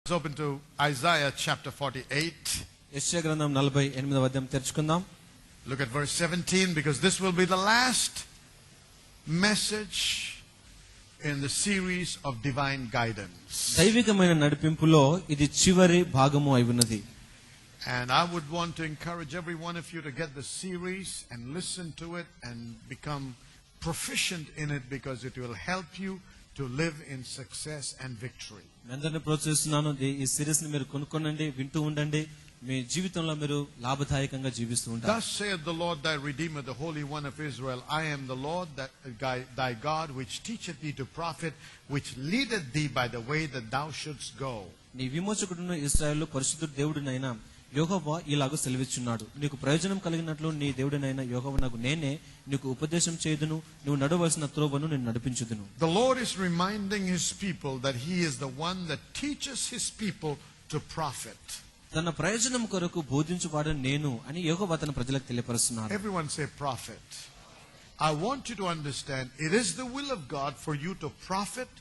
Let's open to Isaiah chapter 48. యెషయా గ్రంథం 48వ అధ్యాయం తెరుచుకుందాం. Look at verse 17, because this will be the last message in the series of divine guidance. దైవికమైన నడిపింపులో ఇది చివరి భాగము అయి ఉన్నది. And I would want to encourage every one of you to get the series and listen to it and become proficient in it, because it will help you to live in success and victory. అందరిని ప్రోత్సహిస్తున్నాను, ఈ series ని మీరు కొనుక్కోండి, వింటూ ఉండండి, మీ జీవితంలో మీరు లాభదాయకంగా జీవిస్తూ ఉంటారు. Thus saith the Lord thy Redeemer, the Holy One of Israel, I am the Lord thy God, which teacheth thee to profit, which leadeth thee by the way that thou shouldst go. నీ విమోచకుడును ఇశ్రాయేలు పరిశుద్ధ దేవుడినైనా యెహోవా ఇలాగ సెలవిచ్చున్నాడు, నీకు ప్రయోజనం కలిగినట్లు నీ దేవుడినైనా యెహోవానగు నేనే నీకు ఉపదేశం చేయుదును, నువ్వు నడవలసిన త్రోవను నేను నడిపించుదును. The Lord is reminding his people that he is the one that teaches his people to profit. తన ప్రయోజనం కొరకు బోధించువాడు నేను అని యెహోవా తన ప్రజలకు తెలియపరుస్తున్నారు. Everyone say profit. I want you to understand, it is the will of God for you to profit,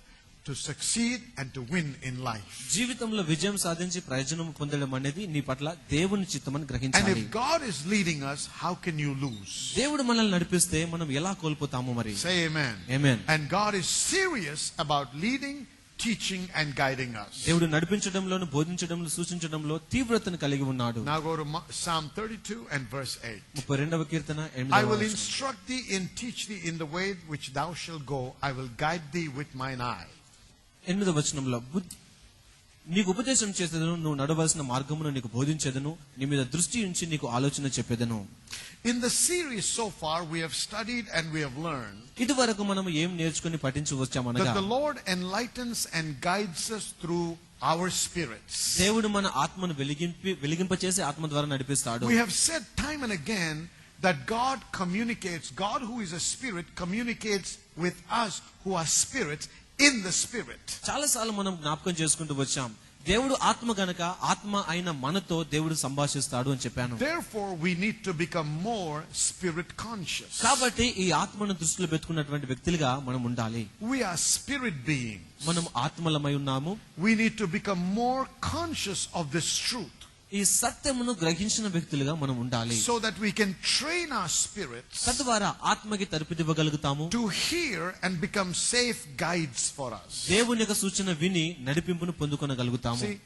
to succeed and to win in life. జీవితంలో విజయం సాధించి ప్రయోజనం పొందడం అనేది నీ పట్ల దేవుని చిత్తమని And గ్రహించాలి. if God is leading us, how can you lose? దేవుడు మనల్ని నడిపిస్తే మనం ఎలా కోల్పోతాము మరి? Say amen. Amen. And God is serious about leading, teaching and guiding us. దేవుడు నడిపించడంలోను బోధించడంలో సూచించడంలో తీవ్రతను కలిగి ఉన్నాడు. Now go to Psalm 32 and verse 8. 32వ Keerthana I will 8వ instruct thee and teach thee in the way which thou shalt go. I will guide thee with mine eye. 8వ వచనంలో నీకు ఉపదేశం చేసేదను, నువ్వు నడవలసిన మార్గమును నీకు బోధించేదను, నీ మీద దృష్టి ఉంచి నీకు ఆలోచన చెప్పేదను. In the series so far we have studied and we have learned ఇదివరకు మనం ఏం నేర్చుకుని పఠించి వచ్చామనగా, that the Lord enlightens and guides us through our spirits. దేవుడు మన ఆత్మను వెలిగింపచేసి ఆత్మ ద్వారా నడిపిస్తాడు. We have said time and again that God communicates, God who is a spirit communicates with us who are spirits in the spirit. చాలా సార్లు మనం జ్ఞాపకం చేసుకుంటూ వచ్చాం, దేవుడు ఆత్మ గనక ఆత్మ అయిన మనతో దేవుడు సంభాషిస్తాడు అని చెప్పాను. Therefore we need to become more spirit conscious. కాబట్టి ఈ ఆత్మను దృష్టిలో పెట్టుకున్నటువంటి వ్యక్తులుగా మనం ఉండాలి. We are spirit beings. మనం ఆత్మలమై ఉన్నాము. We need to become more conscious of this truth, ఈ సత్యమును గ్రహించిన వ్యక్తులుగా మనం ఉండాలి. so that we can train our spirits తద్వారా ఆత్మకి తరపిదివ్వగలుగుతాము. to hear and become safe guides for us. దేవుని యొక్క సూచన విని నడిపింపును పొందుకొనగలుగుతాము. See,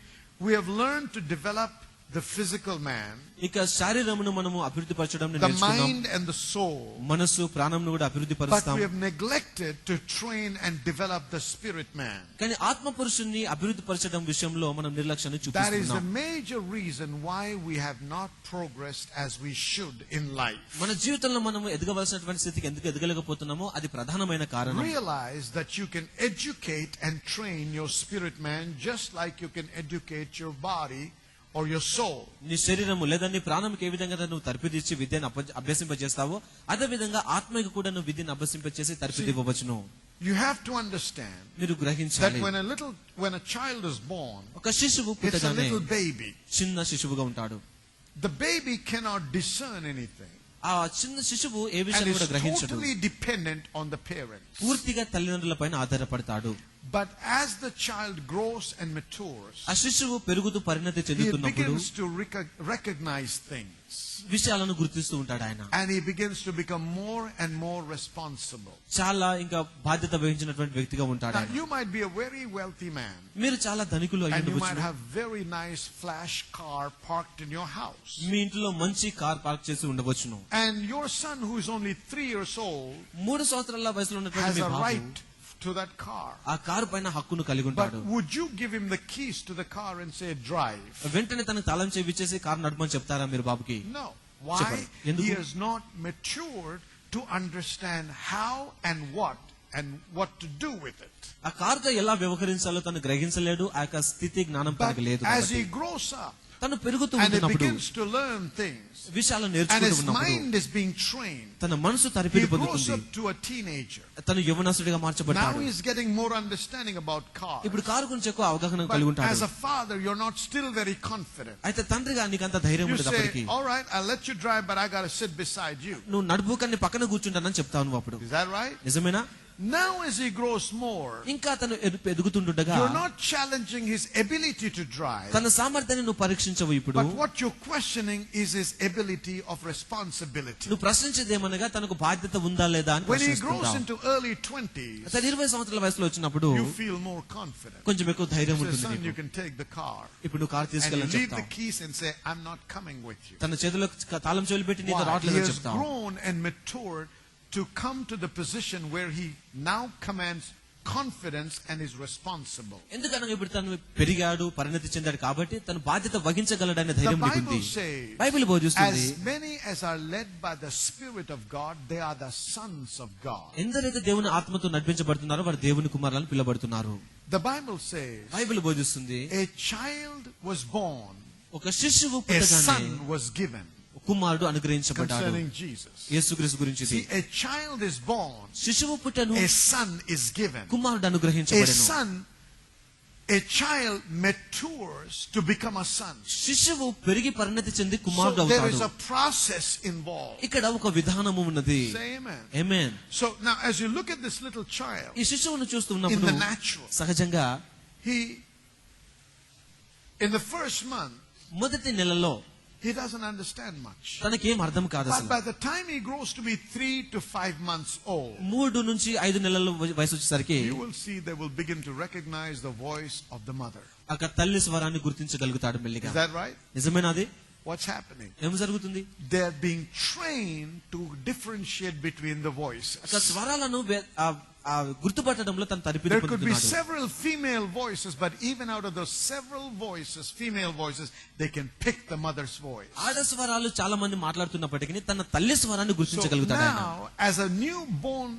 we have learned to develop the physical man, ఇక శరీరమును మనము అభివృద్ధి పరచడం the నేర్చుకున్నాం. mind and the soul, మనసు ప్రాణంను కూడా అభివృద్ధి but పరుస్తాం. we have neglected to train and develop the spirit man. కానీ ఆత్మ పురుషుణ్ణి అభివృద్ధి పరచడం విషయంలో మనం నిర్లక్ష్యాన్ని That is the చూపిస్తున్నాం. major reason why we have not progressed as we should in life. మన జీవితంలో మనం ఎదగవలసినటువంటి స్థితికి ఎందుకు ఎదగలేకపోతున్నామో అది ప్రధానమైన కారణం. Realize that you can educate and train your spirit man just like you can educate your body or your soul. నీ శరీరము లేదా నీ ప్రాణంకి ఏ విధంగా నువ్వు తరపిదిచ్చి విద్యను అభ్యసింపజేస్తావో అదే విధంగా ఆత్మకు కూడా నువ్వు విద్యను అభ్యసింపజేసి తరపిదివ్వవచ్చును. You have to understand మీరు that గ్రహించాలి, when a child is born, ఒక శిశువు it's a పుట్టగానే little baby. చిన్న శిశువుగా ఉంటాడు. The baby cannot discern anything ఆ చిన్న శిశువు ఏ and విషయాన్ని is కూడా గ్రహించడు. totally dependent on the parents. పూర్తిగా తల్లిదండ్రుల పైన ఆధారపడతాడు. But as the child grows and matures, ఆ శిశువు పెరుగుతూ పరిణతి he చెందుతున్నప్పుడు begins to recognize things, విషయాలను గుర్తిస్తూ ఉంటాడు ఆయన. and he begins to become more and more responsible. చాలా ఇంకా బాధ్యత వహించినటువంటి వ్యక్తిగా ఉంటాడు Now, ఆయన. you might be a very wealthy man, మీరు చాలా ధనికులు అయి and you might ఉండవచ్చు. have very nice flash car parked in your house, మీ ఇంట్లో మంచి కార్ పార్క్ చేసి ఉండవచ్చును. and your son who is only 3 years old 3 సంవత్సరాల వయసులో ఉన్నటువంటి has me a Babu right to that car. ఆ కారు పైన హక్కును కలిగి But ఉంటాడు. would you give him the keys to the car and say drive? వెంటనే తనకు తాళం చెవి ఇచ్చేసి కారు నడపమని చెప్తారా మీరు బాబుకి? No. Why? చెప్పరు. ఎందుకు? He has not matured to understand how and what to do with it. ఆ కారుతో ఎలా వ్యవహరించాలో తను గ్రహించలేడు. ఆ యొక్క స్థితి జ్ఞానం But తనకు లేదు. as కాబట్టి he grows up తను పెరుగుతూ and he ఉంటున్నప్పుడు begins to learn things, విషయాలను and నేర్చుకుంటూ his ఉన్నప్పుడు mind is being trained, తన మనసు he తరిపిడి grows పొందుతుంది. up to a teenager. తను యవనస్తుడిగా Now మార్చబడ్డాడు. he is getting more understanding about cars. ఇప్పుడు కారు గురించి ఎక్కువ అవగాహన కలిగి But as ఉంటాడు. a father, you're not still very confident. అయితే తండ్రిగా నీకు అంత ధైర్యం You ఉండదు. say, అప్పటికి all right, I'll let you drive, but I got to sit beside you. నువ్వు నడుపు కానీ పక్కన కూర్చుంటానని చెప్తావు నువ్వు అప్పుడు. Is that right? నిజమేనా? now as he grows more, ఇంకా అతను ఎదుగుతుండగా you're not challenging his ability to drive, తన సామర్థ్యాన్ని నువ్వు పరీక్షించవు ఇప్పుడు. but what you're questioning is his ability of responsibility. నువ్వు ప్రశ్నించేది ఏమనగా తనకు బాధ్యత ఉందా లేదా అని When he grows ప్రశ్నిస్తుంటావు. into early 20s, అతను 20 సంవత్సరాల వయసులో వచ్చినప్పుడు you feel more confident. కొంచెం ఎక్కువ ధైర్యం Say, ఉంటుంది son, నీకు. you can take the car. ఇప్పుడు నువ్వు car And you తీసుకెళ్ళని leave the చెప్తావు. keys and say, I'm not coming with you. తన చేతిలో తాళం చెవులు పెట్టి నీతో Why? He రావట్లేదని has చెప్తావు. grown and matured to come to the position where he now commands confidence and is responsible. ఎందుకనగా ఇప్పుడు తను పెరిగాడు, పరిణతి చెందాడు కాబట్టి తను బాధ్యత వహించగలడనే The ధైర్యం Bible నీకుంది. says, బైబిల్ బోధిస్తుంది, as many as are led by the Spirit of God, they are the sons of God. ఎందరైతే దేవుని ఆత్మతో నడిపించబడుతున్నారో వారు దేవుని కుమారులను పిలబడుతున్నారు. The Bible says, బైబిల్ బోధిస్తుంది, a child was born, ఒక శిశువు a పుట్టగానే son was given. కుమారుడు అనుగ్రహించబడ్డాడు. Concerning Jesus. యేసుక్రీస్తు గురించి See, a child is born, శిశువు పుట్టను, a son is given. కుమారుడు A అనుగ్రహించబడెను. son, a child matures to become a son. శిశువు పెరిగి పరిణతి చెంది So కుమారుడు there is అవుతాడు. a process involved. ఇక్కడ ఒక విధానము ఉన్నది. Say amen. Amen. So now as you look at this little child ఈ శిశువును in చూస్తున్నప్పుడు the natural, సహజంగా he, in the first month, మొదటి నెలలో he doesn't understand much. తనకేం అర్థం కాదు But అసలు. by the time he grows to be 3 to 5 months old, 3 నుంచి 5 నెలల వయసు వచ్చేసరికి you will see they will begin to recognize the voice of the mother. అక్కడ తల్లి స్వరాన్ని గుర్తించగలుగుతాడు మెల్లిగా. Is that right? నిజమేనా అది? What's happening? ఏం జరుగుతుంది? They're being trained to differentiate between the voices. అక్కడ స్వరాలను గుర్తుపట్టడంలో తన తరిపి There could be పొందుతున్నాడు. several female voices, but even out of those several voices, female voices, they can pick the mother's voice. ఆడ స్వరాలు చాలా మంది మాట్లాడుతున్నప్పటికీ తన తల్లి స్వరాన్ని So గుర్తించగలుగుతాడు ఆయన. now, as a newborn,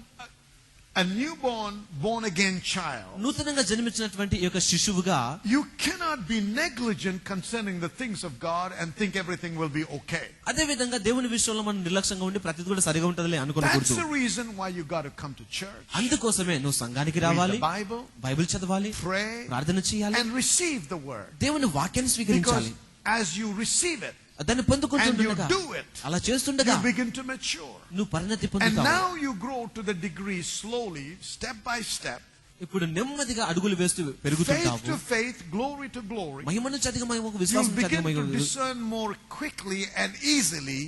born again child, నూతనంగా జన్మించినటువంటి ఈ యొక్క శిశువుగా you cannot be negligent concerning the things of God and think everything will be okay. అదే విధంగా దేవుని విషయంలో మనం నిర్లక్ష్యంగా ఉండి ప్రతిది కూడా సరిగా ఉంటదిలే That's అనుకోకూడదు. the reason why you got to come to church, అందుకోసమే నువ్వు సంఘానికి read రావాలి, the Bible, బైబిల్ చదవాలి, pray, ప్రార్థన చేయాలి, and receive the word. దేవుని వాక్యాన్ని Because స్వీకరించాలి. as you receive it దాన్ని and you పొందుకుంటుండగా do it, అలా చేస్తుండగా you begin to mature. నువ్వు పరిణతి And పొందుతావు. now you grow to the degree slowly, step by step, ఇప్పుడు నెమ్మదిగా అడుగులు వేస్తూ faith పెరుగుతుంటావు. to faith, glory to glory. మహిమ నుంచి అధిక మహిమకు, You'll విశ్వాసం నుంచి అధిక begin to మహిమకు discern more quickly and easily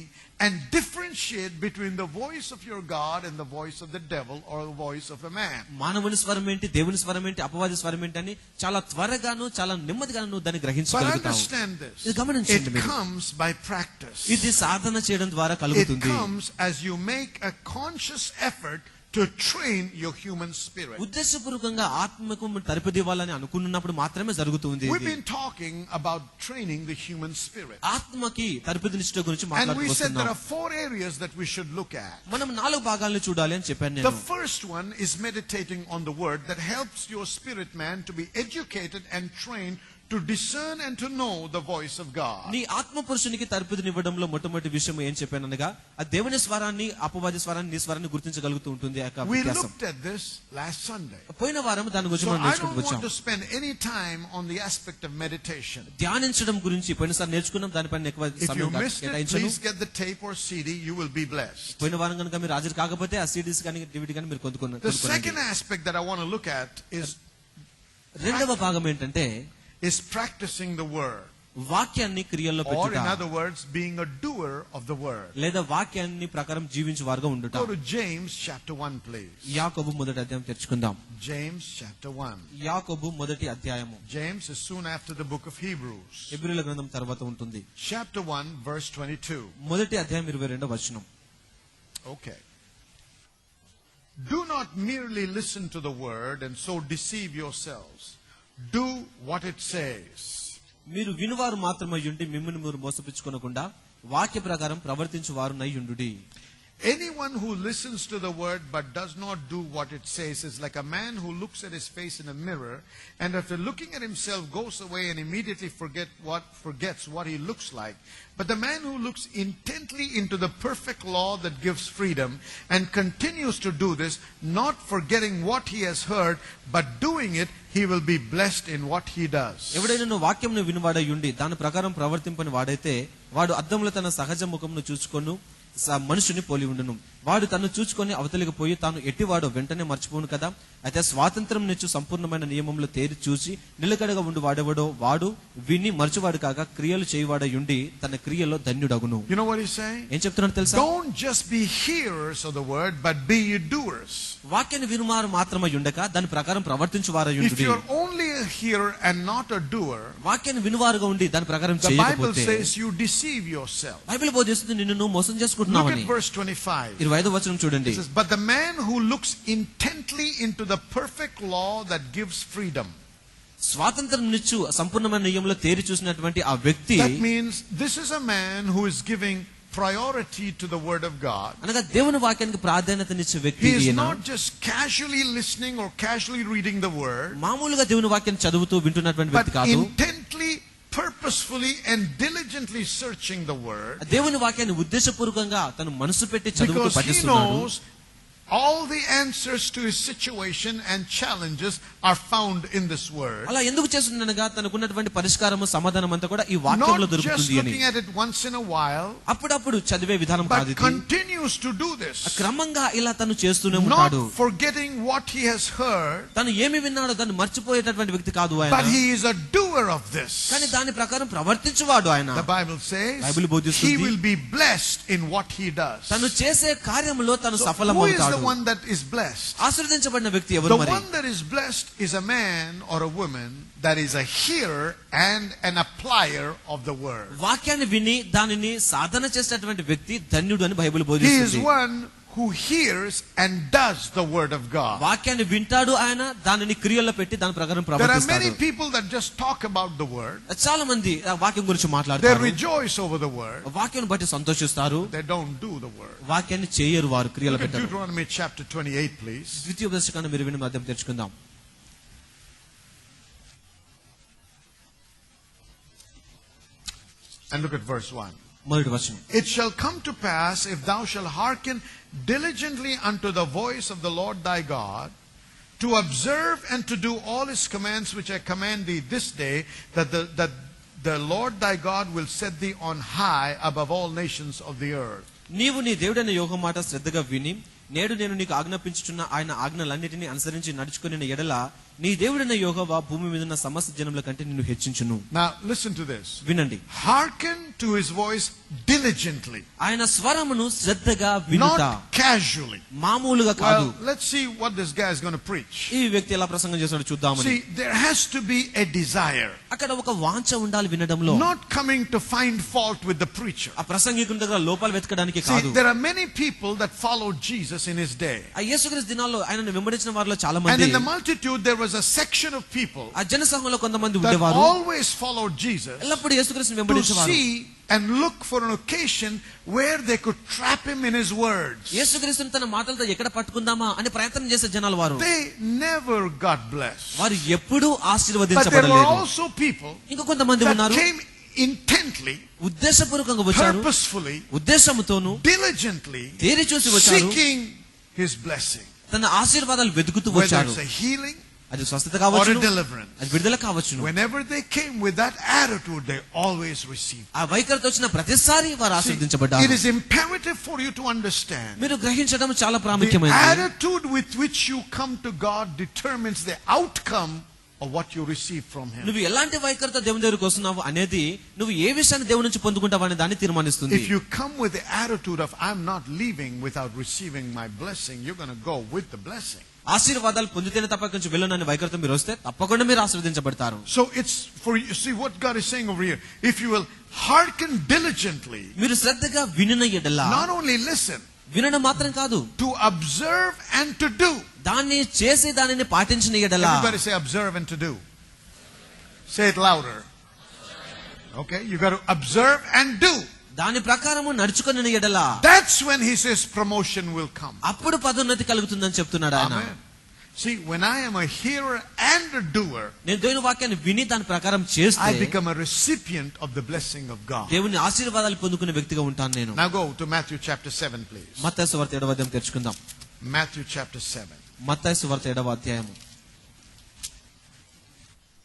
and differentiate between the voice of your God and the voice of the devil or the voice of a man. మానవుని స్వరం ఏంటి, దేవుని స్వరం ఏంటి, అపవాది స్వరం ఏంటి అని చాలా త్వరగాను చాలా నెమ్మదిగాను నువ్వు దాన్ని But గ్రహించగలుగుతావు. understand this. ఇది గమనించండి It మీరు. comes by practice. ఇది సాధన చేయడం ద్వారా It కలుగుతుంది. comes as you make a conscious effort to train your human spirit. ఉద్దేశపూర్వకంగా ఆత్మకు తరిపిదివ్వాలని అనుకున్నప్పుడు మాత్రమే జరుగుతుంది. We've been talking about training the human spirit. ఆత్మకి తరిపిదినిష్ట గురించి And we said there మాట్లాడుకుంటున్నాం. are 4 areas that we should look at. మనం 4 భాగాలను చూడాలి అని చెప్పాను The నేను. first one is meditating on the word that helps your spirit man to be educated and trained to discern and to know the voice of God. నీ ఆత్మ పురుషునికి తరిపిదినివ్వడంలో మొట్టమొదటి విషయం ఏం చెప్పాననగా ఆ దేవుని స్వరాన్ని, అపవాది స్వరాన్ని, నీ స్వరాన్ని గుర్తించగలుగుతూ ఉంటుంది ఆ యొక్క We వ్యత్యాసం. looked at this last Sunday. పోయిన వారం దాని గురించి So మనం I నేర్చుకుంటూ don't వచ్చాం. want to spend any time on the aspect of meditation. ధ్యానించడం గురించి పోయినసారి నేర్చుకున్నాం, దానిపైన ఎక్కువ If you సమయం missed it, కేటాయించను. please get the tape or CD. You will be blessed. పోయిన వారం కనుక మీరు హాజరు కాకపోతే ఆ సిడీస్ కానీ డివిడి కానీ మీరు The కొనుక్కోండి. second aspect that I want to look at రెండవ భాగం ఏంటంటే is practicing the word. వాక్యాన్ని క్రియల్లో Or in పెట్టుట, other words, being a doer of the word. లేదా వాక్యాన్ని ప్రకారం జీవించే వారుగా ఉండుట. Go to James chapter 1, please. యాకోబు మొదటి అధ్యాయం తెరుచుకుందాం. James chapter 1. యాకోబు మొదటి అధ్యాయము. James is soon after the book of Hebrews. హెబ్రీయుల గ్రంథం తర్వాత ఉంటుంది. Chapter 1, verse 22. మొదటి అధ్యాయం 22వ వచనం. Okay. Do not merely listen to the word and so deceive yourselves. Do what it says. మీరు వినువారు మాత్రమై ఉండి మిమ్మల్ని మీరు మోసపుచ్చుకొనకుండా వాక్య ప్రకారం ప్రవర్తించు వారునై ఉండుడి. Anyone who listens to the word but does not do what it says is like a man who looks at his face in a mirror and after looking at himself goes away and immediately forgets what he looks like. But the man who looks intently into the perfect law that gives freedom and continues to do this, not forgetting what he has heard but doing it, he will be blessed in what he does. ఎవడైనా వాక్యంను వినువాడై ఉండి దాని ప్రకారం ప్రవర్తింపని వాడైతే వాడు అద్దంలో తన సహజ ముఖమును చూచుకొను మనుషుని పోలి ఉండును. వాడు తను చూచుకొని అవతలికి పోయి తాను ఎట్టివాడో వెంటనే మర్చిపోను కదా. అయితే స్వాతంత్రం నిచ్చు సంపూర్ణమైన నియమంలో తేరి చూసి నిలకడగా ఉండి వాడెవడో వాడు విని మరచువాడు కాగా క్రియలు చేయువాడయుండి తన క్రియలో ధన్యుడగును. You know what he's saying? ఏం చెప్తున్నాడు తెలుసా? Don't just be hearers of the word, but be ye doers. వాక్యాన్ని వినుమారు మాత్రమే ఉండక దాని ప్రకారం ప్రవర్తించువారయుండుడి. If you're only a hearer and not a doer, వాక్యాన్ని వినువారుగా ఉండి దాని ప్రకారం the Bible చేయకపోతే says you deceive yourself. Bible బోధిస్తుంది నిన్ను నువ్వు మోసం Look చేసుకుంటున్నావని. at verse 25. 25వ వచనం చూడండి. It says, but the man who looks intently into the perfect law that gives freedom. స్వాతంత్రం నిచ్చు సంపూర్ణమైన నియమంలో తేరి చూసినటువంటి ఆ వ్యక్తి, That means this is a man who is giving priority to the word of God. అనగా దేవుని వాక్యానికి ప్రాధాన్యతనిచ్చే వ్యక్తి He is ఈయన. not just casually listening or casually reading the word, మామూలుగా దేవుని వాక్యాన్ని చదువుతూ వింటున్నటువంటి but వ్యక్తి కాదు. intently, purposefully and diligently searching the word, దేవుని వాక్యాన్ని ఉద్దేశపూర్వకంగా తను మనసు పెట్టి చదువుతూ because he పఠిస్తున్నాడు. knows all the answers to his situation and challenges are found in this word. అలా ఎందుకు చేస్తుందనగా తనకున్నటువంటి పరిష్కారము సమాధానం అంతా కూడా ఈ వాక్యంలో Not just దొరుకుతుంది అని. looking at it once in a while, అప్పుడప్పుడు చదివే విధానం కాదు but ఇది. continues to do this. క్రమంగా ఇలా తను చేస్తూనే Not ఉంటాడు. forgetting what he has heard, తను ఏమి విన్నాడో దాన్ని మర్చిపోయేటటువంటి వ్యక్తి కాదు but ఆయన. he is a doer of this. కానీ దాని ప్రకారం ప్రవర్తించువాడు ఆయన. The Bible says బైబిల్ బోధిస్తుంది, he will be blessed in what he does. తను చేసే కార్యములో తను So who is the సఫలమవుతాడు. one that is blessed? ఆశీర్వదించబడిన వ్యక్తి ఎవరు The మరి? one that is blessed is a man or a woman that is a hearer and an applier of the word. వాక్యాన్ని విని దానిని సాధన చేసేటటువంటి వ్యక్తి ధన్యుడు అని బైబిల్ He is బోధిస్తుంది. one who hears and does the word of God. వాక్యాన్ని వింటాడు ఆయన, దానిని క్రియల్లో పెట్టి దాని ప్రకారం There are many ప్రవర్తిస్తాడు. people that just talk about the word. చాలా మంది ఆ వాక్యం గురించి They మాట్లాడతారు, rejoice over the word. వాక్యం బట్టి సంతోషిస్తారు, They don't do the word. వాక్యాన్ని చేయరు వారు, క్రియలు Look at పెట్టరు. Deuteronomy chapter 28, please. ద్వితీయోపదేశకాండం 28వ అధ్యాయం తెరుచుకుందాం. And look at verse 1. మొదటి వచనం. It shall come to pass, if thou shalt hearken diligently unto the voice of the Lord thy God, to observe and to do all his commands which I command thee this day, that the Lord thy God will set thee on high above all nations of the earth. నీవు నీ దేవుడైన యెహోవా మాట శ్రద్ధగా విని నేడు నేను నీకు ఆజ్ఞాపించుచున్న ఆయన ఆజ్ఞలన్నిటిని అనుసరించి నడుచుకుని ఎడల నీ దేవుడైన యెహోవా భూమి మీద ఉన్న సమస్త జనముల కంటే నిన్ను హెచ్చించును. Now listen to this. వినండి. Hearken to his voice diligently, ఆయన స్వరమును శ్రద్ధగా వినుట, not casually. మామూలుగా కాదు. Well, let's see what this guy is going to preach. ఈ వ్యక్తి ఎలా ప్రసంగం చేస్తాడో చూద్దామని. See, there has to be a desire, అక్కడ ఒక వాంఛ ఉండాలి వినడంలో. not coming to find fault with the preacher. ఆ ప్రసంగికుని దగ్గర లోపాలు వెతకడానికి See, కాదు. there are many people that followed Jesus in his day. ఆ యేసుక్రీస్తు దినాల్లో ఆయనను వెంబడించిన వారిలో చాలా And మంది, in the multitude, there was a section of people ఆ జనసంఘంలో కొంతమంది that ఉండేవారు always followed Jesus ఎల్లప్పుడూ యేసుక్రీస్తుని to వెంబడించేవారు. see and look for an occasion where they could trap him in his words. యేసుక్రీస్తుని తన మాటలతో ఎక్కడ పట్టుకుందామా అని ప్రయత్నం చేసే జనాలు వారు. They never got blessed. వారు ఎప్పుడూ But there were ఆశీర్వదించబడలేదు. also people ఇంకా కొంతమంది that ఉన్నారు came intently, ఉద్దేశపూర్వకంగా వచ్చారు, purposefully, ఉద్దేశముతోను diligently, తేరి చూసి వచ్చారు, seeking his blessing. తన ఆశీర్వాదాలు వెతుకుతూ Whether వచ్చారు. it's a healing అది స్వస్థత or a కావచ్చు, deliverance. అది విడుదల కావచ్చును. Whenever they came with that attitude, they always received. ఆ వైఖరితో వచ్చిన ప్రతిసారి వారు See, ఆశీర్వదించబడ్డారు. it is imperative for you to understand. మీరు గ్రహించడం చాలా The ప్రాముఖ్యమైనది. attitude with which you come to God determines the outcome of what you receive from Him. నువ్వు ఎలాంటి వైఖరితో దేవుని దగ్గరికి వస్తున్నావు అనేది నువ్వు ఏ విషయాన్ని దేవుని నుంచి పొందుకుంటావు అనే దాన్ని తీర్మానిస్తుంది. If you come with the attitude of I'm not leaving without receiving my blessing, you're going to go with the blessing. ఆశీర్వాదాలు పొందితేనే తప్ప కొంచెం వెళ్ళనని వైఖరితో మీరు వస్తే తప్పకుండా మీరు ఆశీర్వదించబడతారు. So it's for you. See what God is saying over here. If you will hearken diligently, మీరు శ్రద్ధగా వినిన ఎడల, not only listen, వినడం మాత్రం కాదు, to observe and to do. దాన్ని చేసి దానిని పాటించిన ఎడల. Everybody say observe and to do. Say it louder. Okay, you got to observe and do. దాని ప్రకారము నడుచుకుని ఎడల, That's when he says promotion will come. అప్పుడు పదోన్నతి కలుగుతుందని చెప్తున్నాడు ఆయన. Amen. See, when I am a hearer and a doer, నేను దేవుని వాక్యాన్ని విని దాని ప్రకారం చేస్తే I become a recipient of the blessing of God. దేవుని ఆశీర్వాదాలు పొందుకునే వ్యక్తిగా ఉంటాను నేను. Now go to Matthew chapter 7, please. మత్తయి సువార్త 7వ అధ్యాయం తెరుచుకుందాం. Matthew chapter 7. మత్తయి సువార్త 7వ అధ్యాయము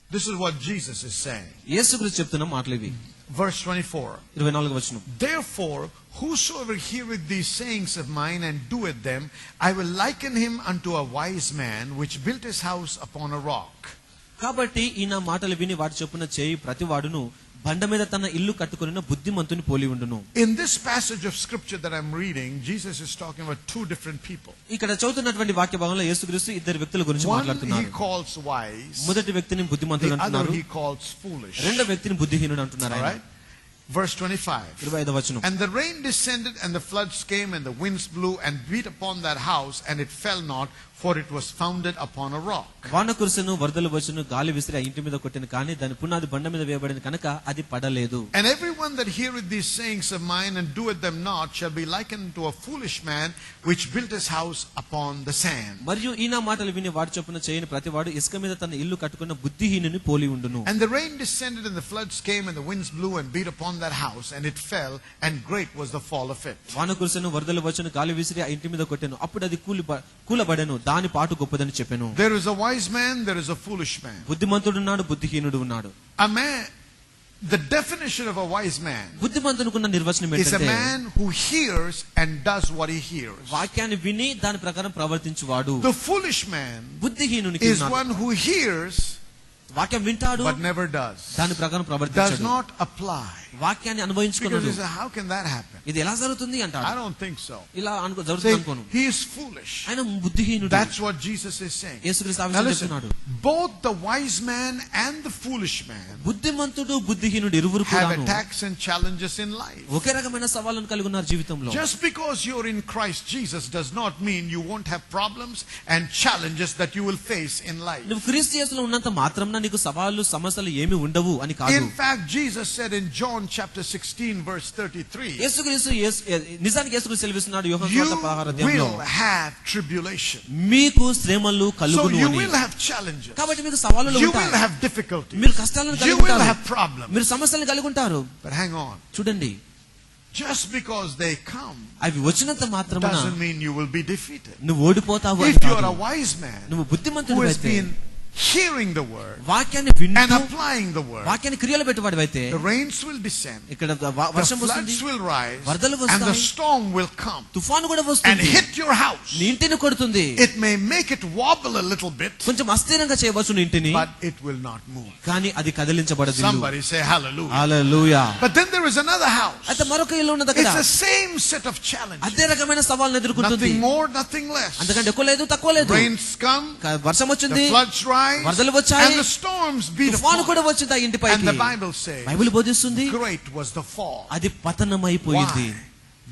This is what Jesus is saying. యేసుక్రీస్తు చెప్తున్న మాటలు ఇవి. Verse 24. 24వ వచనం. Therefore, whosoever heareth these sayings of mine and doeth them, I will liken him unto a wise man which built his house upon a rock. కాబట్టి ఈ నా మాటలు విని వాటి చొప్పున చేయి ప్రతివాడును బండ మీద తన ఇల్లు కట్టుకొనిన బుద్ధిమంతుని పోలి ఉండును. In this passage of scripture that I'm reading, Jesus is talking about two different people. ఇక్కడ చదువుతున్నటువంటి వాక్య భాగంలో యేసుక్రీస్తు ఇద్దరు వ్యక్తుల గురించి One he మాట్లాడుతున్నారు. calls wise, మొదటి వ్యక్తిని బుద్ధిమంతుడు the other అంటున్నారు, he calls foolish. రెండో వ్యక్తిని బుద్ధిహీనుడు అంటున్నారు All ఆయన. right? Verse 25. 25వ వచనం. And the rain descended, and the floods came, and the winds blew and beat upon that house, and it fell not, for it was founded upon a rock. వాన కురిసెను, వరదలు వచ్చును, గాలి విసిరి ఆ ఇంటి మీద కొట్టిన కానీ దాని పునాది బండ మీద వేయబడిన కనుక అది పడలేదు. And everyone that heareth these sayings of mine and doeth them not shall be likened to a foolish man which built his house upon the sand. మరియు ఈ నా మాటలు విని వాటి చొప్పున చేయని ప్రతివాడు ఇసుక మీద తన ఇల్లు కట్టుకున్న బుద్ధిహీనుని పోలి ఉండును. And the rain descended, and the floods came, and the winds blew and beat upon that house, and it fell, and great was the fall of it. వాన కురిసెను, వరదలు వచ్చును, గాలి విసిరి ఆ ఇంటి మీద కొట్టెను, అప్పుడు అది కూలబడెను, దాని పాటు గొప్పదని చెప్పెను. There is a wise man, there is a foolish man. బుద్ధిమంతుడు ఉన్నాడు, బుద్ధిహీనుడు ఉన్నాడు. A man, the definition of a wise man బుద్ధిమంతునికున్న నిర్వచనం is a ఏంటంటే man who hears and does what he hears. వాక్యాన్ని విని దాని ప్రకారం ప్రవర్తించువాడు. The foolish man బుద్ధిహీనునికి is one who hears వాక్యం వింటాడు but never does. దాని ప్రకారం Does ప్రవర్తించడు. not apply. వాక్యాన్ని Because అనుభవించుకున్నాడు. he says, how can that happen? ఇది ఎలా జరుగుతుంది I అంటాడు. don't think so. ఇలా జరుగుతుంది Say, అనుకోను. he is foolish. ఆయన బుద్ధిహీనుడు. That's what Jesus is saying. యేసుక్రీస్తు ఆ Now విషయం listen, చెప్తున్నాడు. both the wise man and the foolish man బుద్ధిమంతుడు బుద్ధిహీనుడు ఇరువురు have కూడాను attacks and challenges in life. ఒకే రకమైన సవాళ్ళను కలిగి ఉన్నారు జీవితంలో. Just because you're in Christ Jesus does not mean you won't have problems and challenges that you will face in life. నువ్వు క్రీస్తు యేసులో ఉన్నంత మాత్రాన నీకు సవాళ్లు సమస్యలు ఏమీ ఉండవు అని కాదు. In fact, Jesus said in John chapter 16 verse 33, యేసుక్రీస్తు నిజానికి యేసుక్రీస్తు సెలవిస్తున్నాడు యోహాను you సువార్త 16వ అధ్యాయంలో, will have tribulation. మీకు శ్రమలు So కలుగును you అని. will have challenges. కాబట్టి మీకు సవాలులు You will ఉంటాయి. have difficulties. మీరు కష్టాలను You కలిగి will ఉంటారు. have problems. మీరు సమస్యలను కలిగి ఉంటారు. But hang on. చూడండి, Just because they come అవి వచ్చినంత మాత్రమున doesn't mean you will be defeated. నువ్వు ఓడిపోతావు అని If you are కాదు. a wise man నువ్వు who బుద్ధిమంతుడు has అయితే, been hearing the word వాక్యాన్ని and వింటూ applying the word, వాక్యాన్ని క్రియలు పెట్టువాడు అయితే, the rains will descend, ఇక్కడ the వర్షం వస్తుంది, floods will rise, వరదలు and the వస్తాయి, storm will come తుఫాను కూడా and వస్తుంది, hit your house. నీ ఇంటిని కొడుతుంది. It may make it wobble a little bit, కొంచెం అస్థిరంగా చేయవచ్చు నీ ఇంటిని, but it will not move. కానీ అది కదిలించబడదు. Somebody say hallelujah. Hallelujah. But then there is another house. అయితే మరొక ఇల్లు ఉన్నది అక్కడ. It's the same set of challenges. అదే రకమైన సవాళ్ళను ఎదుర్కొంటుంది. Nothing more, nothing less. అంతకంటే ఎక్కువ లేదు, తక్కువ లేదు. Rains come, వర్షం వచ్చింది, the floods rise, వరదలు వచ్చాయి, and the storms beat తుఫాను upon. కూడా వచ్చింది ఆ ఇంటిపైకి. And the Bible says, Bible బోధిస్తుంది, great was the fall. అది పతనమైపోయింది. Why?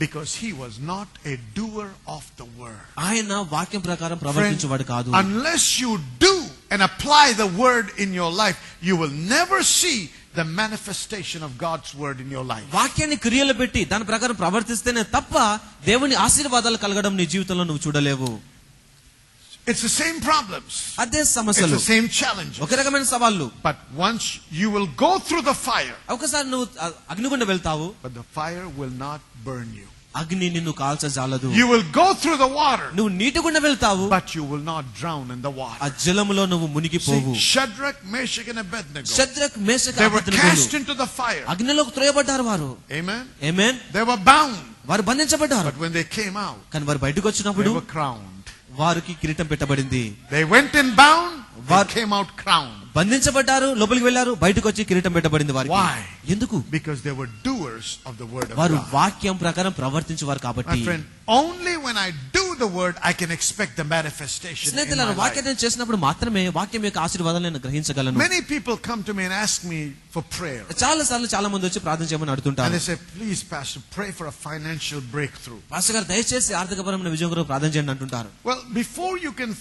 Because he was not a doer of the word. ఆయన వాక్యం ప్రకారం Friend, ప్రవర్తించేవాడు కాదు. unless you do and apply the word in your life, you will never see the manifestation of God's word in your life. వాక్యాన్ని క్రియలు పెట్టి దాని ప్రకారం ప్రవర్తిస్తేనే తప్ప దేవుని ఆశీర్వాదాలు కలగడం నీ జీవితంలో నువ్వు చూడలేవు. It's the same problems. అదే It's సమస్యలు, the same challenges. ఒక రకమైన సవాళ్ళు. But once you will go through the fire, ఒకసారి నువ్వు అగ్నిగుండ వెళ్తావు, but the fire will not burn you. అగ్ని నిన్ను కాల్చజాలదు. You will go through the water, నువ్వు నీటి గుండా వెళ్తావు, but you will not drown in the ఆ water. జలములో నువ్వు మునిగిపోవు. See, Shadrach, Meshach, and Abednego, Shadrach Meshach they were అబేద్నెగోలు cast into the fire. అగ్నిలోకి త్రోయబడ్డారు వారు. Amen. Amen. They were bound, వారు బంధించబడ్డారు. but when they came out, కానీ వారు బయటకు they వచ్చినప్పుడు were crowned. వారికి కిరీటం పెట్టబడింది. They went in bound, they came out crowned. బంధించబడ్డారు, లోపలికి వెళ్లారు, బయటకు వచ్చి కిరీటం పెట్టబడింది వారికి. Why? ఎందుకు? Because they were doers of the word of వారు God. వాక్యం ప్రకారం ప్రవర్తించేవారు My కాబట్టి. friend, only when I do the word, I can expect the manifestation in my స్నేహితులారా, life. వాక్యం నేను చేసినప్పుడు మాత్రమే వాక్యం యొక్క ఆశీర్వాదాలను నేను గ్రహించగలను. Many people come to me and ask me for prayer. చాలా సార్లు చాలా మంది వచ్చి ప్రార్థన చేయమని And అడుగుతుంటారు. they say, please, Pastor, pray for a financial breakthrough. Pastor గారు దయచేసి ఆర్థికపరమైన విజయం కొరకు ప్రార్థన చేయండి అంటుంటారు. Well, before you can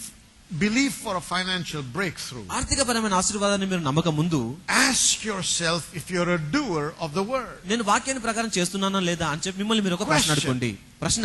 believe for a financial breakthrough, ఆర్థికపరమైన ఆశీర్వాదాన్ని మీరు నమ్మక ముందు ask yourself if you're a doer of the word. నేను వాక్యాన్ని ప్రకారం చేస్తున్నానా లేదా అని చెప్పి మిమ్మల్ని మీరు ఒక ప్రశ్న Question. అడుకోండి. ప్రశ్న,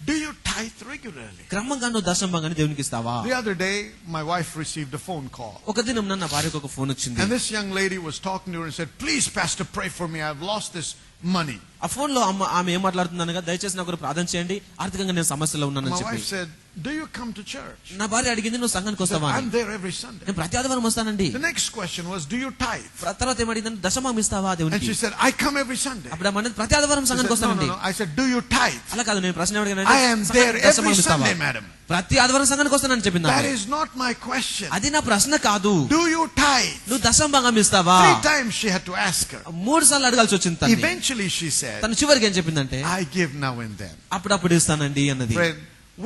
Do you tithe regularly? క్రమంగా నువ్వు దశంభాగాన్ని దేవునికి ఇస్తావా? The other day, my wife received a phone call. ఒక దినం నా భార్యకు ఒక ఫోన్ వచ్చింది. And this young lady was talking to her and said, please, Pastor, pray for me. I've lost this money. ఆ ఫోన్ లో ఆమె ఏం మాట్లాడుతుందనగా, దయచేసి నాకు ప్రార్థన చేయండి, ఆర్థికంగా నేను సమస్యలో ఉన్నానని My చెప్పి. wife said, do you come to church? నా భార్య అడిగింది, నువ్వు సంఘానికి వస్తావా I'm అని. there every Sunday. నేను ప్రతి ఆదివారం వస్తానండి. The next question was, do you tithe? తర్వాత ఏమడిగిందంటే, దశమం ఇస్తావా And దేవునికి? she said, I come every Sunday. అప్పుడు ఆమె ప్రతి ఆదివారం She సంఘానికి said, no, వస్తానండి. no, no. I said, do you tithe? అలా కాదు, నేను ప్రశ్న I am అడిగానంటే, there దశమం every ఇస్తావా? Sunday, madam. ప్రతి ఆదివారం సంఘానికి వస్తానని చెప్పింది. That is not my question. అది నా ప్రశ్న కాదు. Do you tithe? నువ్వు దశమభాగం ఇస్తావా? 3 times she had to ask her. 3 సార్లు అడగాల్సి వచ్చింది తనని. Eventually she said, తను చివరికి ఏం చెప్పిందంటే, I give now and then. అప్పుడప్పుడు ఇస్తానండి అన్నది. Friend,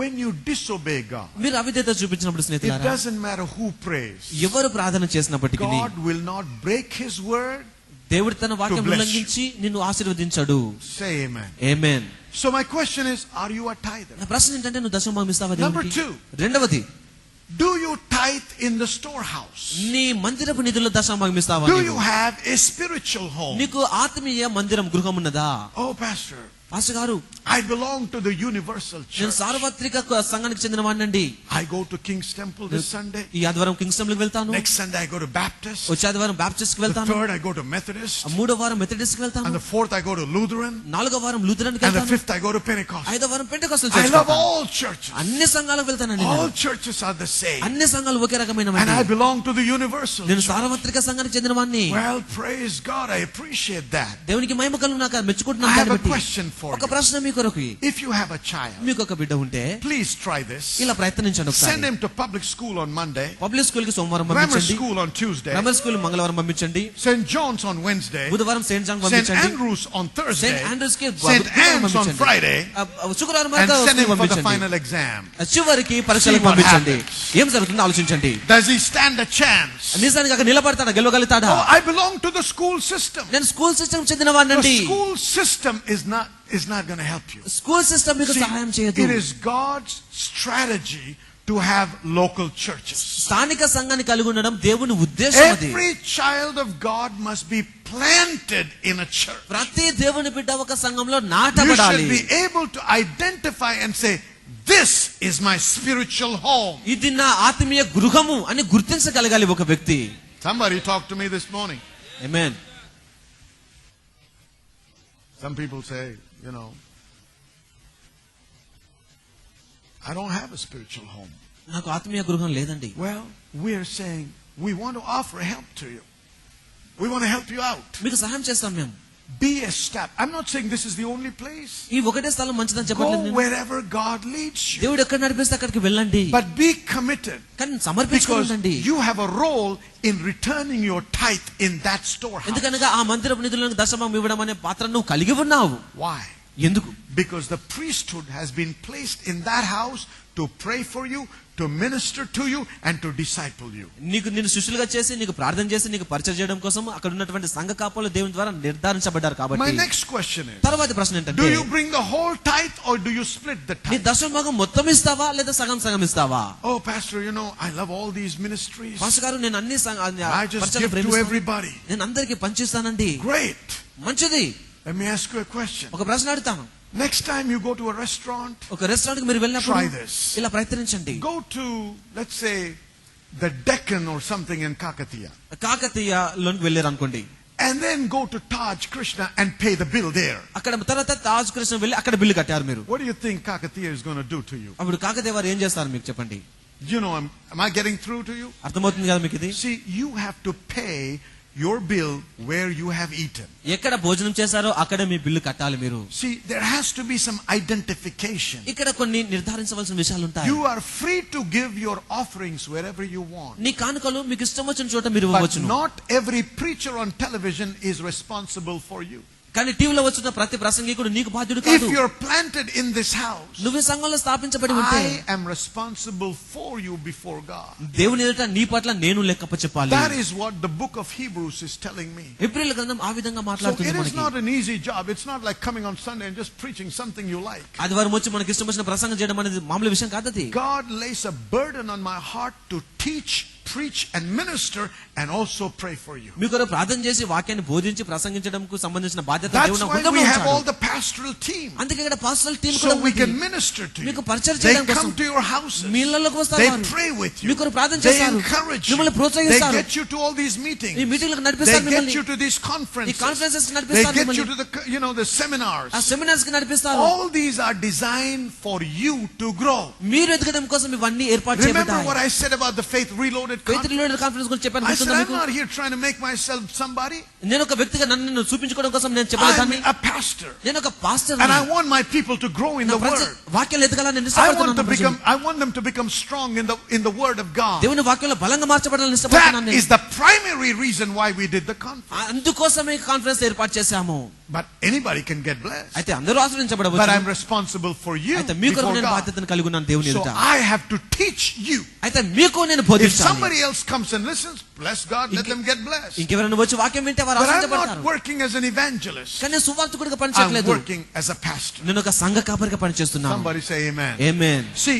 when you disobey God, మీరు అవిధేయత చూపించినప్పుడు it స్నేహితులారా, doesn't matter who prays. ఎవరు ప్రార్థన చేసినప్పటికీ God will not break His word. దేవుడు తన వాక్యం bless ఉల్లంఘించి నిన్ను ఆశీర్వదించాడు. Say amen. Amen. So my question is, are you a tither? నా ప్రశ్న ఏంటంటే, నువ్వు దశమభాగం ఇస్తావా Number దేవునికి? 2. రెండవది, Do you tithe in the storehouse? నీ మందిరపు నిధుల్లో దశమభాగం ఇస్తావా Do నీవు? you have a spiritual home? నీకు ఆత్మీయ మందిరం, గృహం ఉన్నదా? Oh, Pastor, పాస్టర్ గారు, I belong to the universal నేను church. సార్వత్రిక సంఘానికి చెందిన వాడినండి. I go to King's Temple this Sunday. ఈ ఆదివారం కింగ్స్ టెంపుల్కి వెళ్తాను. Next Sunday I go to Baptist. వచ్చే ఆదివారం బాప్టిస్ట్ కి The వెళ్తాను. third I go to Methodist. మూడో వారం మెథడిస్ట్ కి And వెళ్తాను. the fourth I go to Lutheran. నాలుగో వారం లూథరన్ కి And the వెళ్తాను. fifth I go to Pentecost. ఐదో వారం పెంటెకొస్తల్ I చర్చికి love వెళ్తాను. all churches. అన్ని సంఘాలకు వెళ్తానండి All నేను. churches are the same. అన్ని సంఘాలు ఒకే రకమైన And I belong to the universal నేను church. సార్వత్రిక సంఘానికి చెందిన వాడిని. Well, praise God. I appreciate that. దేవునికి మహిమ కలుగును గాక. I మెచ్చుకుంటున్నాను have దాన్ని a బట్టి. question for ఒక you. ప్రశ్న మీ కొరకు. If you have a child, మీకు ఒక బిడ్డ ఉంటే please try this. ఇలా ప్రయత్నించండి Send ఒకసారి. him to public school on Monday, public school కి సోమవారం grammar పంపించండి. school on Tuesday, grammar school మంగళవారం పంపించండి. St. John's on Wednesday, బుధవారం సెయింట్ జాన్ St. పంపించండి. Andrews on Thursday, Saint Andrews కి St. బుధవారం Anne's on పంపించండి. Friday, శుక్రవారం and వరకు send him for the పంపించండి. final exam. చివరికి పరీక్షలకు See what పంపించండి. happens. ఏం జరుగుతుందో ఆలోచించండి. Does he stand a chance? నిజానికి అక్కడ నిలబడతాడా, గెలవగలుగుతాడా? Oh, I belong to the school system. నేను స్కూల్ సిస్టమ్ చెందిన The వాడినండి. school system is not going to help you. School system మీకు See, సహాయం చేయదు. it is God's strategy to have local churches. స్థానిక సంఘాన్ని కలిగి ఉండడం దేవుని ఉద్దేశం అది. Every child of God must be planted in a church. ప్రతి దేవుని బిడ్డ ఒక సంఘంలో You నాటబడాలి. should be able to identify and say, this is my spiritual home. ఇది నా ఆత్మీయ గృహము అని గుర్తించగలగాలి ఒక వ్యక్తి. Somebody talked to me this morning. Amen. Some people say, I don't have a spiritual home. నాకు ఆత్మీయ గృహం లేదండి. Well, we are saying we want to offer help to you. We want to help you out. మీకు సహాయం చేస్తాం మేము. Be a step. I'm not saying this is the only place. ఈ ఒకటే స్థలం మంచిదని చెప్పట్లేదు Go నేను. wherever God leads you. దేవుడు ఎక్కడ నడిపిస్తే అక్కడికి వెళ్ళండి. But be committed. కానీ Because సమర్పించుకోండి. you have a role in returning your tithe in that storehouse. ఎందుకనగా ఆ మందిరపు నిధులను దశమం ఇవ్వడం అనే పాత్ర నువ్వు కలిగి ఉన్నావు. Why? ఎందుకు? Because the priesthood has been placed in that house to pray for you, to minister to you, and to disciple you. నీకు నిన్ను శిష్యులుగా చేసి, నీకు ప్రార్థన చేసి, నీకు పరిచయం చేయడం కోసం అక్కడ ఉన్నటువంటి సంఘ కాపులు దేవుని ద్వారా నిర్ధారించబడ్డారు My కాబట్టి. next question is, తర్వాతి ప్రశ్న ఏంటంటే, do you bring the whole tithe or do you split the నీ tithe? దశమభాగం మొత్తం ఇస్తావా లేదా సగం సగం ఇస్తావా? Oh, Pastor, I love all these ministries. Pastor గారు, నేను అన్ని I just give to everybody. నేను అందరికి పంచిస్తానండి. Great. మంచిది. Let me ask you a question. ఒక ప్రశ్న అడుగుతాను. Next time you go to a restaurant, ఒక రెస్టారెంట్ కి మీరు వెళ్ళినప్పుడు try this. ఇలా ప్రయత్నించండి. Go to, let's say, the Deccan or something in Kakatiya. కాకతీయలోకి వెళ్ళారు అనుకోండి. And then go to Taj Krishna and pay the bill there. అక్కడ తర్వాత తాజ్ కృష్ణ వెళ్ళి అక్కడ బిల్లు కట్టారు మీరు. What do you think Kakatiya is going to do to you? అప్పుడు కాకతీయ వారు ఏం చేస్తారు మీకు చెప్పండి. Am I getting through to you? అర్థమవుతుంది కదా మీకు ఇది? See, you have to pay your bill where you have eaten. ఎక్కడ భోజనం చేశారో అక్కడే మీ బిల్లు కట్టాలి మీరు. See, there has to be some identification. ఇక్కడ కొన్ని నిర్ధారించవలసిన విషయాలు ఉంటాయి. You are free to give your offerings wherever you want. నీ కానుకలు మీకు ఇష్టం వచ్చిన చోట మీరు But ఇవ్వవచ్చును. not every preacher on television is responsible for you. కానీ టీవీలో వచ్చిన ప్రతి ప్రసంగికుడు నీకు బాధ్యుడు కాదు. If you're planted in this house, నువ్వు ఈ సంఘంలో స్థాపించబడి ఉంటే I am responsible for you before God. దేవుని ఎదుట నీ పట్ల నేను లెక్కప చెప్పాలి. That is what the book of Hebrews is telling me. హెబ్రీయుల గ్రంథం ఆ విధంగా So మాట్లాడుతుంది it is మనకి. not an easy job. It's not like coming on Sunday and just preaching something you like. ఆదివారం వచ్చి మనకి ఇష్టం వచ్చిన ప్రసంగం చేయడం అనేది మామూలు విషయం కాదు అది. God lays a burden on my heart to teach preach and minister and also pray for you. మీ కొరకు ప్రార్థన చేసి వాక్యాన్ని బోధించి ప్రసంగించడానికి సంబంధించిన బాధ్యత That's దేవుని why హృదయంలో we have ఉంచాడు. all the pastoral team. అందుకే ఇక్కడ పాస్టరల్ టీం So కూడా we can ఉంది. minister to you. మీకు పరిచయం They చేయడానికి come to your houses. మీ ఇళ్ళలోకి వస్తారు They వారు. pray with me you. కొరకు ప్రార్థన They చేస్తారు. encourage you. మిమ్మల్ని They ప్రోత్సహిస్తారు. get you to all these meetings. ఈ మీటింగ్లకు They నడిపిస్తారు get మిమ్మల్ని. you to these ఈ conferences. కాన్ఫరెన్సెస్ కి They నడిపిస్తారు get you మిమ్మల్ని. to the the seminars. ఆ సెమినార్స్ కి నడిపిస్తారు. All these are designed for you to grow. మీరు ఎదగడం కోసం ఇవన్నీ ఏర్పాటు Remember చేయబడ్డాయి. what I said about the Faith Reloaded faith conference? Related conference గురించి చెప్పాను I said, గుర్తుందా I'm మీకు? not here trying to make myself somebody. నేను ఒక వ్యక్తిగా నన్ను చూపించుకోవడం కోసం నేను చెప్పలేదాన్ని. I'm a pastor. నేను ఒక pastor And I want my people to grow in the word. వాక్యాలు ఎదగాలని నేను I want ఇష్టపడుతున్నాను. them to become strong in the word of God. దేవుని వాక్యంలో బలంగా మార్చబడాలని ఇష్టపడుతున్నాను That నేను. is the primary reason why we did the conference. అందుకోసమే ఈ కాన్ఫరెన్స్ ఏర్పాటు చేశాము. But anybody can get blessed. అయితే అందరూ But ఆశ్రయించబడవచ్చు. I'm responsible for you అయితే మీ కొరకు before నేను God. బాధ్యతను కలిగి ఉన్నాను దేవుని So ఎదుట. I have to teach you. అయితే మీకు నేను If బోధించాలి. somebody else comes and listens, bless God, let them get blessed. ఇంకెవరైనా వచ్చి వాక్యం వింటే వారు But I'm ఆశ్రయించబడతారు. not working as an evangelist. కానీ నేను సువార్తికుడిగా I'm పనిచేయట్లేదు. working as a pastor. నేను ఒక సంఘ కాపరిగా పనిచేస్తున్నాను. Somebody say amen. Amen. See,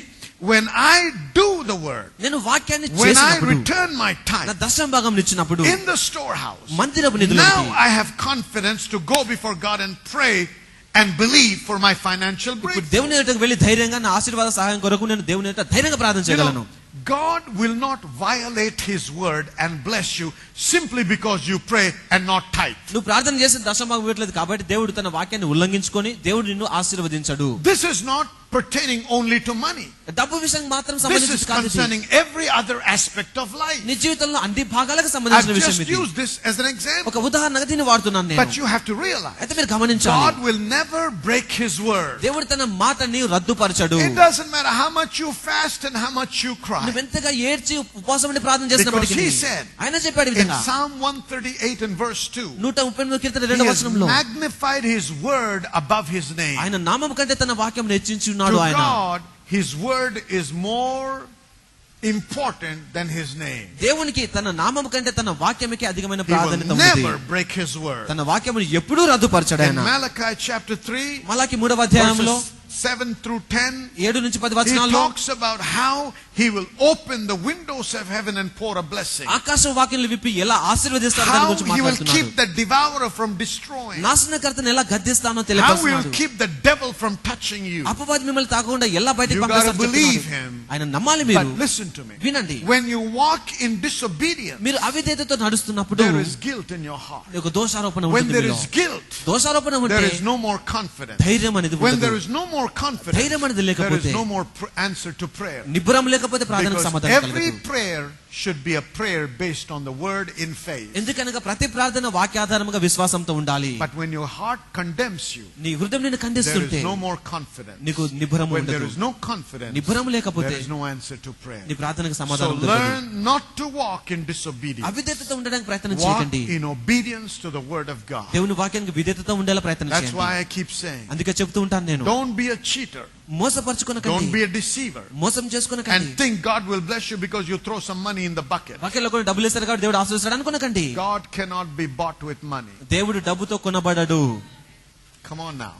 when I do the word, నేను వాక్యాన్ని when I చేసినప్పుడు return my నా time దశమ భాగం ఇచ్చినప్పుడు in the storehouse, మందిరపు now నిధులకి I have confidence to go before God and pray and believe for my financial ఇప్పుడు breakthrough. దేవుని ఎదుటకు వెళ్లి ధైర్యంగా నా ఆశీర్వాద సహాయం కొరకు నేను దేవుని ఎదుట ధైర్యంగా ప్రార్థన You చేయగలను. know, God will not violate His word and bless you simply because you pray and not tithe. నువ్వు ప్రార్థన చేసిన దశమ భాగం ఇవ్వట్లేదు కాబట్టి దేవుడు తన వాక్యాన్ని ఉల్లంఘించుకొని దేవుడు నిన్ను ఆశీర్వదించడు. This is not pertaining only to money. డబ్బు విషయం మాత్రం This సంబంధించి is కాదు ఇది. concerning every other aspect of life. నీ జీవితంలో అన్ని భాగాలకు I've సంబంధించిన విషయం just ఇది. used this as an example. ఒక ఉదాహరణగా దీన్ని వాడుతున్నాను నేను. But you have to realize, అయితే మీరు గమనించాలి, God will never break His word. దేవుడు తన మాటని రద్దుపరచడు. It doesn't matter how much you fast and how much you cry. నువ్వెంతగా ఏడ్చి ఉపవాసం ఉండి ప్రార్థన చేసినప్పటికీ Because He said, ఆయన చెప్పాడు ఈ in విధంగా Psalm 138 and verse 2, 138 Keerthana He 2వ has వచనంలో magnified His word above His name. ఆయన నామం కంటే తన వాక్యం హెచ్చించి To ఉన్నాడు. ఆయన God, His word is more important than His name. దేవునికి తన నామం కంటే తన వాక్యముకే అధికమైన He will ప్రాధాన్యత ఉంది. never break His word. తన వాక్యమును ఎప్పుడూ రద్దుపరచడు In ఆయన. Malachi chapter 3, మలాకి 3వ అధ్యాయంలో verses 7 through 10, 7 నుంచి 10 He వచనాల్లో talks about how He will open the windows of heaven and pour a blessing. ఆకాశ వాక్యాలను విప్పి ఎలా ఆశీర్వదిస్తారో దాని How గురించి He will మాట్లాడుతున్నాడు. keep the devourer from destroying. నాశనకర్తను ఎలా గద్దిస్తానో How He తెలియపరుస్తున్నాడు. will keep the devil from touching you. అపవాది మిమ్మల్ని తాకకుండా ఎలా బయటికి You పంపిస్తారో gotta believe చెప్తున్నాడు. Him. ఆయన నమ్మాలి మీరు. But listen to me. వినండి. When you walk in disobedience, మీరు అవిధేయతతో నడుస్తున్నప్పుడు there is guilt in your heart. ఒక దోషారోపణ When ఉంటుంది there మీలో. is guilt, దోషారోపణ ఉంటే there is no more confidence. ధైర్యం అనేది When there ఉండదు. is no more confidence, ధైర్యం అనేది there is లేకపోతే no more answer to prayer. నిబ్బరం లేకపోతే ప్రార్థనకు Because సమాధానం every కలగదు. prayer should be a prayer based on the word in faith. ఎందుకనగా ప్రతి ప్రార్థన వాక్యాధారముగా విశ్వాసంతో ఉండాలి. But when your heart condemns you, నీ హృదయం నిన్ను there ఖండిస్తుంటే is no more confidence. నీకు నిబ్బరం When there ఉండదు. is no confidence, నిబ్బరం లేకపోతే there is no answer to prayer. నీ ప్రార్థనకు So సమాధానం దొరకదు. learn not to walk in disobedience. అవిధేయతతో ఉండడానికి ప్రయత్నం Walk చేయకండి. in obedience to the word of God. దేవుని వాక్యానికి విధేయతతో ఉండేలా ప్రయత్నం That's చేయండి. why I keep saying, అందుకే చెప్తూ ఉంటాను నేను, don't be a cheater. మోసపరచుకొనకండి, Don't be a deceiver. మోసం చేసుకొనకండి. And think God will bless you because you throw some money in the bucket. వాక్యంలో కొన్ని డబ్బులు ఇస్తారు కాబట్టి దేవుడు ఆశీర్వదిస్తాడు అనుకోనకండి. God cannot be bought with money. దేవుడు డబ్బుతో కొనబడడు. Come on now.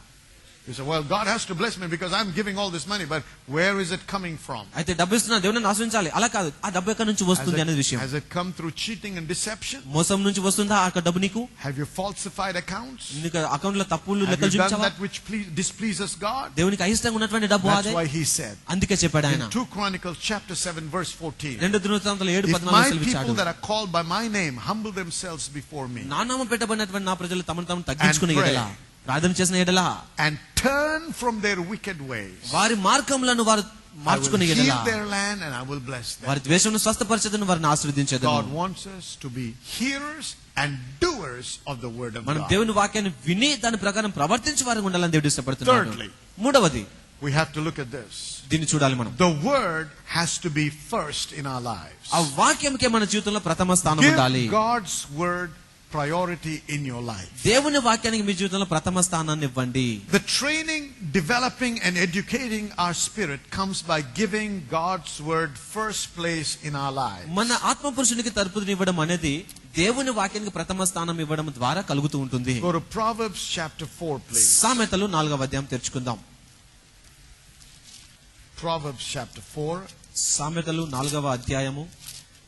You say, well, God has to bless me because I'm giving all this money, but where is it coming from? అయితే డబ్బు ఇస్తున్నా దేవుని ఆశీర్వదించాలి. అలా కాదు, ఆ డబ్బు ఎక్కడి నుంచి వస్తుంది అనేది విషయం. Has it come through cheating and deception? మోసం నుంచి వస్తుందా ఆ డబ్బు నీకు? Have you falsified accounts? నీకు అకౌంట్ లో తప్పులు Have లెక్కలు you done చూపించావా? that which displeases God? దేవునికి అయిష్టంగా ఉన్నటువంటి డబ్బు That's అదే. why He said అందుకే చెప్పాడు ఆయన. in 2 Chronicles chapter 7 verse 14, 2 దినవృత్తాంతాలు 7:14 if my సెలవిచ్చాడు. people that are called by my name humble themselves before me నా నామం పెట్టబడినటువంటి నా ప్రజలు తమను తాము తగ్గించుకునే And pray. ఎడల, ప్రార్థన చేసిన ఎడల, and turn from their wicked ways, వారి మార్గములను వారు I will మార్చుకునే ఎడల, heal their land and I will bless them. వారి ద్వేషమును స్వస్థపరచదను, వారిని God ఆశీర్వదించదను. wants us to be hearers and doers of the word of మనం God. దేవుని వాక్యాన్ని విని దాని ప్రకారం ప్రవర్తించే వారికి ఉండాలని దేవుడు ఇష్టపడుతున్నాడు. Thirdly, మూడవది, we have to look at this. దీన్ని చూడాలి మనం. The word has to be first in our lives. ఆ వాక్యంకే మన జీవితంలో ప్రథమ స్థానం ఉండాలి. Give God's word priority in your life. దేవుని వాక్యానికి మీ జీవితంలో ప్రథమ స్థానాన్ని ఇవ్వండి. The training, developing and educating our spirit comes by giving God's word first place in our lives. మన ఆత్మ పురుషునికి తరపునివ్వడం అనేది దేవుని వాక్యానికి ప్రథమ స్థానం ఇవ్వడం ద్వారా కలుగుతూ ఉంటుంది. Go to Proverbs chapter 4, please. సామెతలు 4వ అధ్యాయం తెరుచుకుందాం. Proverbs chapter 4. సామెతలు 4వ అధ్యాయము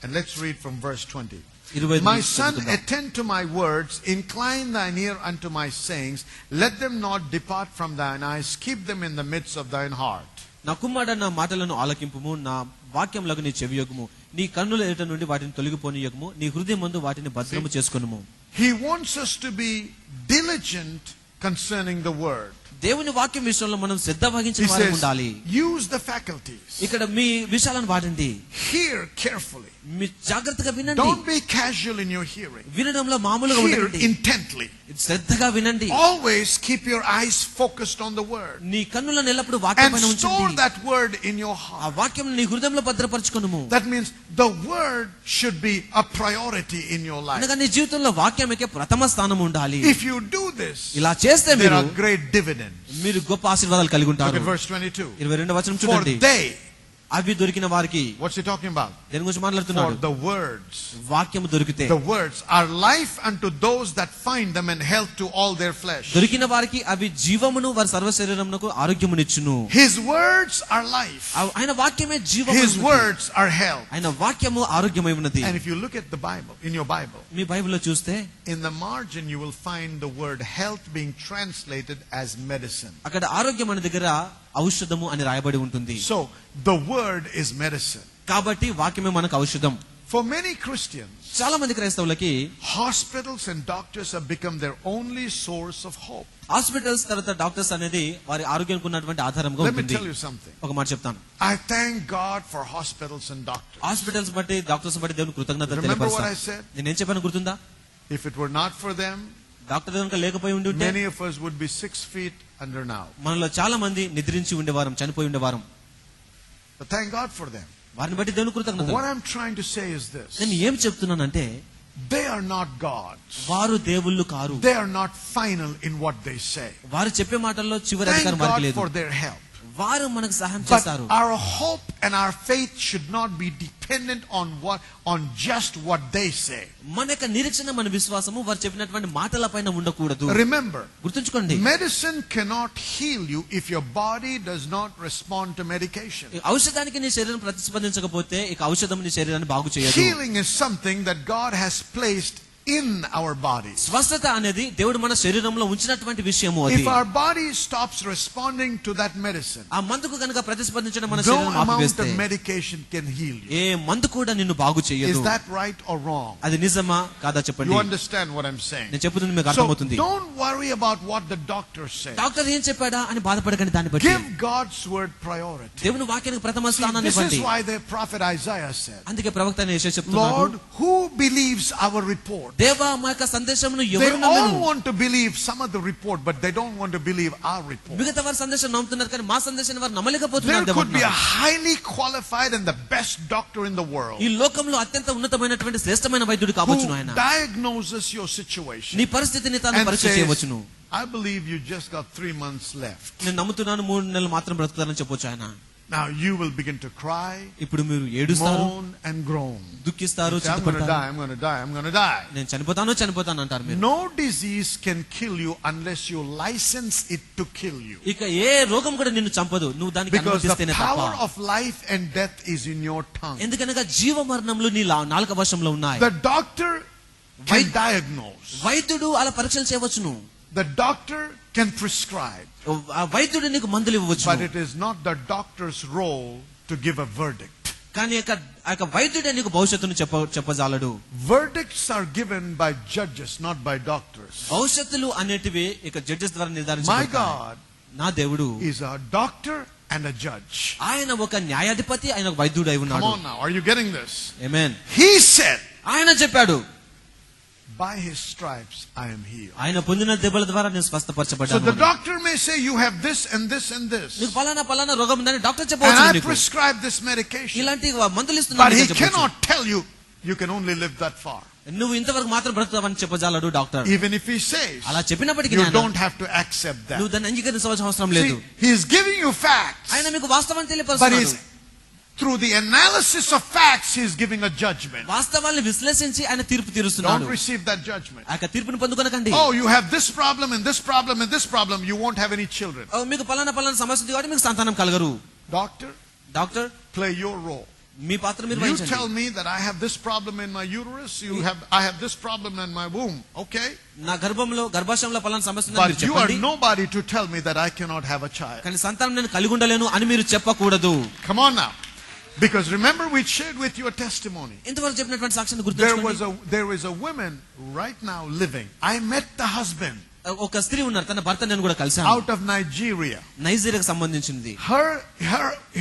And let's read from verse 20. 25 My son, attend to my words, incline thine ear unto my sayings, let them not depart from thine eyes, keep them in the midst of thine heart. నా కుమారుడా నా మాటలను ఆలకింపుము, నా వాక్యములకు నీ చెవియొగ్గుము, నీ కన్నుల ఎదుట నుండి వాటిని తొలగిపోనియొగ్గుము, నీ హృదయమందు వాటిని భద్రము చేసుకొనుము. He wants us to be diligent concerning the word. దేవుని వాక్యం విషయంలో మనం శ్రద్ధ వహించిన He వారై says, ఉండాలి. use the faculties. ఇక్కడ మీ విషయాలను వాడండి, Hear carefully. మీ జాగ్రత్తగా వినండి. Don't be casual in your hearing. వినడంలో మామూలుగా Hear ఉండండి, intently. శ్రద్ధగా వినండి. Always keep your eyes focused on the word. నీ కన్నులను ఎల్లప్పుడూ వాక్యం And పైన store ఉంచండి. that word in your ఆ heart. వాక్యం నీ హృదయంలో భద్రపరచుకొనుము. That means the word should be a priority in your life. అనగా నీ జీవితంలో వాక్యమే ప్రథమ స్థానం ఉండాలి. If you do this, ఇలా చేస్తే there మీరు are great dividends. మీరు గొప్ప ఆశీర్వాదాలు కలిగి Look ఉంటారు. at verse 22. 22వ వచనం For చూడండి. they, అవి దొరికిన వారికి, what's he talking about? దేని గురించి For మాట్లాడుతున్నాడు? the words. వాక్యము దొరికితే, The words are life unto those that find them and health to all their flesh. దొరికిన వారికి అవి జీవమును వారి సర్వ శరీరమునకు ఆరోగ్యమునిచ్చును. His words are life. ఆయన వాక్యమే జీవము. His words are health. ఆయన వాక్యము ఆరోగ్యమై ఉన్నది. And if you look at the Bible, in your Bible, మీ బైబిల్లో చూస్తే in the margin you will find the word health being translated as medicine. అక్కడ ఆరోగ్యం అనే దగ్గర ఔషధము అని రాయబడి ఉంటుంది. So the word is medicine. కాబట్టి వాక్యమే మనకు ఔషధం. For many Christians, చాలా మంది క్రైస్తవులకి hospitals and doctors have become their only source of hope. Hospitals తర్వాత డాక్టర్స్ అనేది వారి ఆరోగ్యానికి ఉన్నటువంటి ఆధారంగా Let me ఉంటుంది. tell you something. ఒక మాట చెప్తాను. I thank God for hospitals and doctors. Hospitals బట్టి డాక్టర్స్ బట్టి దేవుని కృతజ్ఞతలు Remember what I తెలియపరుస్తాను. said? నేనేం చెప్పాను గుర్తుందా? If it were not for them, doctor కనుక లేకపోయి ఉండి ఉంటే many of us would be 6 feet under now. మనలో చాలా మంది నిద్రించి ఉండేవారం, చనిపోయి ఉండేవారం. But thank God for them. వారిని బట్టి దేవుని కృతజ్ఞతలు. What I'm trying to say is this. నేను ఏం చెప్తున్నానంటే, They are not gods. వారు దేవుళ్ళు car. They are not final in what they say. వారు చెప్పే మాటల్లో చివరి Thank అధికారం వారికి God లేదు. for their help. వారు మనకు సహాయం But చేస్తారు. our hope and our faith should not be dependent on just what they say. మన యొక్క నిరీక్షణ, మన విశ్వాసము వారు చెప్పినటువంటి మాటల పైన ఉండకూడదు. Remember, గుర్తుంచుకోండి, medicine cannot heal you if your body does not respond to medication. ఔషధానికి నీ శరీరం ప్రతిస్పందించకపోతే ఇక ఔషధం నీ శరీరాన్ని బాగు చేయదు. Healing is something that God has placed in our bodies. స్వస్థత అనేది దేవుడు మన శరీరంలో ఉంచినటువంటి విషయము. అది If our body stops responding to that medicine, ఆ మందుకు కనుక ప్రతిస్పందించడం మన no శరీరం amount ఆపివేస్తే of medication can heal you. ఏ మందు కూడా నిన్ను బాగు చేయదు. Is that right or wrong? అది నిజమా కాదా చెప్పండి. You understand what I'm saying? నేను చెప్తుంది మీకు So అర్థమవుతుంది. don't worry about what the doctor says. Doctor ఏం చెప్పాడా అని బాధపడకండి. దాన్ని బట్టి Give God's word priority. దేవుని వాక్యానికి ప్రథమ స్థానాన్ని This is ఇవ్వండి. why the prophet Isaiah said, అందుకే ప్రవక్త అయిన యెషయా చెప్తున్నాడు, Lord, who believes our report? దేవా మా యొక్క సందేశమును They ఎవరు all నమ్మును? want to believe some of the report, but they don't want to believe our report. మిగతా వారి సందేశం నమ్ముతున్నారు కానీ మా సందేశాన్ని వారు నమ్మలేకపోతున్నారు. There could be a దేవా, highly qualified and the best doctor in the world ఈ లోకంలో అత్యంత ఉన్నతమైనటువంటి శ్రేష్టమైన వైద్యుడు కావచ్చును ఆయన. who diagnoses your situation నీ పరిస్థితిని తాను and పరీక్ష చేయవచ్చును. says, I believe you just got 3 months left. నేను నమ్ముతున్నాను 3 నెలలు మాత్రం బ్రతుకుతానని చెప్పొచ్చు ఆయన. Now you will begin to cry, ఇప్పుడు మీరు ఏడుస్తారు, moan and groan. దుఃఖిస్తారు, You say, I'm going to చింతపడతారు. die, I'm going to die, I'm going to die. నేను చనిపోతాను అంటారు మీరు. No disease can kill you unless you license it to kill you. ఇక ఏ రోగం కూడా నిన్ను చంపదు నువ్వు దానికి Because the అనుమతిస్తేనే power తప్ప. of life and death is in your tongue. ఎందుకనగా జీవ మరణములు నీ నాలుక వశంలో ఉన్నాయి. The doctor can diagnose. వైద్యుడు అలా పరీక్షలు చేయవచ్చును. The doctor can prescribe. ఆ వైద్యుడు నీకు మందులు ఇవ్వవచ్చు. But it is not the doctor's role to give a verdict. కానీ ఆ వైద్యుడే నీకు భవిష్యత్తును చెప్పజాలడు. Verdicts are given by judges, not by doctors. భవిష్యత్తులు అనేటివి ఇక జడ్జెస్ ద్వారా My నిర్ధారించబడతాయి. God నా దేవుడు is a doctor and a judge. ఆయన ఒక న్యాయాధిపతి, ఆయన ఒక వైద్యుడు అయి Come ఉన్నాడు. on now, are you getting this? Amen. He said, ఆయన చెప్పాడు, by his stripes I am healed. ఆయన పొందిన దెబ్బల ద్వారా నేను So స్వస్థపరచబడ్డాను. the doctor may say you have this and this and this, నీకు పలానా రోగం ఉందని డాక్టర్ and చెప్పవచ్చు I నీకు. prescribe this medication, ఇలాంటి మందులు but ఇస్తున్నాను he అని చెప్పొచ్చు. cannot tell you you can only live that far. నువ్వు ఇంతవరకు మాత్రం బ్రతుకుతావని చెప్పజాలడు doctor. Even if he says, అలా చెప్పినప్పటికీ you don't have to accept that. నువ్వు దాన్ని అంగీకరించవలసిన అవసరం లేదు. See, he is giving you facts, ఆయన మీకు వాస్తవాన్ని but తెలియపరుస్తున్నాడు. through the analysis of facts he is giving a judgment. వాస్తవాన్ని విశ్లేషించి ఆయన తీర్పు తీరుస్తున్నాడు. Don't receive that judgment. ఆ తీర్పును పొందుకొనకండి. Oh, you have this problem and this problem and this problem, you won't have any children. మీకు పలానా సమస్య ఉంది కాబట్టి మీకు సంతానం కలగరు. Doctor, doctor play your role. మీ పాత్ర మీరు You వహించండి. tell me that I have this problem in my uterus, I have this problem in my womb, okay? నా గర్భాశయంలో పలానా సమస్య ఉందని But మీరు you are చెప్పండి. nobody to tell me that I cannot have a child. కానీ సంతానం నేను కలిగి ఉండలేను అని మీరు చెప్పకూడదు. Come on now. Because remember we shared with you a testimony. ఇంతవరకు చెప్పినటువంటి సాక్ష్యాన్ని గుర్తుంచుకోండి. There is a woman right now living. I met the husband. ఒక స్త్రీ ఉన్నారు, తన భర్త నేను కూడా కలిశాను. Out of Nigeria. నైజీరియాకు సంబంధించింది.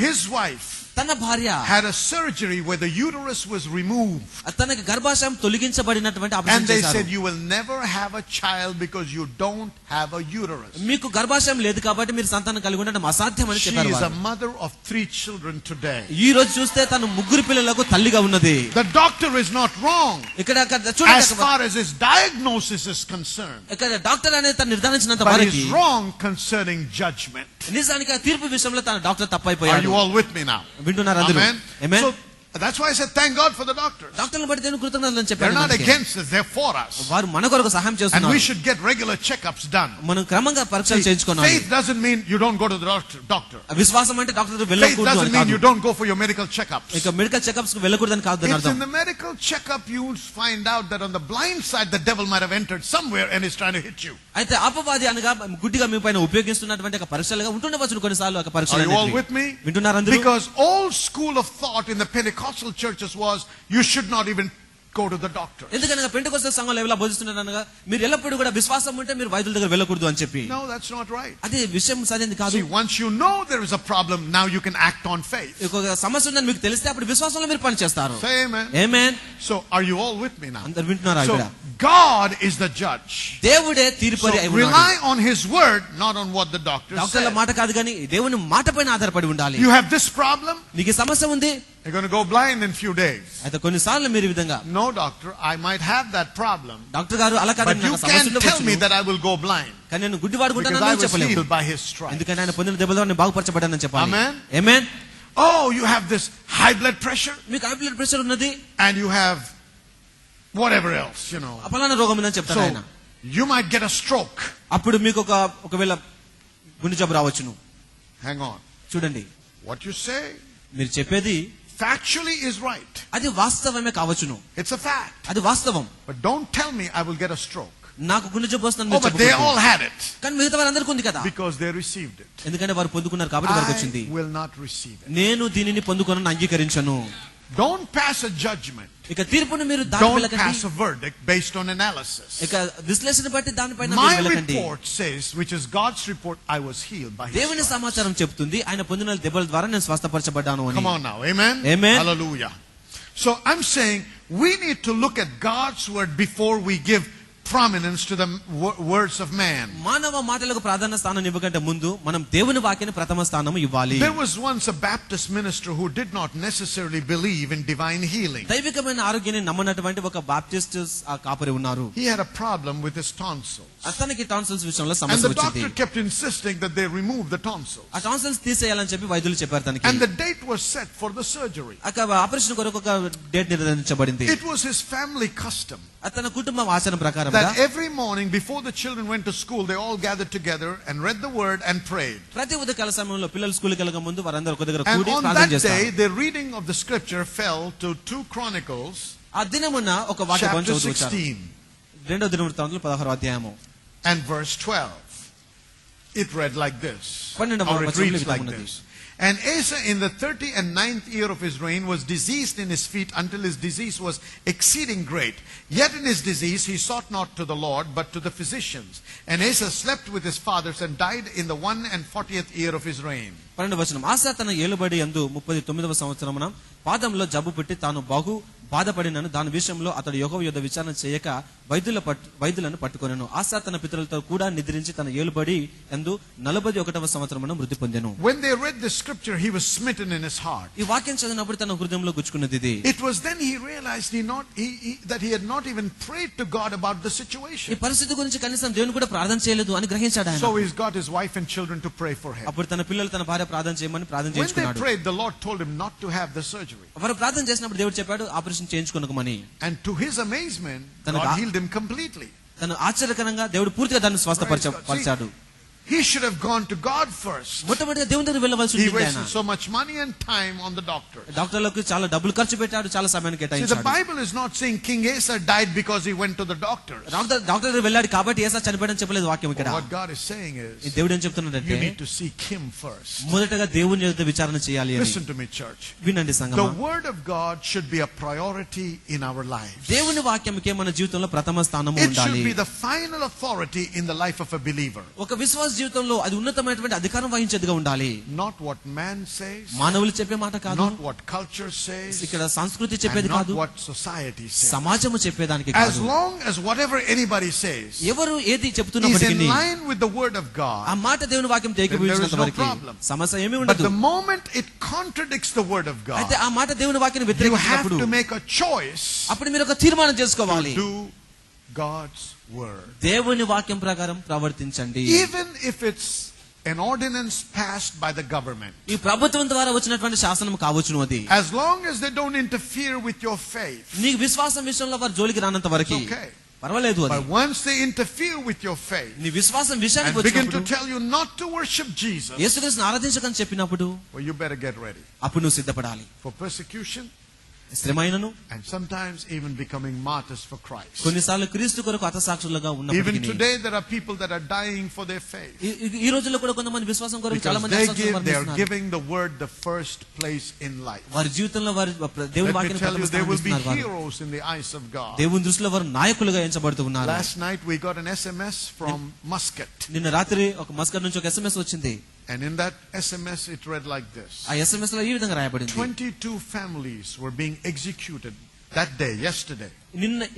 His wife తన భార్య had a surgery where the uterus was removed. తనకి గర్భాశయం తొలగించబడినటువంటి ఆపరేషన్ And they చేశారు. said you will never have a child because you don't have a uterus. మీకు గర్భాశయం లేదు కాబట్టి మీరు సంతానం కలిగి ఉండడం అసాధ్యం అని She చెప్పారు. is a mother of 3 children today. ఈ రోజు చూస్తే తను 3 పిల్లలకు తల్లిగా ఉన్నది. The doctor is not wrong ఇక్కడ as చూడండి, far as his diagnosis is concerned. ఇక్కడ డాక్టర్ అనేది తను నిర్ధారించినంత But వరకు he's wrong concerning judgment. నిజానికి ఆ తీర్పు విషయంలో తన doctor Are తప్పైపోయాడు. you all with me now? వింటున్నారు అందరూ? Amen. Amen. So that's why I said thank God for the doctors. డాక్టర్లను బట్టి దేవుని కృతజ్ఞతలు They're చెప్పాడు. not మనకి. against us, they're for us. వారు మన కొరకు సహాయం And we చేస్తున్నారు. should get regular checkups done. మనం క్రమంగా పరీక్షలు చేయించుకున్నాం. Faith doesn't mean you don't go to the doctor. విశ్వాసం అంటే డాక్టర్ Faith వెళ్ళకూడదు doesn't అని mean కాదు. you don't go for your medical checkups. ఇక మెడికల్ చెకప్స్ కు వెళ్ళకూడదని కాదు అని It's అర్థం. in the medical checkup you find out that on the blind side the devil might have entered somewhere and is trying to hit you. అయితే అపవాది అనగా గుడ్డిగా మీ పైన ఉపయోగిస్తున్నటువంటి ఒక పరీక్షలుగా ఉంటుండవచ్చు కొన్నిసార్లు ఒక Are you all పరీక్షలు. with me? వింటున్నారు అందరూ? Because old school of thought in the Pentecostal churches was you should not even go to the doctor. ఎందుకనగా పెంటెకొస్తే సంఘంలో ఎలా బోధిస్తున్నారు అనగా మీరు ఎల్లప్పుడూ కూడా విశ్వాసం ఉంటే మీరు వైద్యుల దగ్గర వెళ్ళకూడదు అని చెప్పి. No, that's not right. అదే విషయం సరైనది కాదు. See, once you know there is a problem, now you can act on faith. ఒక సమస్య ఉందని మీకు తెలిస్తే అప్పుడు విశ్వాసంలో మీరు పని చేస్తారు. Say amen. Amen. So are you all with me now? అందరూ వింటున్నారా So ఇక్కడ? God is the judge. దేవుడే So తీర్పరి అయి ఉన్నాడు. rely on his word, not on what the doctor డాక్టర్ల said. మాట కాదు కానీ దేవుని మాట పైన ఆధారపడి ఉండాలి. You have this problem, నీకు ఈ సమస్య ఉంది, you're going to go blind in few days. అయితే కొన్నిసార్లు మీరు ఈ విధంగా No, doctor, I might have that problem, doctor గారు అలా but కాదు you can't tell me that I will go blind కానీ నేను గుడ్డివాడు because ఉంటానని I నేను was చెప్పలేను. healed by his stripes. ఎందుకంటే ఆయన పొందిన దెబ్బల ద్వారా నేను బాగుపరచబడ్డానని చెప్పాలి. Amen. Amen. Oh, you have this high blood pressure మీకు హై బ్లడ్ ప్రెషర్ ఉన్నది, and you have whatever else, you know. అపలాన రోగం ఉందని చెప్తారు ఆయన. So you might get a stroke. అప్పుడు మీకు ఒకవేళ గుండె జబ్బు రావచ్చును. Hang on. చూడండి, What you say మీరు చెప్పేది factually is right. అది వాస్తవమే కావచ్చును, It's a fact. అది వాస్తవం. But don't tell me I will get a stroke. నాకు గుండె జబ్బు వస్తుందని Oh, మీరు but they all చెప్పకూడదు. had it కానీ మిగతా వారందరికీ ఉంది కదా, because they received it. ఎందుకంటే వారు పొందుకున్నారు కాబట్టి వారికి వచ్చింది. I will not receive it. నేను దీనిని పొందుకొనని అంగీకరించను. Don't pass a judgment. ఇక తీర్పును మీరు దాని Don't వెళ్ళకండి. pass a verdict based on analysis. ఇక విశ్లేషణ బట్టి దానిపైన మీరు My వెళ్ళకండి. report says, which is God's report, I was healed by His దేవుని stripes. సమాచారం చెప్తుంది ఆయన పొందిన దెబ్బల ద్వారా నేను స్వస్థపరచబడ్డాను అని. Come on now, amen? Amen. Hallelujah. So I'm saying we need to look at God's word before we give prominence to the words of man. మానవ మాటలకు ప్రాధాన్య స్థానం ఇవ్వకంటే ముందు మనం దేవుని వాక్యానికి ప్రథమ స్థానం ఇవ్వాలి. There was once a Baptist minister who did not necessarily believe in divine healing. దైవికమైన ఆరోగ్యాన్ని నమ్మనటువంటి ఒక బాప్టిస్ట్ కాపరి ఉన్నారు. He had a problem with his tonsils. అతనికి టాన్సిల్స్ విషయంలో And సమస్య the వచ్చింది. doctor kept insisting that they remove the tonsils. ఆ టాన్సిల్స్ తీసేయాలని చెప్పి వైద్యులు చెప్పారు తనకి. And the date was set for the surgery. Operation కొరకు ఒక date నిర్ణయించబడింది. It was his family custom తన కుటుంబం ఆచారం ప్రకారం that every morning before the children went to school, they all gathered together and read the word and prayed. ప్రతి ఉదయకాల సమయంలో పిల్లలు స్కూల్కి వెళ్ళక ముందు వారందరూ ఒక దగ్గర And కూడి on ప్రార్థన that day, చేస్తారు. the reading of the scripture fell to 2 Chronicles, ఆ దినమున ఒక వాక్య భాగం chapter చదువుతారు. 16 రెండవ దినవృత్తాంతాలు 16వ అధ్యాయము and verse 12. It read like this, 12వ or it వచనంలో reads ఈ like విధంగా ఉన్నది. this. And Asa in the 39th year of his reign was diseased in his feet until his disease was exceeding great. Yet in his disease he sought not to the Lord but to the physicians. And Asa slept with his fathers and died in the 41st year of his reign. 12వ వచనం. ఆసా తన ఏలుబడి యందు 39వ సంవత్సరమున పాదంలో జబ్బు పెట్టి తాను బహు బాధపడినను దాని విషయంలో అతడు యెహోవా యొద్ద విచారణ చేయక వైద్యులను పట్టుకొనెను. ఆసా తన పితరులతో కూడా నిద్రించి తన ఏలుబడి యందు 41వ సంవత్సరమున మృతి పొందెను. When they read the scripture, he was smitten in his heart. ఈ వాక్యం చదివినప్పుడు తన హృదయంలో గుచ్చుకున్నది ఇది. It was then he realized that he had not even prayed to God about the ఈ situation. పరిస్థితి గురించి కనీసం దేవుని కూడా ప్రార్థన చేయలేదు అని గ్రహించాడు ఆయన. So he's got his wife and children to pray for him. అప్పుడు తన పిల్లలు తన భార్య ప్రార్థన చేయమని ప్రార్థన When they చేయించుకున్నాడు. prayed, the Lord told him not to have the surgery. వారు ప్రార్థన చేసినప్పుడు దేవుడు చెప్పాడు operation చేయించుకొనకమని. And to his amazement, తన God healed him completely. తను ఆశ్చర్యకరంగా దేవుడు పూర్తిగా దాన్ని స్వస్థపరిచాడు. He should have gone to God first. మొట్టమొదటిగా దేవుని దగ్గరికి వెళ్ళవలసి He ఉంటుంది ఆయన. wasted so much money and time on the doctor. డాక్టర్లకు చాలా డబ్బులు ఖర్చు పెట్టాడు, చాలా సమయాన్ని See, the కేటాయించాడు. Bible is not saying King Asa died because he went to the doctor. Doctor దగ్గరికి వెళ్ళాడు కాబట్టి ఏసా చనిపోయాడని చెప్పలేదు వాక్యం ఇక్కడ. What God is saying ఈ is, దేవుడు ఏం చెప్తున్నాడంటే you need to seek Him first. మొదటగా దేవుని యొక్క విచారణ చేయాలి అని. Listen to me, church. వినండి The సంగమా, Word of God should be a priority in our lives. దేవుని వాక్యంకే మన జీవితంలో ప్రథమ స్థానము It should ఉండాలి. be the final authority in the life of a believer. ఒక విశ్వాస జీవితంలో అది ఉన్నతమైనటువంటి అధికారం వహించేదిగా ఉండాలి. Not what man says, మానవులు చెప్పే మాట కాదు, not what culture says, ఇక్కడ సంస్కృతి and చెప్పేది not కాదు, what society says. సమాజము చెప్పేదానికి As కాదు. long as whatever anybody says ఎవరు ఏది is చెప్తున్నప్పటికీ in line with the Word of ఆ God, మాట దేవుని వాక్యం there is ఏకీభవించినంత no వరకు problem. సమస్య ఏమీ But ఉండదు. the moment it contradicts the Word of God, అయితే ఆ మాట దేవుని వాక్యాన్ని you have వ్యతిరేకించినప్పుడు to make a choice అప్పుడు మీరు ఒక తీర్మానం చేసుకోవాలి. to do God's Word. దేవుని వాక్యం ప్రకారం ప్రవర్తించండి. Even if it's an ordinance passed by the government. ఈ ప్రభుత్వం ద్వారా వచ్చినటువంటి శాసనం కావచ్చును అది. As long as they don't interfere with your faith, నీ విశ్వాసం విషయంలో వారు జోలికి రానంత వరకు it's okay. పర్వాలేదు అది. But once they interfere with your faith నీ విశ్వాసం విషయానికి and begin to వచ్చినప్పుడు tell you not to worship Jesus, యేసుక్రీస్తుని ఆరాధించకని చెప్పినప్పుడు well, you better get ready అప్పుడు నువ్వు సిద్ధపడాలి. for persecution శ్రమైనను and sometimes even becoming martyrs for Christ. కొన్నిసార్లు క్రీస్తు కొరకు హతసాక్షులుగా Even ఉన్నప్పటికీ today there are people that are dying for their faith ఈ రోజుల్లో కూడా కొంతమంది విశ్వాసం కొరకు చాలా because మంది హతసాక్షులుగా they are మరణిస్తున్నారు. giving the word the first place in life. వారి జీవితంలో వారి దేవుని Let me వాక్యాన్ని tell you, ప్రథమ they స్థానం will be ఇస్తున్నారు వారు. heroes in the eyes of God. దేవుని దృష్టిలో వారు నాయకులుగా ఎంచబడుతూ ఉన్నారు. Last night we got an SMS from Muscat, నిన్న రాత్రి ఒక మస్కట్ నుంచి ఒక SMS వచ్చింది. and in that SMS it read like this: ఆ SMS లో ఈ విధంగా రాయబడింది. 22 families were being executed that day, yesterday.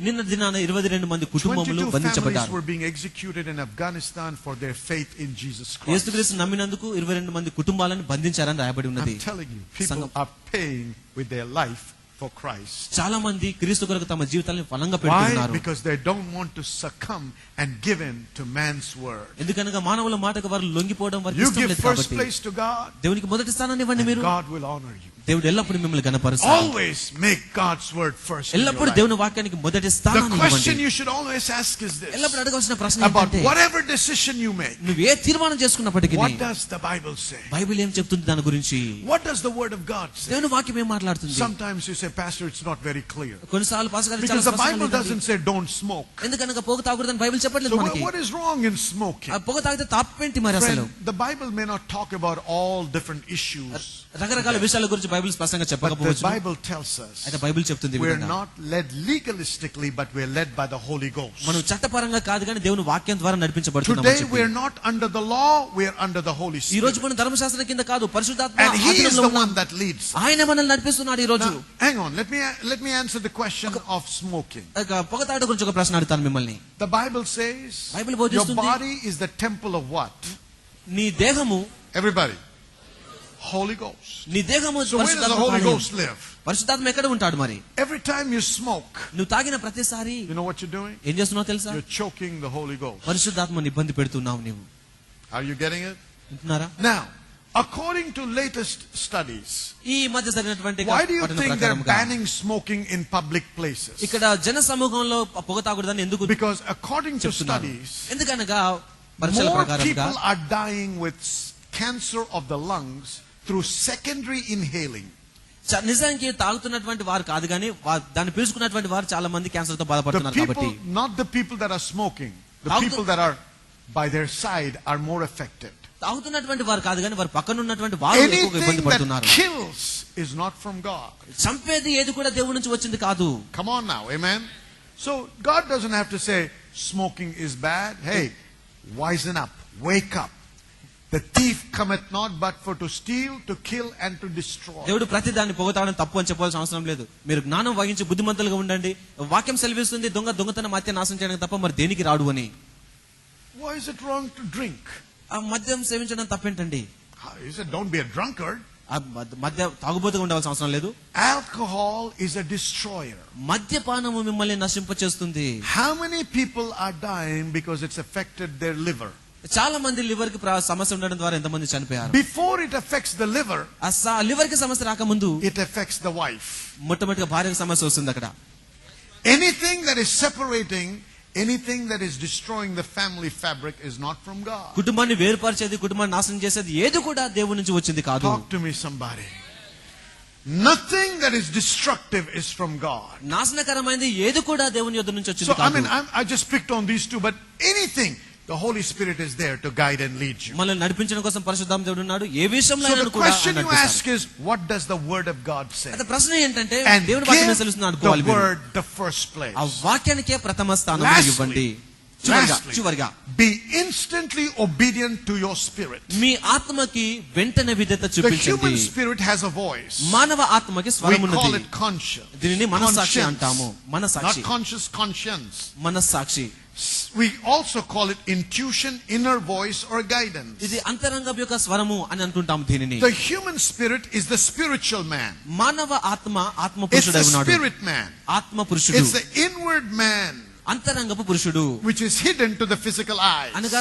నిన్న దినాన 22 మంది కుటుంబములు 22 families బంధించబడ్డారు. were being executed in Afghanistan for their faith in Jesus Christ. యేసుక్రీస్తు నమ్మినందుకు 22 మంది కుటుంబాలను బంధించారని రాయబడి ఉన్నది. I'm telling you, people are paying with their life for Christ. చాలా మంది క్రీస్తు కొరకు తమ జీవితాలను ఫలంగా Why? పెడుతున్నారు. Because they don't want to succumb and give in to man's word. ఎందుకనగా మానవుల మాటకు వారు లొంగిపోవడం వారికి You ఇష్టం give లేదు first కాబట్టి place to God, దేవునికి మొదటి స్థానాన్ని ఇవ్వండి and మీరు. God will honor you. దేవుడు ఎల్లప్పుడూ మిమ్మల్ని గణపరుస్తాడు. Always make God's word first in your ఎల్లప్పుడూ life. దేవుని వాక్యానికి మొదటి The స్థానాన్ని question ఇవ్వండి. you should always ask is this: ఎల్లప్పుడూ అడగవలసిన ప్రశ్న about ఏంటంటే whatever decision you make, నువ్వు ఏ తీర్మానం చేసుకున్నప్పటికీ what does the Bible say? Bible ఏం చెప్తుంది దాని గురించి? What does the word of God say? దేవుని వాక్యం ఏం మాట్లాడుతుంది? Sometimes you say, Pastor, it's not very clear. కొన్నిసార్లు పాస్టర్ గారు చాలా Because the స్పష్టంగా Bible లేదండి. doesn't say don't smoke. ఎందుకనగా పొగ తాగకూడదని బైబిల్ చెప్పట్లేదు So మనకి. what is wrong in smoking? ఆ పొగ తాగితే తప్పేంటి మరి అసలు? Friend, the Bible may not talk about all different issues, రకరకాల విషయాల గురించి బైబిల్ స్పష్టంగా but the చెప్పకపోవచ్చు. Bible tells us అయితే బైబిల్ చెప్తుంది ఈ we're విధంగా. not led legalistically, but we're led by the Holy Ghost. మనం చట్టపరంగా కాదు కానీ దేవుని వాక్యం ద్వారా నడిపించబడుతున్నాం Today we're not under the law, we're under the Holy ఈ రోజు Spirit. మనం ధర్మశాస్త్రం కింద కాదు పరిశుద్ధాత్మ And He is ఆధీనంలో the ఉన్నాం. one that leads. ఆయన మనల్ని నడిపిస్తున్నాడు ఈ రోజు. Now, hang on, let me answer the question of smoking. పొగ తాగడం గురించి ఒక ప్రశ్న అడుగుతాను మిమ్మల్ని. The Bible says Bible your బోధిస్తుంది body is the temple of what? నీ దేహము Everybody. Holy Ghost. నీ దేహము So where does the పరిశుద్ధాత్మ Holy కార్యం. Ghost live? పరిశుద్ధాత్మ ఎక్కడ ఉంటాడు మరి? Every time you smoke, నువ్వు తాగిన ప్రతిసారి you know what you're doing? ఏం చేస్తున్నావు తెలుసా? You're choking the Holy Ghost. పరిశుద్ధాత్మని ఇబ్బంది పెడుతున్నావు నీవు. Are you getting it? వింటున్నారా? Now, according to latest studies, ఈ మధ్య జరిగినటువంటి why do you పఠన think they're ప్రకారముగా banning smoking in public places? ఇక్కడ జన సమూహంలో పొగ తాగకూడదని ఎందుకు Because according to చెప్తున్నారు? studies, ఎందుకనగా పరీక్షల more ప్రకారంగా people are dying with cancer of the lungs through secondary inhaling. నిజానికి తాగుతున్నటువంటి వారు కాదు కానీ దాన్ని పీల్చుకున్నటువంటి వారు చాలా మంది క్యాన్సర్ తో The బాధపడుతున్నారు కాబట్టి people, not the people that are smoking, the How people that are by their side are more affected. తాగుతున్నటువంటి వారు కాదు కానీ వారి పక్కన ఉన్నటువంటి వారు ఎక్కువగా ఇబ్బంది Anything that పడుతున్నారు. kills is not from God. చంపేది ఏది కూడా దేవుడి నుంచి వచ్చింది కాదు. Come on now, amen? So God doesn't have to say smoking is bad. Hey, wisen up, wake up. The thief cometh not but for to steal, to kill and to destroy. దేవుడు ప్రతి దాన్ని పొగ తాగడం తప్పు అని చెప్పాల్సిన అవసరం లేదు. మీరు జ్ఞానం వహించి బుద్ధిమంతులుగా ఉండండి. వాక్యం సెలవిస్తుంది దొంగతనం మధ్య నాశనం చేయడానికి తప్ప మరి దేనికి రాడు అని. Why is it wrong to drink? ఆ మద్యం సేవించడం తప్పేంటండి? He said don't be a drunkard. ఆ మద్య తాగుబోతుగా ఉండవలసిన అవసరం లేదు. Alcohol is a destroyer. మద్యపానము మిమ్మల్ని నశింపచేస్తుంది. How many people are dying because it's affected their liver? చాలా మంది లివర్ కి సమస్య ఉండడం ద్వారా ఎంతమంది చనిపోయారు. Before it affects the liver, liver కి సమస్య రాకముందు it affects the wife. మొట్టమొదటిగా భార్యకి సమస్య వస్తుంది అక్కడ. Anything that is separating Anything that is destroying the family fabric is not from God. కుటుంబాన్ని వేరుపరిచేది, కుటుంబాన్ని నాశనం చేసేది ఏది కూడా దేవుని నుంచి వచ్చింది కాదు. Talk to me, somebody. Nothing that is destructive is from God. నాశనకరమైనది ఏది కూడా దేవుని యొద్ద నుంచి వచ్చింది So కాదు. I just picked on these two, but anything, the Holy Spirit is there to guide and lead you. మనల్ని నడిపించడం కోసం పరిశుద్ధాత్మ దేవుడు ఉన్నాడు. ఏ విషయంలో So అయినా the కూడా question you నడిపిస్తాడు. ask is, what does the Word of God say? అయితే ప్రశ్న ఏంటంటే And దేవుని వాక్యం give సెలవుస్తుంది the అనుకోవాలి మీరు. Word the first place. ఆ వాక్యానికే ప్రథమ స్థానం ఇవ్వండి. చివరిగా be instantly obedient to your spirit. మీ ఆత్మకి వెంటనే విధేయత The చూపించండి. human spirit has a voice. మానవ ఆత్మకి We స్వరం call ఉన్నది. it conscience. దీనిని మనస్సాక్షి Conscience. అంటాము. మనస్సాక్షి, Not conscious, conscience. మనస్సాక్షి. We also call it intuition, inner voice, or guidance. ఇది అంతరంగం యొక్క స్వరము అని అంటుంటాం దీనిని. The human spirit is the spiritual man. మానవ ఆత్మ ఆత్మ It's పురుషుడై the ఉన్నాడు. spirit man. ఆత్మ పురుషుడు, It's the inward man, అంతరంగపు పురుషుడు, which is hidden to the physical eyes. అనగా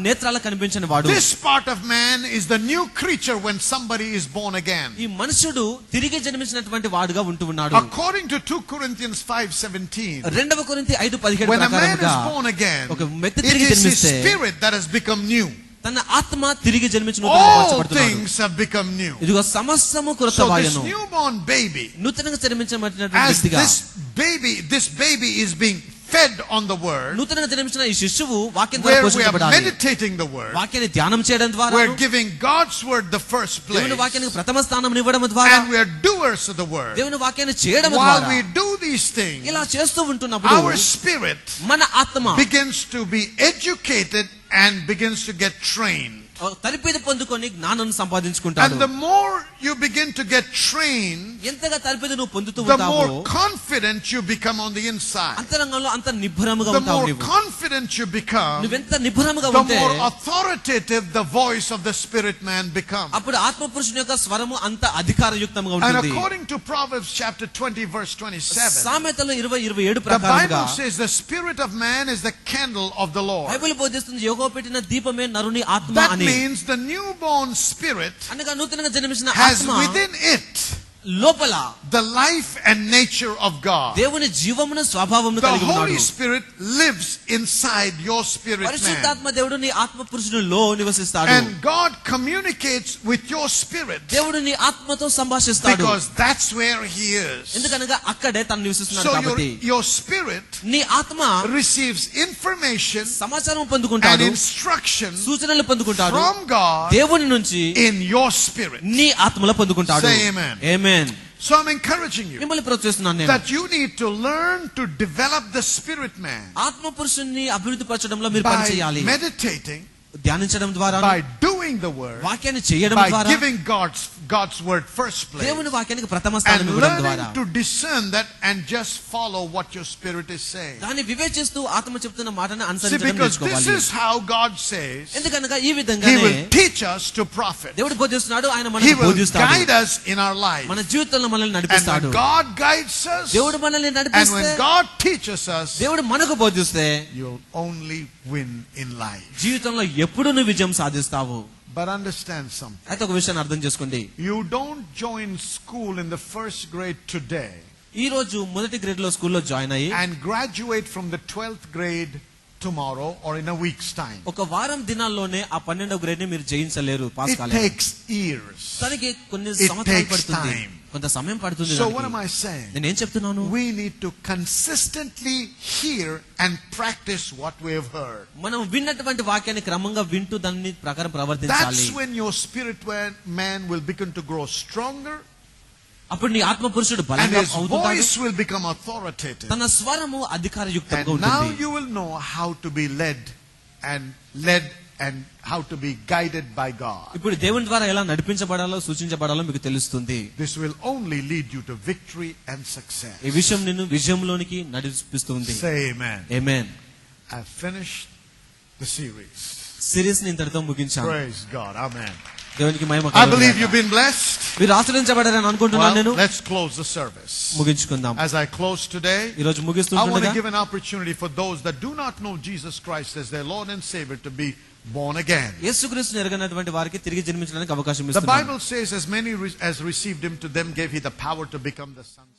నేత్రాలకు కనిపించని వాడు. This part of man is the new creature when somebody is born again. ఈ మనుషుడు తిరిగి జన్మించినటువంటి వాడుగా ఉంటూ ఉన్నాడు. According to 2 Corinthians 5:17, 2 కొరింథీ 5:17 when a man is ప్రకారముగా born again, ఒక వ్యక్తి it తిరిగి is his జన్మిస్తే spirit that has become new. తన ఆత్మ తిరిగి జన్మించిన All things have become new. ఇదిగో సమస్తము So this కృతవాయను. newborn baby, నూతనంగా జన్మించినటువంటి as వ్యక్తిగా this baby is being fed on the word, నూతనంగా జన్మించిన ఈ శిశువు వాక్యం ద్వారా where we are పోషించబడాలి. meditating the word, వాక్యాన్ని ధ్యానం చేయడం ద్వారా, we're giving God's word the first place, దేవుని వాక్యానికి ప్రథమ స్థానం ఇవ్వడం ద్వారా, and we're doers of the word. దేవుని వాక్యాన్ని చేయడం While ద్వారా we do these things, ఇలా చేస్తూ ఉంటున్నప్పుడు our spirit మన ఆత్మ begins to be educated and begins to get trained. తరిపేది పొందుకొని జ్ఞానం And సంపాదించుకుంటాడు. the more you begin to get trained, ఎంతగా తరిపేది నువ్వు పొందుతూ the ఉంటావో more confident you become on the inside. అంతరంగంలో అంత నిబ్బరముగా The ఉంటావు more నీవు. confident you become, నువ్వెంత నిబ్బరముగా the ఉంటే more authoritative the voice of the spirit man becomes. అప్పుడు ఆత్మ పురుషుని యొక్క స్వరము అంత అధికారయుక్తంగా And ఉంటుంది. according to Proverbs chapter 20 verse 27, సామెతలు 20:27 the ప్రకారంగా Bible says the spirit of man is the candle of the Lord. Bible బోధిస్తుంది యెహోవా పెట్టిన దీపమే నరుని ఆత్మ That అని. means the newborn spirit అనగా నూతనంగా జన్మించిన has ఆత్మ within it లోపల the life and nature of God. దేవుని జీవమును స్వభావమును The కలిగి Holy ఉన్నాడు. Spirit lives inside your spirit man. పరిశుద్ధాత్మ దేవుడు నీ ఆత్మ పురుషునిలో నివసిస్తాడు. And God communicates with your spirit దేవుడు నీ ఆత్మతో సంభాషిస్తాడు. because that's where He is. ఎందుకనగా అక్కడే తను నివసిస్తున్నాడు So కాబట్టి. your spirit నీ ఆత్మ receives information సమాచారం and పొందుకుంటాడు, instruction సూచనలు పొందుకుంటాడు from God దేవుని నుంచి in your spirit. నీ ఆత్మలో పొందుకుంటాడు. Say amen. Amen. So I'm encouraging you మిమ్మల్ని ప్రోత్సహిస్తున్నాను నేను. that you need to learn to develop the spirit man ఆత్మ పురుషుని అభివృద్ధి పరచడంలో మీరు పని by చేయాలి. meditating, ధ్యానించడం ద్వారా, by doing the word, వాక్యాన్ని చేయడం by ద్వారా, giving God's word first place, దేవుని వాక్యానికి ప్రథమ స్థానం and ఇవ్వడం ద్వారా, learning to discern that and just follow what your spirit is saying. దాన్ని వివేచిస్తూ ఆత్మ చెప్తున్న మాటను See, అనుసరించడం because this నేర్చుకోవాలి. is how God says ఎందుకనగా ఈ He విధంగానే will teach us to profit. దేవుడు బోధిస్తున్నాడు, ఆయన He మనల్ని will బోధిస్తాడు. guide us in our life. మన జీవితంలో మనల్ని And నడిపిస్తాడు. when God guides us, దేవుడు మనల్ని and నడిపిస్తే, when God teaches us, దేవుడు మనకు బోధిస్తే you'll only win in life. జీవితంలో ఎప్పుడు నువ్వు విజయం సాధిస్తావు. But understand something. అయితే ఒక విషయాన్ని అర్థం చేసుకోండి. You don't join school in the first grade today ఈ రోజు మొదటి గ్రేడ్ లో స్కూల్లో జాయిన్ అయ్యి and graduate from the 12th grade tomorrow or in a week's time. ఒక వారం దినాల్లోనే ఆ 12వ గ్రేడ్ ని మీరు జయించలేరు, పాస్ It కాలేరు. takes years. దానికి కొన్ని It సంవత్సరాలు takes పడుతుంది, time. కొంత సమయం పడుతుంది. So what దానికి. am I saying? నేనేం చెప్తున్నాను? We need to consistently hear and practice what we have heard. మనం విన్నటువంటి వాక్యాన్ని క్రమంగా వింటూ దాన్ని ప్రకారం ప్రవర్తించాలి. That's when your spirit man will begin to grow stronger అప్పుడు నీ ఆత్మ పురుషుడు and బలంగా his అవుతాడు, voice will become authoritative. తన స్వరము అధికారయుక్తంగా And now ఉంటుంది. you will know how to be led and how to be guided by God. ఇప్పుడు దేవుని ద్వారా ఎలా నడిపించబడాలో సూచించబడాలో మీకు తెలుస్తుంది. This will only lead you to victory and success. ఈ విషయం నిన్ను విజయంలోనికి నడిపిస్తుంది. Say amen. Amen. I've finished the series. Series ని ఇంతటితో ముగించాను. Praise God. Amen. దేవునికి మహిమ I కలుగును believe గాక. you've been blessed. మీరు ఆశీర్వదించబడారని అనుకుంటున్నాను నేను. Well, let's close the service. ముగించుకుందాం. As I close today, ఈ రోజు I want ముగిస్తుండగా to give an opportunity for those that do not know Jesus Christ as their Lord and Savior to be born again. యేసుక్రీస్తుని ఎరగనటువంటి వారికి తిరిగి జన్మించడానికి అవకాశం The ఇస్తున్నాను. Bible says, as many as received him, to them gave he the power to become the sons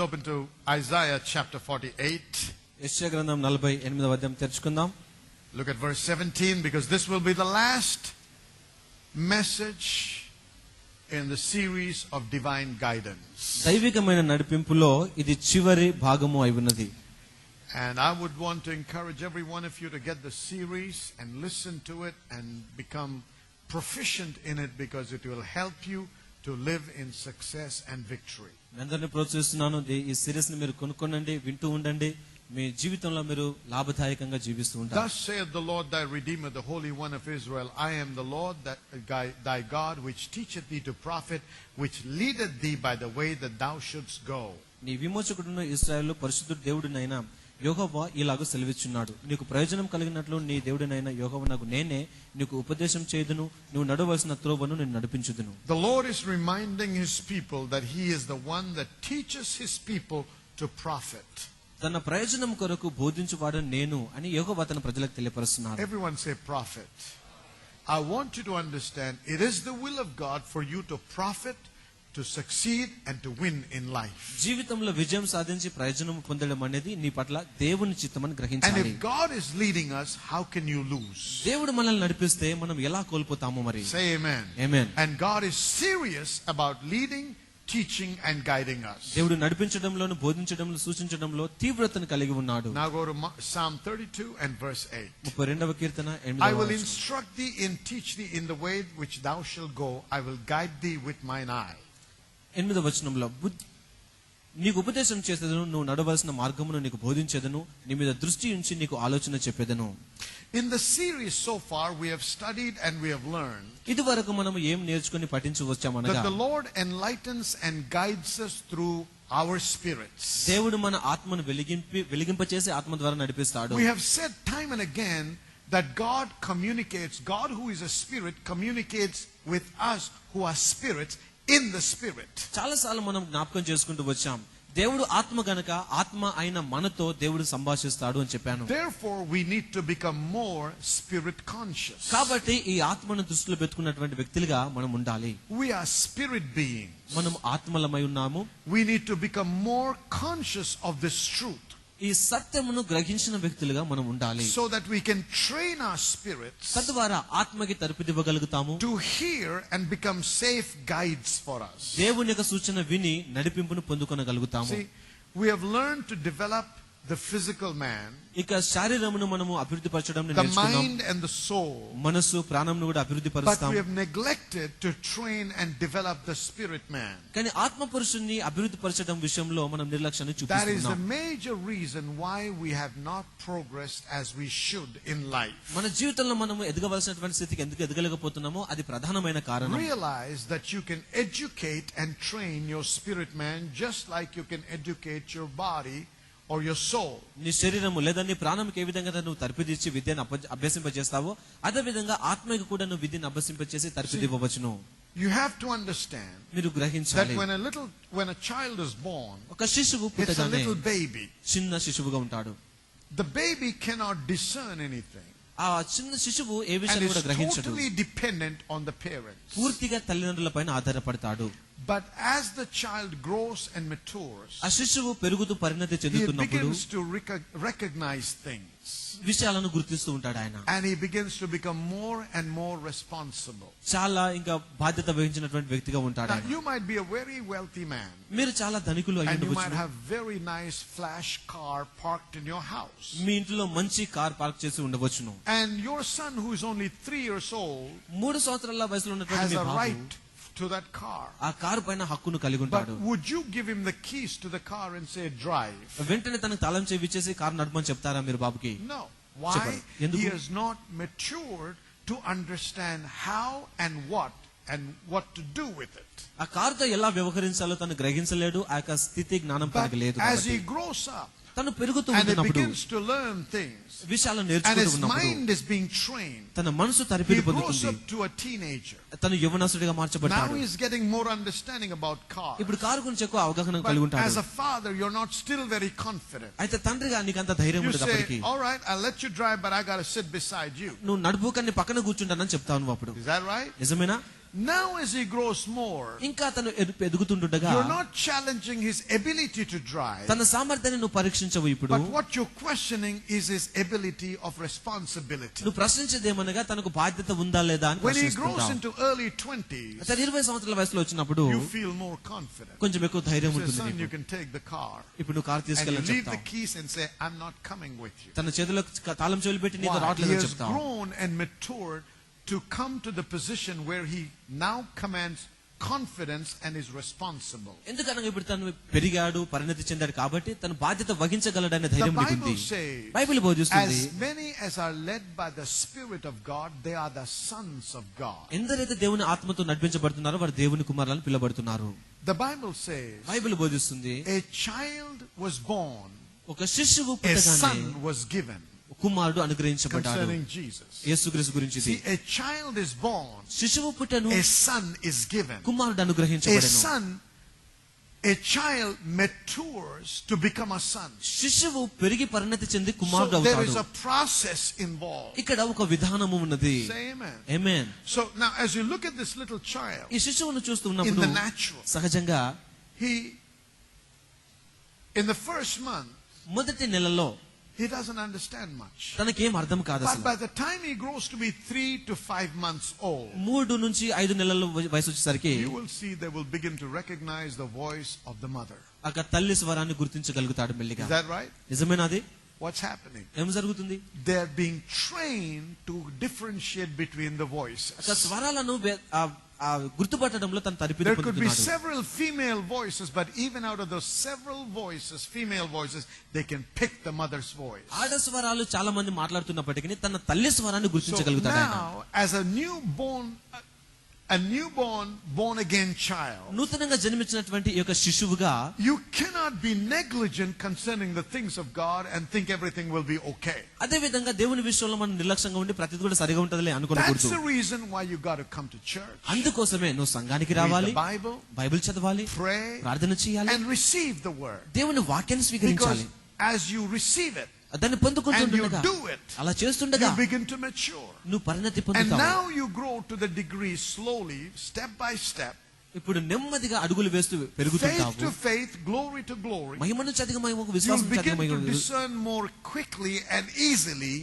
open to Isaiah chapter 48. యెషయా గ్రంథం 48వ అధ్యాయం తెరుచుకుందాం. Look at verse 17, because this will be the last message in the series of divine guidance. దైవికమైన నడిపింపులో ఇది చివరి భాగము అయి ఉన్నది. And I would want to encourage every one of you to get the series and listen to it and become proficient in it, because it will help you to live in success and victory. అందరిని ప్రోత్సహిస్తున్నాను. ఈ series ని మీరు కొనుక్కోండి, వింటూ ఉండండి. మీ జీవితంలో మీరు లాభదాయకంగా జీవిస్తూ ఉంటారు. Thus saith the Lord thy Redeemer, the Holy One of Israel, I am the Lord thy God, which teacheth thee to profit, which leadeth thee by the way that thou shouldst go. నీ విమోచకుడును ఇశ్రాయేలు పరిశుద్ధుడు దేవుడినైనా యెహోవా ఇలాగ సెలవిచ్చున్నాడు, నీకు ప్రయోజనం కలిగినట్లు నీ దేవుడినైనా యెహోవానగు నేనే నీకు ఉపదేశం చేయుదును, నువ్వు నడవలసిన త్రోవను నేను నడిపించుదును. The Lord is reminding his people that he is the one that teaches his people to profit. తన ప్రయోజనం కొరకు బోధించువాడు నేను అని యెహోవా తన ప్రజలకు తెలియపరుస్తున్నాడు. Everyone say profit. I want you to understand, it is the will of God for you to profit, to succeed and to win in life. జీవితంలో విజయం సాధించి ప్రయోజనం పొందడం అనేది నీ పట్ల దేవుని చిత్తమని And గ్రహించాలి. if God is leading us, how can you lose? దేవుడు మనల్ని నడిపిస్తే మనం ఎలా కోల్పోతాము మరి? Say amen. Amen. And God is serious about leading, teaching and guiding us. దేవుడు నడిపించడంలోను బోధించడంలో సూచించడంలో తీవ్రతను కలిగి ఉన్నాడు. Now go to Psalm 32 and verse 8. 32వ Keerthana I 8వ will వచనం. instruct thee and teach thee in the way which thou shalt go. I will guide thee with mine eye. 8వ వచనంలో నీకు ఉపదేశం చేసేదను, నువ్వు నడవలసిన మార్గమును నీకు బోధించేదను, నీ మీద దృష్టి ఉంచి నీకు ఆలోచన చెప్పేదను. In the series so far, we have studied and we have learned ఇదివరకు మనం ఏం నేర్చుకుని పఠించి వచ్చామనగా, that the Lord enlightens and guides us through our spirits. దేవుడు మన ఆత్మను వెలిగింపచేసి ఆత్మ ద్వారా నడిపిస్తాడు. We have said time and again that God communicates, God who is a spirit communicates with us who are spirits in the spirit. చాలాసార్లు మనం జ్ఞాపకం చేసుకుంటూ వచ్చాం, దేవుడు ఆత్మ గనక ఆత్మ అయిన మనతో దేవుడు సంభాషిస్తాడు అని చెప్పాను. Therefore we need to become more spirit conscious. కాబట్టి ఈ ఆత్మను దృష్టిలో పెట్టుకున్నటువంటి వ్యక్తులుగా మనం ఉండాలి. We are spirit beings. మనం ఆత్మలమై ఉన్నాము. We need to become more conscious of this truth, ఈ సత్యమును గ్రహించిన వ్యక్తులుగా మనం ఉండాలి. so that we can train our spirits తద్వారా ఆత్మకి తరపుదివ్వగలుగుతాము. to hear and become safe guides for us. దేవుని యొక్క సూచన విని నడిపింపును పొందుకొనగలుగుతాము. See, we have learned to develop the physical man, ఇక శరీరమును మనము అభివృద్ధి పరచడం the నేర్చుకున్నాం. mind and the soul, మనస్సు ప్రాణంను కూడా అభివృద్ధి but పరుస్తాం. we have neglected to train and develop the spirit man. కానీ ఆత్మ పురుషుణ్ణి అభివృద్ధి పరచడం విషయంలో మనం నిర్లక్ష్యాన్ని That is the చూపిస్తున్నాం. major reason why we have not progressed as we should in life. మన జీవితంలో మనము ఎదగవలసినటువంటి స్థితికి ఎందుకు ఎదగలేకపోతున్నామో అది ప్రధానమైన కారణం. Realize that you can educate and train your spirit man just like you can educate your body or your soul. నీ శరీరము లేదా నీ ప్రాణంకి ఏ విధంగా నువ్వు తర్పిదిచ్చి విద్యను అభ్యసింపజేస్తావో అదే విధంగా ఆత్మకి కూడా నువ్వు విద్యను అభ్యసింపజేసి తర్పిదివ్వవచ్చును. You have to understand మీరు that గ్రహించాలి, when a child is born, ఒక శిశువు it's a పుట్టగానే little baby. చిన్న శిశువుగా ఉంటాడు. The baby cannot discern anything ఆ చిన్న శిశువు ఏ and విషయాన్ని is కూడా గ్రహించడు. totally dependent on the parents. పూర్తిగా తల్లిదండ్రుల పైన ఆధారపడతాడు. But as the child grows and matures, ఆ శిశువు పెరుగుతూ పరిణతి he చెందుతున్నప్పుడు begins to recognize things, విషయాలను గుర్తిస్తూ ఉంటాడు ఆయన. and he begins to become more and more responsible. చాలా ఇంకా బాధ్యత వహించినటువంటి వ్యక్తిగా ఉంటాడు Now, ఆయన. you might be a very wealthy man, మీరు చాలా ధనికులు అయి and you might ఉండవచ్చు. have very nice flash car parked in your house, మీ ఇంట్లో మంచి కార్ పార్క్ చేసి ఉండవచ్చును. and your son who is only 3 years old 3 సంవత్సరాల వయసులో ఉన్నటువంటి has me a Babu right to that car. ఆ కారు పైన హక్కును కలిగి But ఉంటాడు. would you give him the keys to the car and say drive? వెంటనే తనకు తాళం చెవి ఇచ్చేసి కారు నడపమని చెప్తారా మీరు బాబుకి? No. Why? చెప్పరు. ఎందుకు? He has not matured to understand how and what to do with it. ఆ కారుతో ఎలా వ్యవహరించాలో తను గ్రహించలేడు. ఆ యొక్క స్థితి జ్ఞానం But కలగలేదు. as he grows up తను పెరుగుతూ and he ఉంటున్నప్పుడు begins to learn things, విషయాలను and నేర్చుకుంటూ his ఉన్నప్పుడు mind is being trained, తన మనసు he తరిపిడి grows పొందుతుంది. up to a teenager. తను యవ్వనస్తుడిగా Now మార్చబడతాడు. he is getting more understanding about cars. ఇప్పుడు కారు గురించి ఎక్కువ అవగాహన కలిగి But ఉంటాడు. as a father, you're not still very confident. అయితే తండ్రిగా నీకు అంత ధైర్యం You ఉండదు. say, అప్పటికి all right, I'll let you drive, but I got to sit beside you. నువ్వు నడుపు కానీ పక్కన కూర్చుంటానని చెప్తావు నువ్వు అప్పుడు. Is that right? నిజమేనా? now as he grows more, ఇంకా అతను ఎదుగుతుండగా you're not challenging his ability to drive, తన సామర్థ్యాన్ని నువ్వు పరీక్షించవు ఇప్పుడు. but what you're questioning is his ability of responsibility. నువ్వు ప్రశ్నించేదేమనగా తనకు బాధ్యత ఉందా లేదా అని When he grows ప్రశ్నిస్తుంటావు. into early 20s, అతను 20 సంవత్సరాల వయసులో వచ్చినప్పుడు you feel more confident. కొంచెం ఎక్కువ ధైర్యం You say, ఉంటుంది son, నీకు. you can take the car. ఇప్పుడు నువ్వు car And you తీసుకెళ్ళని leave the చెప్తావు. keys and say, I'm not coming with you. తన చేతిలో తాళం చెవులు పెట్టి నీతో Why? He రావట్లేదని has చెప్తావు. grown and matured to come to the position where he now commands confidence and is responsible. ఎందుకనగా ఇప్పుడు తను పెరిగాడు, పరిణతి చెందాడు కాబట్టి తన బాధ్యత వహించగలడనే The ధైర్యం నీకు Bible ఉంది. says, బైబిల్ బోధిస్తుంది, as many as are led by the Spirit of God, they are the sons of God. ఎందరైతే దేవుని ఆత్మతో నడిపించబడుతున్నారో వారు దేవుని కుమారులను పిలబడుతున్నారు. The Bible says, బైబిల్ బోధిస్తుంది, a child was born, ఒక శిశువు a పుట్టగానే son was given. కుమారుడు అనుగ్రహించబడ్డాడు. Concerning Jesus. యేసుక్రీస్తు గురించి ఇది. See, a child is born, శిశువు పుట్టను, a son is given. కుమారుడు A అనుగ్రహించబడెను. son, a child matures to become a son. శిశువు పెరిగి పరిణతి చెంది కుమారుడు So there is అవుతాడు. a process involved. ఇక్కడ ఒక విధానము ఉన్నది. Say amen. Amen. So now as you look at this little child, ఈ శిశువును in చూస్తున్నప్పుడు the natural, సహజంగా he, in the first month, మొదటి నెలలో he doesn't understand much. తనకేం అర్థం కాదు But అసలు. by the time he grows to be 3 to 5 months old, 3 నుంచి 5 నెలల వయసు వచ్చేసరికి you will see they will begin to recognize the voice of the mother. అక్కడ తల్లి స్వరాన్ని గుర్తించగలుగుతాడు మెల్లిగా. Is that right? నిజమేనాది? What's happening? ఏం జరుగుతుంది? They're being trained to differentiate between the voices. అక్కడ స్వరాలను గుర్తుపట్టడంలో తను తరిపి There could be పొందుతున్నాడు. several female voices, but even out of those several voices, female voices, they can pick the mother's voice. ఆడ స్వరాలు చాలా మంది మాట్లాడుతున్నప్పటికీ తన తల్లి స్వరాన్ని So గుర్తించగలుగుతాడు ఆయన. now, as a newborn, born again child, నూతనంగా జన్మించినటువంటి ఈ యొక్క శిశువుగా you cannot be negligent concerning the things of God and think everything will be okay. అదే విధంగా దేవుని విషయంలో మనం నిర్లక్ష్యంగా ఉండి ప్రతిది కూడా సరిగా ఉంటదిలే That's అనుకోకూడదు. the reason why you got to come to church, అందుకోసమే నువ్వు సంఘానికి read రావాలి, the Bible, బైబిల్ చదవాలి, pray, ప్రార్థన చేయాలి, and receive the word. దేవుని వాక్యాన్ని Because స్వీకరించాలి. as you receive it దాన్ని and you పొందుకుంటుండగా do it, అలా చేస్తుండగా you begin to mature. నువ్వు పరిణతి And పొందుతావు. now you grow to the degree slowly, step by step, ఇప్పుడు నెమ్మదిగా అడుగులు వేస్తూ పెరుగుతుంటావు. faith to faith, glory to glory. మహిమ నుంచి అధిక మహిమకు, You విశ్వాసం నుంచి అధిక begin to మహిమకు discern more quickly and easily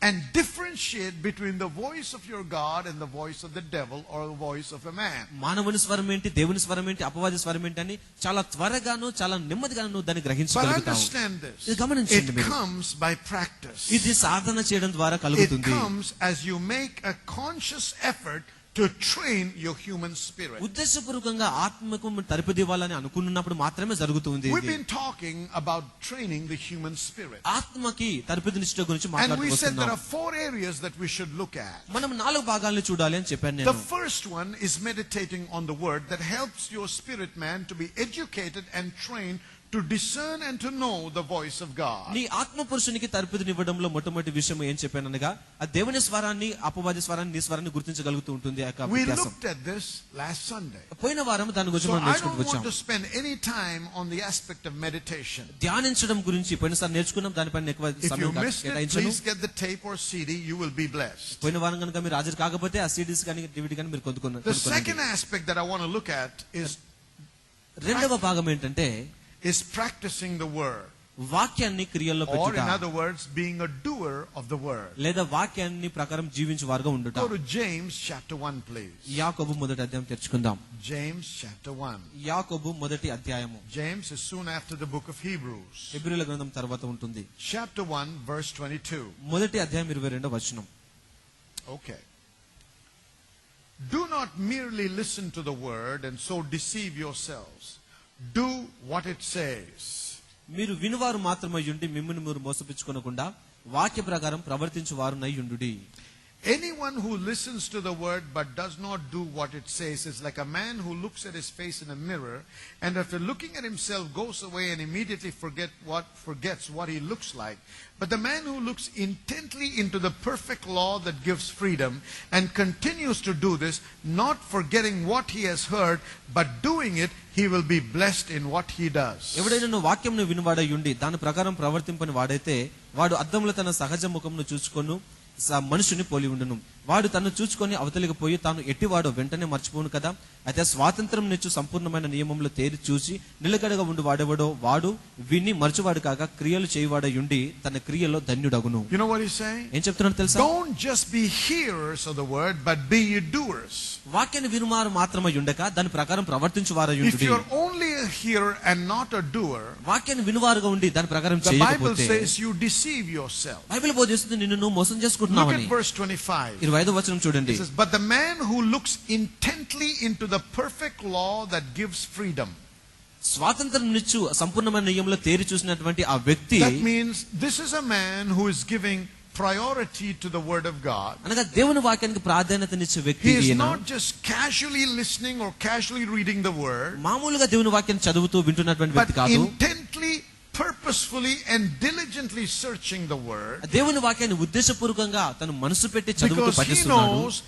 and differentiate between the voice of your God and the voice of the devil or the voice of a man. మానవుని స్వరం ఏంటి, దేవుని స్వరం ఏంటి, అపవాది స్వరం ఏంటి అని చాలా త్వరగాను చాలా నెమ్మదిగాను నువ్వు దాన్ని But గ్రహించగలుగుతావు. understand this. ఇది గమనించండి It మీరు. comes by practice. ఇది సాధన చేయడం ద్వారా It కలుగుతుంది. comes as you make a conscious effort to train your human spirit. ఉద్దేశపూర్వకంగా ఆత్మకు తరిపిదివ్వాలని అనుకున్నప్పుడు మాత్రమే జరుగుతుంది. We've been talking about training the human spirit. ఆత్మకి తరిపిదినిష్ట గురించి And we said there మాట్లాడుతున్నాం. are 4 areas that we should look at. మనం 4 భాగాలను చూడాలి అని చెప్పాను The నేను. first one is meditating on the word that helps your spirit man to be educated and trained to discern and to know the voice of God. నీ ఆత్మ పురుషునికి తరిపిదినివ్వడంలో మొట్టమొదటి విషయం ఏం చెప్పాననగా ఆ దేవుని స్వరాన్ని, అపవాది స్వరాన్ని, నీ స్వరాన్ని గుర్తించగలుగుతూ ఉంటుంది ఆ యొక్క We వ్యత్యాసం. looked at this last Sunday. పోయిన వారం దాని గురించి So మనం I నేర్చుకుంటూ don't వచ్చాం. want to spend any time on the aspect of meditation. ధ్యానించడం గురించి పోయినసారి నేర్చుకున్నాం, దానిపైన ఎక్కువ If you సమయం missed it, కేటాయించను. please get the tape or CD. You will be blessed. పోయిన వారం కనుక మీరు హాజరు కాకపోతే ఆ సిడీస్ కానీ డివిడి కానీ మీరు The కొనుక్కోండి. second aspect that I want to look at రెండవ భాగం ఏంటంటే is practicing the word. వాక్యాన్ని క్రియల్లో Or in పెట్టుట, other words, being a doer of the word. లేదా వాక్యాన్ని ప్రకారం జీవించే వారుగా ఉండుట. Go to James chapter 1, please. యాకోబు మొదటి అధ్యాయం తెరుచుకుందాం. James chapter 1. యాకోబు మొదటి అధ్యాయము. James is soon after the book of Hebrews. హెబ్రీయుల గ్రంథం తర్వాత ఉంటుంది. Chapter 1, verse 22. మొదటి అధ్యాయం 22వ వచనం. Okay. Do not merely listen to the word and so deceive yourselves. Do what it says. మీరు వినువారు మాత్రమై ఉండి మిమ్మును మీరు మోసపుచ్చుకొనకుండా వాక్య ప్రకారం ప్రవర్తించు వారునై ఉండుడి. Anyone who listens to the word but does not do what it says is like a man who looks at his face in a mirror and after looking at himself goes away and immediately forgets what he looks like. But the man who looks intently into the perfect law that gives freedom and continues to do this, not forgetting what he has heard but doing it, he will be blessed in what he does. ఎవడైనా వాక్యంను వినువాడై ఉండి దాని ప్రకారం ప్రవర్తింపని వాడైతే వాడు అద్దంలో తన సహజ ముఖమును చూసుకొను మనుషుని పోలి ఉండును. వాడు తను చూచుకొని అవతలికి పోయి తాను ఎట్టివాడో వెంటనే మర్చిపోను కదా. అయితే స్వాతంత్రం నిచ్చు సంపూర్ణమైన నియమంలో తేరి చూసి నిలకడగా ఉండి వాడెవడో వాడు విని మరచువాడు కాక క్రియలు చేయవాడై ఉండి తన క్రియలో ధన్యుడగును. You know what he's saying? ఏం చెప్తున్నాడు తెలుసా? Don't just be hearers of the word, but be ye doers. వాక్యాన్ని వినుమారు మాత్రమై ఉండక దాని ప్రకారం ప్రవర్తించు వారై If ఉండుడి. you're only a hearer and not a doer, వాక్యాన్ని వినువారుగా ఉండి దాని ప్రకారం the Bible చేయకపోతే says you deceive yourself. Bible బోధిస్తుంది నిన్ను నువ్వు మోసం Look చేసుకుంటున్నావని. at verse 25. 25వ వచనం చూడండి. It says, but the man who looks intently into the perfect law that gives freedom. స్వాతంత్రం నిచ్చు సంపూర్ణమైన నియమంలో తేరి చూసినటువంటి ఆ వ్యక్తి, That means this is a man who is giving priority to the word of God. అనగా దేవుని వాక్యానికి ప్రాధాన్యతనిచ్చే వ్యక్తి He is ఈయన. not just casually listening or casually reading the word, మామూలుగా దేవుని వాక్యాన్ని చదువుతూ వింటున్నటువంటి but వ్యక్తి కాదు. intently, purposefully and diligently searching the word, దేవుని వాక్యాన్ని ఉద్దేశపూర్వకంగా తను మనసు పెట్టి చదువుతూ because he పఠిస్తున్నాడు. knows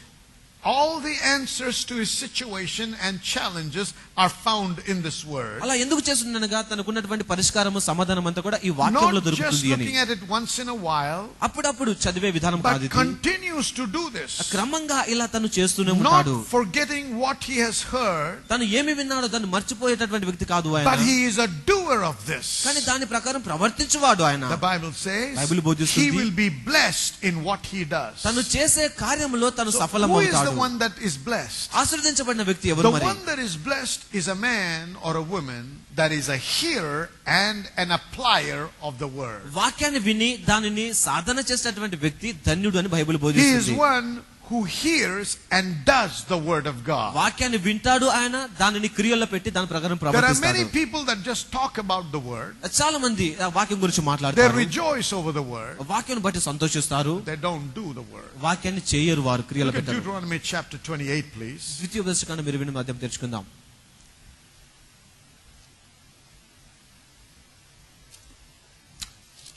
all the answers to his situation and challenges are found in this word. అలా ఎందుకు చేస్తున్నానగా తనకున్నటువంటి పరిష్కారము సమాధానం అంతా కూడా ఈ వాక్యంలో Not just దొరుకుతుంది అని. looking at it once in a while, అప్పుడప్పుడు చదివే విధానం but కాదు ఇది. continues to do this. క్రమంగా ఇలా తను చేస్తూనే Not ఉంటాడు. forgetting what he has heard, తను ఏమి విన్నాడో దాన్ని మర్చిపోయేటటువంటి వ్యక్తి కాదు but ఆయన. he is a doer of this. కానీ దాని ప్రకారం ప్రవర్తించువాడు ఆయన. The Bible says బైబిల్ బోధిస్తుంది, he will be blessed in what he does. తను చేసే కార్యములో తను So who is the సఫలమవుతాడు. one that is blessed? ఆశీర్వదించబడిన వ్యక్తి ఎవరు The మరి? one that is blessed is a man or a woman that is a hearer and an applier of the word. వాక్యాన్ని విని దానిని సాధన చేసేటటువంటి వ్యక్తి ధన్యుడు అని బైబిల్ He is బోధిస్తుంది. one who hears and does the word of God. వాక్యాన్ని వింటాడు ఆయన, దానిని క్రియల్లో పెట్టి దాని ప్రకారం There are many ప్రవర్తిస్తాడు. people that just talk about the word. చాలా మంది ఆ వాక్యం గురించి They మాట్లాడతారు, rejoice over the word. వాక్యం బట్టి సంతోషిస్తారు, They don't do the word. వాక్యాన్ని చేయరు వారు, క్రియలు Look at పెట్టరు. Deuteronomy chapter 28, please. ద్వితీయ దశకాండం 28వ అధ్యాయం తెరుచుకుందాం.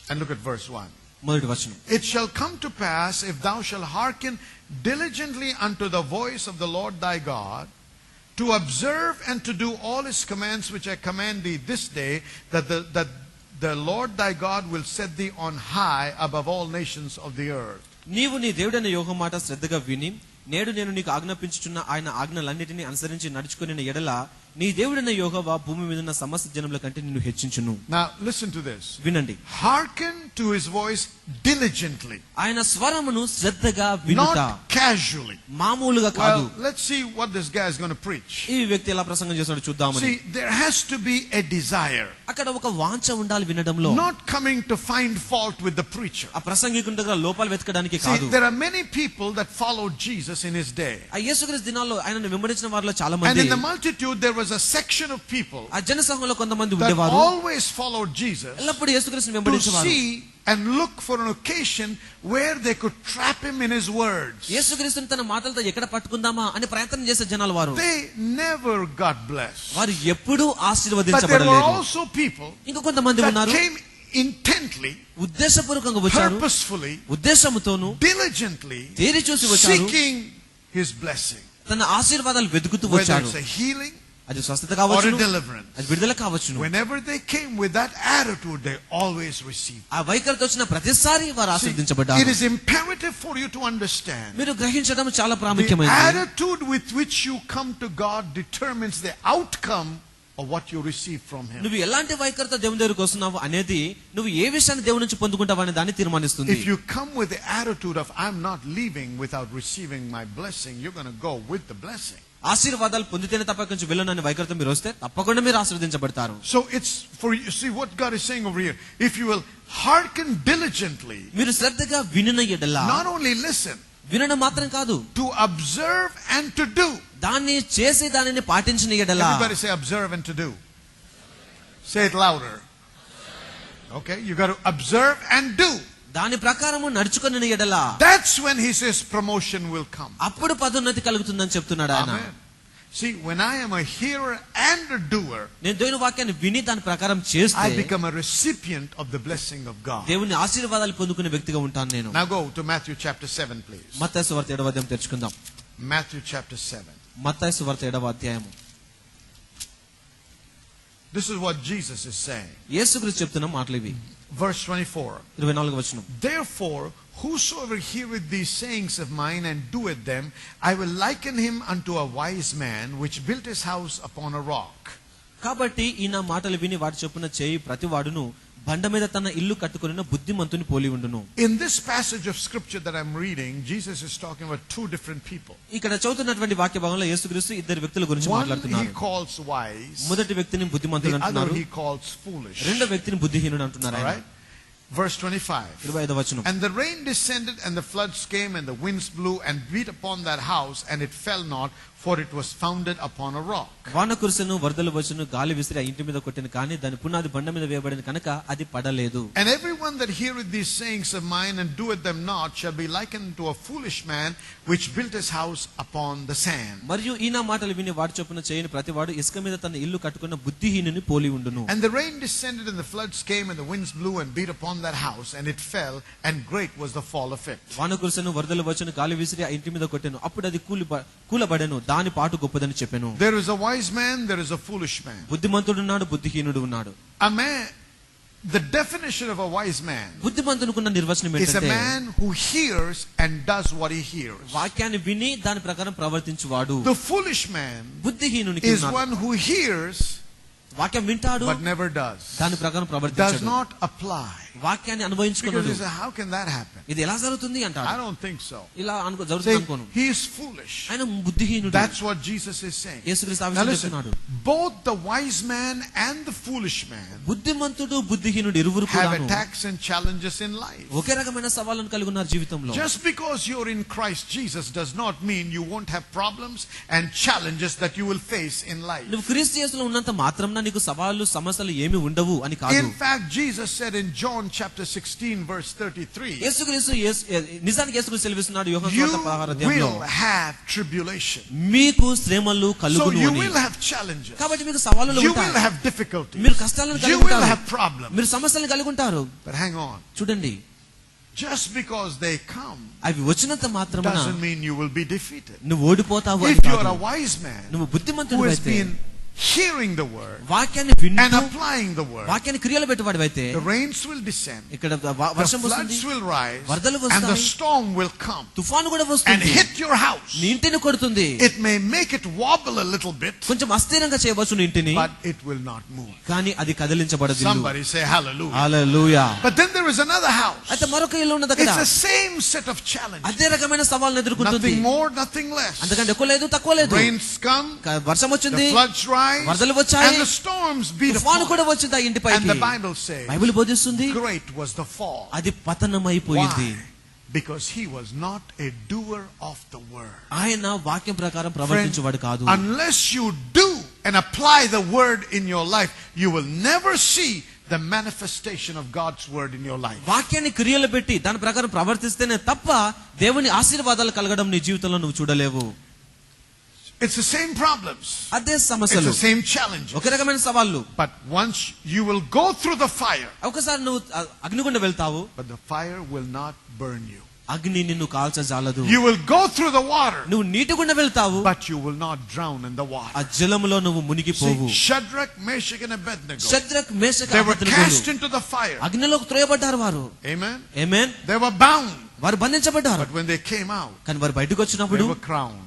And look at verse 1. మొదటి వచనం. It shall come to pass, if thou shalt hearken diligently unto the voice of the Lord thy God, to observe and to do all his commands which I command thee this day, that the Lord thy God will set thee on high above all nations of the earth. నీవు నీ దేవుడైన యెహోవా మాట శ్రద్ధగా విని నేడు నేను నీకు ఆజ్ఞాపించుచున్న ఆయన ఆజ్ఞలన్నిటినీ అనుసరించి నడుచుకుని ఎడల నీ దేవుడైన యెహోవా భూమి మీద ఉన్న సమస్త జనముల కంటే నిన్ను హెచ్చించును. Now listen to this. వినండి. Hearken to his voice diligently, ఆయన స్వరమును శ్రద్ధగా వినుట, not casually. మామూలుగా కాదు. Well, let's see what this guy is going to preach. ఈ వ్యక్తి ఎలా ప్రసంగం చేస్తాడో చూద్దామని. See, there has to be a desire, అక్కడ ఒక వాంఛ ఉండాలి వినడంలో. not coming to find fault with the preacher. ఆ ప్రసంగికుని దగ్గర లోపాలు వెతకడానికి See, కాదు. there are many people that followed Jesus in his day. ఆ యేసుక్రీస్తు దినాల్లో ఆయనను వెంబడించిన వారిలో చాలా And మంది, in the multitude there was a section of people ఆ జనసమూహంలో కొంతమంది that ఉండేవారు always followed Jesus ఎల్లప్పుడూ యేసుక్రీస్తుని to వెంబడించేవారు. see and look for an occasion where they could trap him in his words. యేసుక్రీస్తుని తన మాటలతో ఎక్కడ పట్టుకుందామా అని ప్రయత్నం చేసే జనాలు వారు. They never got blessed. వారు ఎప్పుడూ But there were ఆశీర్వదించబడలేదు. also people ఇంకా కొంతమంది that ఉన్నారు came intently, ఉద్దేశపూర్వకంగా వచ్చారు, purposefully, ఉద్దేశముతోను diligently తేరి చూసి వచ్చారు, seeking his blessing. తన ఆశీర్వాదాలు వెతుకుతూ Whether వచ్చారు. it's a healing అది స్వస్థత or a కావచ్చును, deliverance. అది విడుదల కావచ్చును. Whenever they came with that attitude, they always received. ఆ వైఖరితో వచ్చిన ప్రతిసారి వారు See, ఆశీర్వదించబడ్డారు. it is imperative for you to understand. మీరు గ్రహించడం చాలా The ప్రాముఖ్యమైనది. attitude with which you come to God determines the outcome of what you receive from Him. నువ్వు ఎలాంటి వైఖరితో దేవుని దగ్గరికి వస్తున్నావు అనేది నువ్వు ఏ విషయాన్ని దేవుని నుంచి పొందుకుంటావు అనే దాన్ని తీర్మానిస్తుంది. If you come with the attitude of I'm not leaving without receiving my blessing, you're going to go with the blessing. ఆశీర్వాదాలు పొందితేనే తప్ప కొంచెం వెళ్ళనని వైఖరితో మీరు వస్తే తప్పకుండా మీరు ఆశీర్వదించబడతారు. So it's for you. See what God is saying over here. If you will hearken diligently, మీరు శ్రద్ధగా వినిన ఎడల, not only listen, వినడం మాత్రం కాదు, to observe and to do. దాన్ని చేసి దానిని పాటించిన ఎడల. Everybody say observe and to do. Say it louder. Okay, you got to observe and do. దాని ప్రకారము నడుచుకుని ఎడల, That's when he says promotion will come. అప్పుడు పదోన్నతి కలుగుతుందని చెప్తున్నాడు ఆయన. Amen. See, when I am a hearer and a doer, నేను దేవుని వాక్యాన్ని విని దాని ప్రకారం చేస్తే I become a recipient of the blessing of God. దేవుని ఆశీర్వాదాలు పొందుకునే వ్యక్తిగా ఉంటాను నేను. Now go to Matthew chapter 7, please. మత్తయి సువార్త 7వ అధ్యాయం తెరుచుకుందాం. Matthew chapter 7. మత్తయి సువార్త 7వ అధ్యాయము. This is what Jesus is saying. యేసుక్రీస్తు చెప్తున్న మాటలు ఇవి. Verse 24. 24వ వచనం. Therefore, Whosoever heareth these sayings of mine and doeth them, I will liken him unto a wise man which built his house upon a rock. కాబట్టి ఈ నా మాటలు విని వాటి చొప్పున చేయి ప్రతివాడును బండ మీద తన ఇల్లు కట్టుకొనిన బుద్ధిమంతుని పోలి ఉండును. In this passage of scripture that I'm reading, Jesus is talking about two different people. ఇక్కడ చదువుతున్నటువంటి వాక్య భాగంలో యేసుక్రీస్తు ఇద్దరు వ్యక్తుల గురించి One మాట్లాడుతున్నారు. he calls wise, మొదటి వ్యక్తిని బుద్ధిమంతుడు the other అంటున్నారు, he calls foolish. రెండో వ్యక్తిని బుద్ధిహీనుడు అంటున్నారు. All ఆయన right? Verse 25. 25వ వచనం. And the rain descended and the floods came and the winds blew and beat upon that house and it fell not, for it was founded upon a rock. వాన కురిసెను, వరదలు వచ్చును, గాలి విసిరి ఆ ఇంటి మీద కొట్టిన కానీ దాని పునాది బండ మీద వేయబడిన కనుక అది పడలేదు. And everyone that heareth these sayings of mine and doeth them not shall be likened to a foolish man which built his house upon the sand. మరియు ఈ నా మాటలు విని వాటి చొప్పున చేయని ప్రతివాడు ఇసుక మీద తన ఇల్లు కట్టుకున్న బుద్ధిహీనుని పోలి ఉండును. And the rain descended and the floods came and the winds blew and beat upon that house and it fell, and great was the fall of it. వాన కురిసెను, వరదలు వచ్చును, గాలి విసిరి ఆ ఇంటి మీద కొట్టెను, అప్పుడు అది కూలబడెను, దాని పాటు గొప్పదని చెప్పెను. There is a wise man, there is a foolish man. బుద్ధిమంతుడు ఉన్నాడు, బుద్ధిహీనుడు ఉన్నాడు. A man, the definition of a wise man బుద్ధిమంతునికున్న నిర్వచనం is a ఏంటంటే man who hears and does what he hears. వాక్యాన్ని విని దాని ప్రకారం ప్రవర్తించువాడు. The foolish man బుద్ధిహీనునికి is one who hears వాక్యం వింటాడు, but never does. దాని ప్రకారం Does ప్రవర్తించడు, not apply. వాక్యాన్ని Because అనుభవించుకున్నాడు. you say, how can that happen? ఇది ఎలా జరుగుతుంది I అంటాడు. don't think so. ఇలా జరుగుతుంది Say, అనుకోను. he is foolish. ఆయన బుద్ధిహీనుడు. That's what Jesus is saying. యేసుక్రీస్తు ఆ Now విషయం listen, చెప్తున్నాడు. both the wise man and the foolish man బుద్ధిమంతుడు బుద్ధిహీనుడు ఇరువురు have కూడా attacks and challenges in life. ఒకే రకమైన సవాళ్ళను కలిగి ఉన్నారు జీవితంలో. Just because you're in Christ Jesus does not mean you won't have problems and challenges that you will face in life. నువ్వు క్రీస్తు యేసులో ఉన్నంత మాత్రంన నీకు సవాళ్లు సమస్యలు ఏమీ ఉండవు అని కాదు. In fact, Jesus said in John chapter 16 verse 33, యేసుక్రీస్తు నిజానికి యేసుక్రీస్తు సెలవిస్తున్నాడు యోహాను you సువార్త 16వ అధ్యాయంలో, will have tribulation. మీకు శ్రమలు So కలుగును you అని. will have challenges. కాబట్టి మీకు సవాళ్లు You will ఉంటాయి, have difficulties. మీరు కష్టాలను కలిగి You will ఉంటారు, have problems. మీరు సమస్యలను కలిగి ఉంటారు. But hang on. చూడండి, Just because they come అవి వచ్చినంత మాత్రమున doesn't mean you will be defeated. నువ్వు ఓడిపోతావు అని If you are కాదు. a wise man నువ్వు who బుద్ధిమంతుడు has అయితే, been hearing the word వాక్యాన్ని and వింటూ applying the word, వాక్యాన్ని క్రియలు పెట్టేవాడివైతే, the rains will descend, ఇక్కడ the వర్షం వస్తుంది, floods will rise, వరదలు and the వస్తాయి, storm will come తుఫాను కూడా and వస్తుంది, hit your house. నీ ఇంటిని కొడుతుంది. It may make it wobble a little bit, కొంచెం అస్థిరంగా చేయవచ్చు నీ ఇంటిని, but it will not move. కానీ అది కదిలించబడదు. Somebody say hallelujah. Hallelujah. But then there is another house. అయితే మరొక ఇల్లు ఉన్నది అక్కడ. It's the same set of challenges. అదే రకమైన సవాళ్ళను ఎదుర్కొంటుంది. Nothing more, nothing less. అందుకంటే ఎక్కువ లేదు, తక్కువ లేదు. Rains come, వర్షం వచ్చింది, the floods rise, వరదలు వచ్చాయి, and the storms beat తుఫాను upon. కూడా వచ్చింది ఆ And ఇంటిపైకి. the Bible says, Bible బోధిస్తుంది, great was the fall. అది పతనమైపోయింది. Why? Because he was not a doer of the word. ఆయన వాక్యం ప్రకారం Friend, ప్రవర్తించేవాడు కాదు. unless you do and apply the word in your life, you will never see the manifestation of God's word in your life. వాక్యాన్ని క్రియలు పెట్టి దాని ప్రకారం ప్రవర్తిస్తేనే తప్ప దేవుని ఆశీర్వాదాలు కలగడం నీ జీవితంలో నువ్వు చూడలేవు. It's the same problems. అదే It's సమస్యలు, the same challenges. ఒకే రకమైన సవాళ్ళు. But once you will go through the fire, ఒకసారి నువ్వు అగ్నిగుండ వెళ్తావు, but the fire will not burn you. అగ్ని నిన్ను కాల్చజాలదు. You will go through the water, నువ్వు నీటి గుండ వెళ్తావు, but you will not drown in the ఆ water. జలములో నువ్వు మునిగిపోవు. See, Shadrach, Meshach, and Abednego, Shadrach, Meshach, they were అబేద్నెగోలు cast into the fire. అగ్నిలోకి త్రోయబడ్డారు వారు. Amen. Amen. They were bound, వారు బంధించబడ్డారు, but when they came out, కానీ వారు బయటకు they వచ్చినప్పుడు were crowned.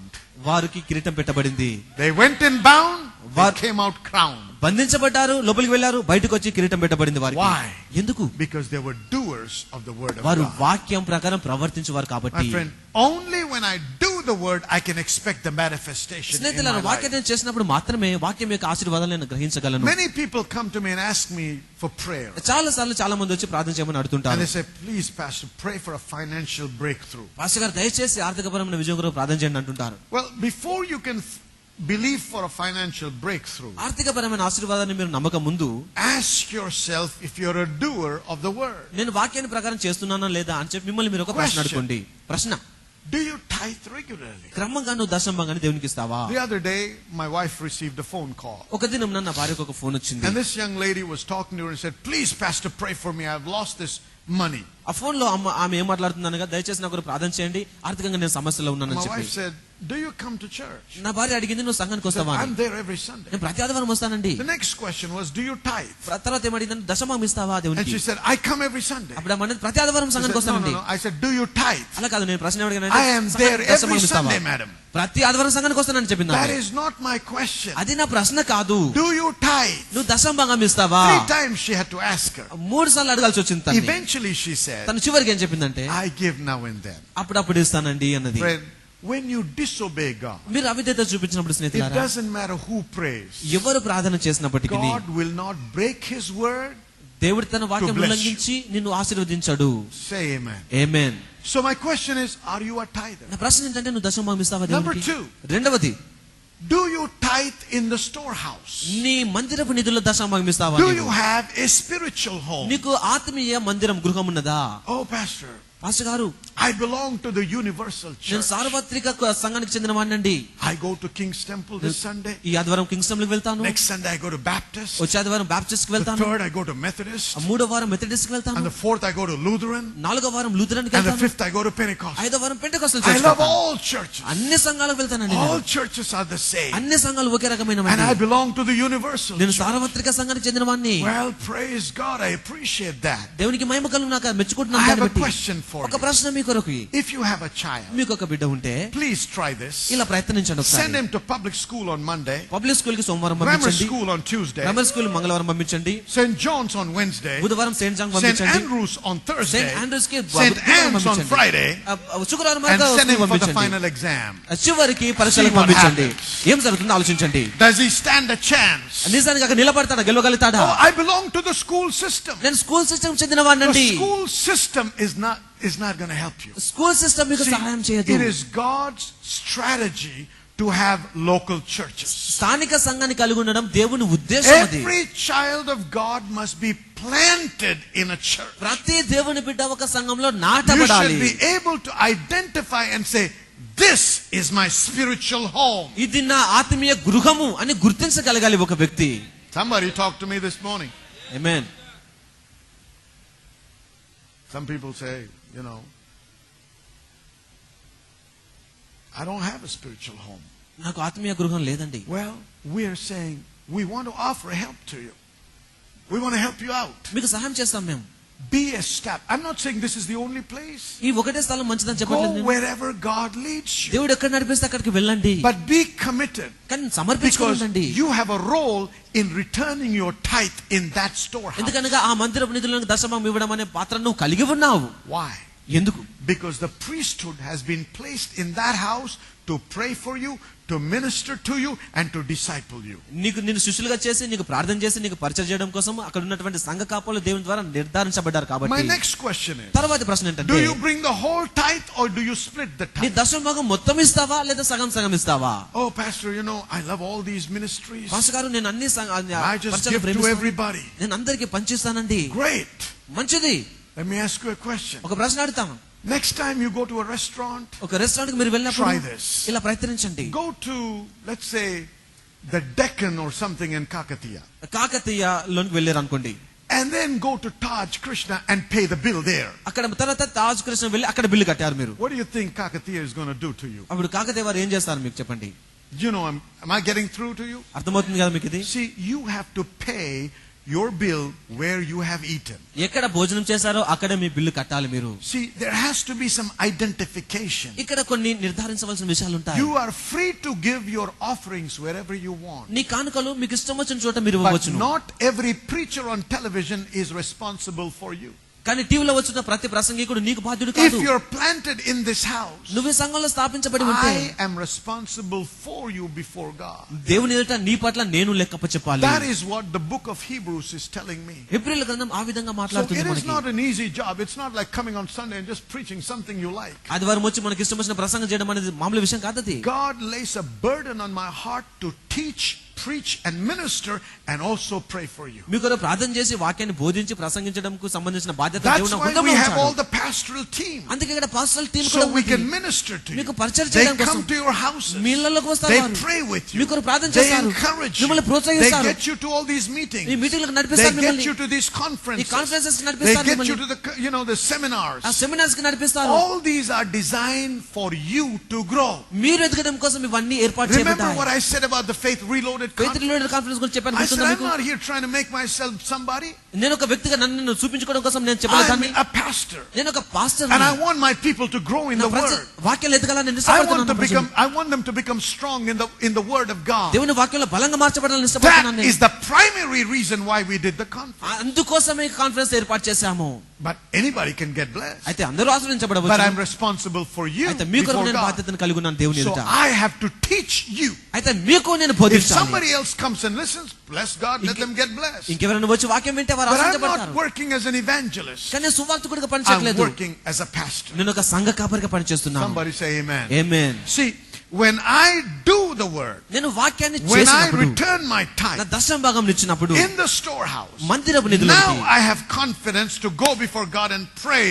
వారికి కిరీటం పెట్టబడింది. They went in bound, they came out crowned. బంధించబడ్డారు, లోపలికి వెళ్లారు, బయటకు వచ్చి కిరీటం పెట్టబడింది వారికి. Why? ఎందుకు? Because they were doers of the word of వారు God. వాక్యం ప్రకారం ప్రవర్తించేవారు My కాబట్టి. friend, only when I do the word, I can expect the manifestation in my స్నేహితులారా, వాక్యం life. నేను చేసినప్పుడు మాత్రమే వాక్యం యొక్క ఆశీర్వాదాలు నేను గ్రహించగలను. Many people come to me and ask me for prayer. చాలా సార్లు చాలా మంది వచ్చి ప్రార్థన చేయమని And అడుగుతుంటారు. they say, please, Pastor, pray for a financial breakthrough. Pastor గారు దయచేసి ఆర్థికపరమైన విజయం కొరకు ప్రార్థన చేయండి అంటుంటారు. Well, before you can believe for a financial breakthrough, ఆర్థికపరమైన ఆశీర్వాదాన్ని మీరు నమ్మక ముందు ask yourself if you're a doer of the word. నేను వాక్యాన్ని ప్రకారం చేస్తున్నానా లేదా అని చెప్పి మిమ్మల్ని మీరు ఒక ప్రశ్న Question. అడుకోండి. ప్రశ్న, Do you tithe regularly? క్రమంగా నువ్వు దశంభాగాన్ని దేవునికి ఇస్తావా? The other day, my wife received a phone call. ఒక దినం నా భార్యకు ఒక ఫోన్ వచ్చింది. And this young lady was talking to her and said, please, Pastor, pray for me. I've lost this money. ఆ ఫోన్ లో ఆమె ఏం మాట్లాడుతుంది అనగా, దయచేసి నాకు ప్రార్థన చేయండి, ఆర్థికంగా నేను సమస్యలో ఉన్నానని My చెప్పి. wife said, do you come to church? నా భార్య అడిగింది, నువ్వు సంఘానికి I said, వస్తావా I'm అని. there every Sunday. నేను ప్రతి ఆదివారం వస్తానండి. The next question was, do you tithe? తర్వాత ఏమడిగిందంటే, దశమం ఇస్తావా And దేవునికి? she said, I come every Sunday. అప్పుడు ఆమె అన్నది, ప్రతి ఆదివారం I said, సంఘానికి no, వస్తానండి. no, no. I said, do you tithe? అలా కాదు, నేను ప్రశ్న I am అడిగానంటే, there దశమం every ఇస్తావా? Sunday, madam. ప్రతి ఆదివారం సంఘానికి వస్తానని చెప్పింది That ఆమె. is not my question. అది నా ప్రశ్న కాదు. Do you tithe? నువ్వు దశంభాగం ఇస్తావా? 3 times she had to ask her. 3 సార్లు అడగాల్సి వచ్చింది తనని. Eventually she said, తను చివరికి ఏం చెప్పిందంటే, I give now and then. అప్పుడప్పుడు ఇస్తానండి అన్నది. Friend, when you disobey God, మీరు అవిధేయత చూపించినప్పుడు it స్నేహితులారా, doesn't matter who prays. ఎవరు ప్రార్థన చేసినప్పటికీ God will not break his word. దేవుడు తన వాక్యం bless you. ఉల్లంఘించి నిన్ను ఆశీర్వదించాడు. Say amen. Amen. So my question is, are you a tither? నా ప్రశ్న ఏంటంటే, నువ్వు దశమభాగం ఇస్తావా Number దేవునికి? 2. రెండవది, Do you tithe in the storehouse? నీ మందిరపు నిధుల్లో దశమభాగం ఇస్తావా? Do you have a spiritual home? నీకు ఆత్మీయ మందిరం, గృహం ఉన్నదా? Oh, pastor, పాస్టర్ గారు, I belong to the universal నేను church. సార్వత్రిక సంఘానికి చెందిన వాడినండి. I go to King's Temple this Sunday. ఈ ఆదివారం కింగ్స్ టెంపుల్ కి వెళ్తాను. Next Sunday I go to Baptist. వచ్చే ఆదివారం బాప్టిస్ట్ కి The వెళ్తాను. third I go to Methodist. మూడో వారం మెథడిస్ట్ కి And వెళ్తాను. the fourth I go to Lutheran. నాలుగో వారం లూథరన్ కి And the వెళ్తాను. fifth I go to Pentecost. ఐదో వారం పెంటెకోస్తల్ I చర్చ్ love వెళ్తాను. all churches. అన్ని సంఘాలకు వెళ్తానండి. All churches are the same. అన్ని సంఘాలు ఒకే And రకమైనవి. I belong to the universal నేను church. సార్వత్రిక సంఘానికి చెందిన వాడిని. Well, praise God. I appreciate that. దేవునికి మహిమ కలుగు, నాకు I మెచ్చుకుంటున్నాను have దాన్ని a బట్టి. question for ఒక you. ప్రశ్న మీ కొరకు. If you have a child, మీకు ఒక బిడ్డ ఉంటే please try this. ఇలా ప్రయత్నించండి Send ఒకసారి. him to public school on Monday, public school కి సోమవారం grammar పంపించండి, school on Tuesday, grammar school మంగళవారం పంపించండి, St. John's on Wednesday, బుధవారం సెయింట్ జాన్ St. పంపించండి, Andrews on Thursday, Saint Andrews కి St. బుధవారం Anne's on పంపించండి, Friday, శుక్రవారం and send him for the పంపించండి. final exam. చివరికి పరీక్షలకు See what పంపించండి. happens. ఏం జరుగుతుందో ఆలోచించండి. Does he stand a chance? నిజానికి అక్కడ నిలబడతాడా, గెలవగలుగుతాడా? Oh, I belong to the school system. నేను స్కూల్ సిస్టమ్ చెందిన The వాడినండి. school system is not going to help you. School system మీకు See, సహాయం చేయదు. it is God's strategy to have local churches. స్థానిక సంఘాన్ని కలిగి ఉండడం దేవుని ఉద్దేశం అది. Every child of God must be planted in a church. ప్రతి దేవుని బిడ్డ ఒక సంఘంలో You నాటబడాలి. should be able to identify and say, this is my spiritual home. ఇది నా ఆత్మీయ గృహము అని గుర్తించగలగాలి ఒక వ్యక్తి. Somebody talked to me this morning. Amen. Some people say, I don't have a spiritual home. నాకు ఆత్మీయ గృహం లేదండి. Well, we are saying we want to offer help to you. We want to help you out. మీకు సహాయం చేస్తాం మేము. Be established. I'm not saying this is the only place. ఈ ఒకటే స్థలం మంచిదని Go చెప్పట్లేదు నేను. wherever God leads you. దేవుడు ఎక్కడ నడిపిస్తే అక్కడికి వెళ్ళండి. But be committed. కానీ Because సమర్పించుకోండి. you have a role in returning your tithe in that storehouse. ఎందుకనగా ఆ మందిరపు నిధులను దశమం ఇవ్వడం అనే పాత్ర నువ్వు కలిగి ఉన్నావు. Why? ఎందుకు? Because the priesthood has been placed in that house to pray for you, to minister to you, and to disciple you. నీకు నిన్ను శిష్యులుగా చేసి, నీకు ప్రార్థన చేసి, నీకు పరిచయం చేయడం కోసం అక్కడ ఉన్నటువంటి సంఘ కాపరులు దేవుని ద్వారా నిర్ధారించబడ్డారు My కాబట్టి. next question is, తర్వాత ప్రశ్న ఏంటంటే, do you bring the whole tithe or do you split the నీ tithe? దశమభాగం మొత్తం ఇస్తావా లేదా సగం సగం ఇస్తావా? Oh, pastor, I love all these ministries. Pastor గారు, నేను అన్ని I just give to everybody. నేను అందరికి పంచిస్తానండి. Great. మంచిది. Let me ask you a question. ఒక ప్రశ్న అడుగుతాను. Next time you go to a restaurant, ఒక రెస్టారెంట్ కి మీరు వెళ్ళినప్పుడు try this. ఇలా ప్రయత్నించండి. Go to, let's say, the Deccan or something in Kakatiya. కాకతీయలోకి వెళ్ళారు అనుకోండి. And then go to Taj Krishna and pay the bill there. అక్కడ తర్వాత తాజ్ కృష్ణ వెళ్ళి అక్కడ బిల్లు కట్టారు మీరు. What do you think Kakatiya is going to do to you? అప్పుడు కాకతీయ వారు ఏం చేస్తారు మీకు చెప్పండి. Am I getting through to you? అర్థమవుతుంది కదా మీకు ఇది? See, you have to pay your bill where you have eaten. ఎక్కడ భోజనం చేశారో అక్కడ మీ బిల్లు కట్టాలి మీరు. See, there has to be some identification. ఇక్కడ కొన్ని నిర్ధారించవలసిన విషయాలు ఉంటాయి. You are free to give your offerings wherever you want. నీ కానుకలు మీకు ఇష్టం వచ్చిన చోట మీరు But ఇవ్వవచ్చును. not every preacher on television is responsible for you. కానీ టీవీలో వచ్చిన ప్రతి ప్రసంగికుడు నీకు బాధ్యుడు కాదు. If you're planted in this house, నువ్వు ఈ సంఘంలో స్థాపించబడి ఉంటే I am responsible for you before God. దేవుని ఎదుట నీ పట్ల నేను లెక్కప చెప్పాలి. That is what the book of Hebrews is telling me. హెబ్రీయుల గ్రంథం ఆ విధంగా So మాట్లాడుతుంది it is మనకి. not an easy job. It's not like coming on Sunday and just preaching something you like. ఆదివారం వచ్చి మనకి ఇష్టం వచ్చిన ప్రసంగం చేయడం అనేది మామూలు విషయం కాదు అది. God lays a burden on my heart to teach preach and minister and also pray for you. మీ కొరకు ప్రార్థన చేసి వాక్యాన్ని బోధించి ప్రసంగించడానికి సంబంధించిన బాధ్యత That's దేవుని why we హృదయంలో have all ఉంచాడు. the pastoral team. అందుకే ఇక్కడ పాస్టరల్ టీం So కూడా we ఉంది. can minister to you. మీకు పరిచయం They చేయడానికి come వస్తారు. to your houses. మీ ఇళ్ళలోకి వస్తారు They వారు. pray with me you. కొరకు ప్రార్థన They చేస్తారు. encourage you. మిమ్మల్ని They ప్రోత్సహిస్తారు. get you to all these meetings. ఈ మీటింగ్లకు They నడిపిస్తారు get మిమ్మల్ని. you to these ఈ conferences. కాన్ఫరెన్సెస్ కి They నడిపిస్తారు get you మిమ్మల్ని. to the the seminars. ఆ సెమినార్స్ కి నడిపిస్తారు. All these are designed for you to grow. మీరు ఎదగడం కోసం ఇవన్నీ ఏర్పాటు Remember చేయబడ్డాయి. what I said about the Faith Reloaded faith conference? Related conference గురించి చెప్పాను I said, గుర్తుందా I'm మీకు? not here trying to make myself somebody. నేను ఒక వ్యక్తిగా నన్ను చూపించుకోవడం కోసం నేను చెప్పలేదు I'm దాన్ని. a pastor. నేను ఒక pastor And I want my people to grow in the word. వాక్యాలు ఎదగాలని నేను I want ఇష్టపడుతున్నాను. them to become strong in the word of God. దేవుని వాక్యంలో బలంగా మార్చబడాలని ఇష్టపడుతున్నాను That నేను. is the primary reason why we did the conference. అందుకోసమే ఈ కాన్ఫరెన్స్ ఏర్పాటు చేశాము. But anybody can get blessed. అయితే అందరూ But ఆశీర్వదించబడవచ్చు. I'm responsible for you అయితే మీ కొరకు before నేను God. బాధ్యతను కలిగి ఉన్నాను దేవుని So ఎదుట. I have to teach you. అయితే మీకు నేను If బోధించాలి. somebody else comes and listens, bless God, let them get blessed. ఇంకెవరైనా వచ్చి వాక్యం వింటే వారు But I'm ఆశీర్వదించబడతారు. not working as an evangelist. కానీ నేను సువార్తికుడిగా I'm పనిచేయట్లేదు. working as a pastor. నేను ఒక సంఘ కాపరిగా పనిచేస్తున్నాను. Somebody say amen. Amen. See, when I do the word, నేను వాక్యాన్ని when I చేసినప్పుడు return my నా tithe దశమ భాగం ఇచ్చినప్పుడు in the storehouse, మందిరపు now నిధులకి I have confidence to go before God and pray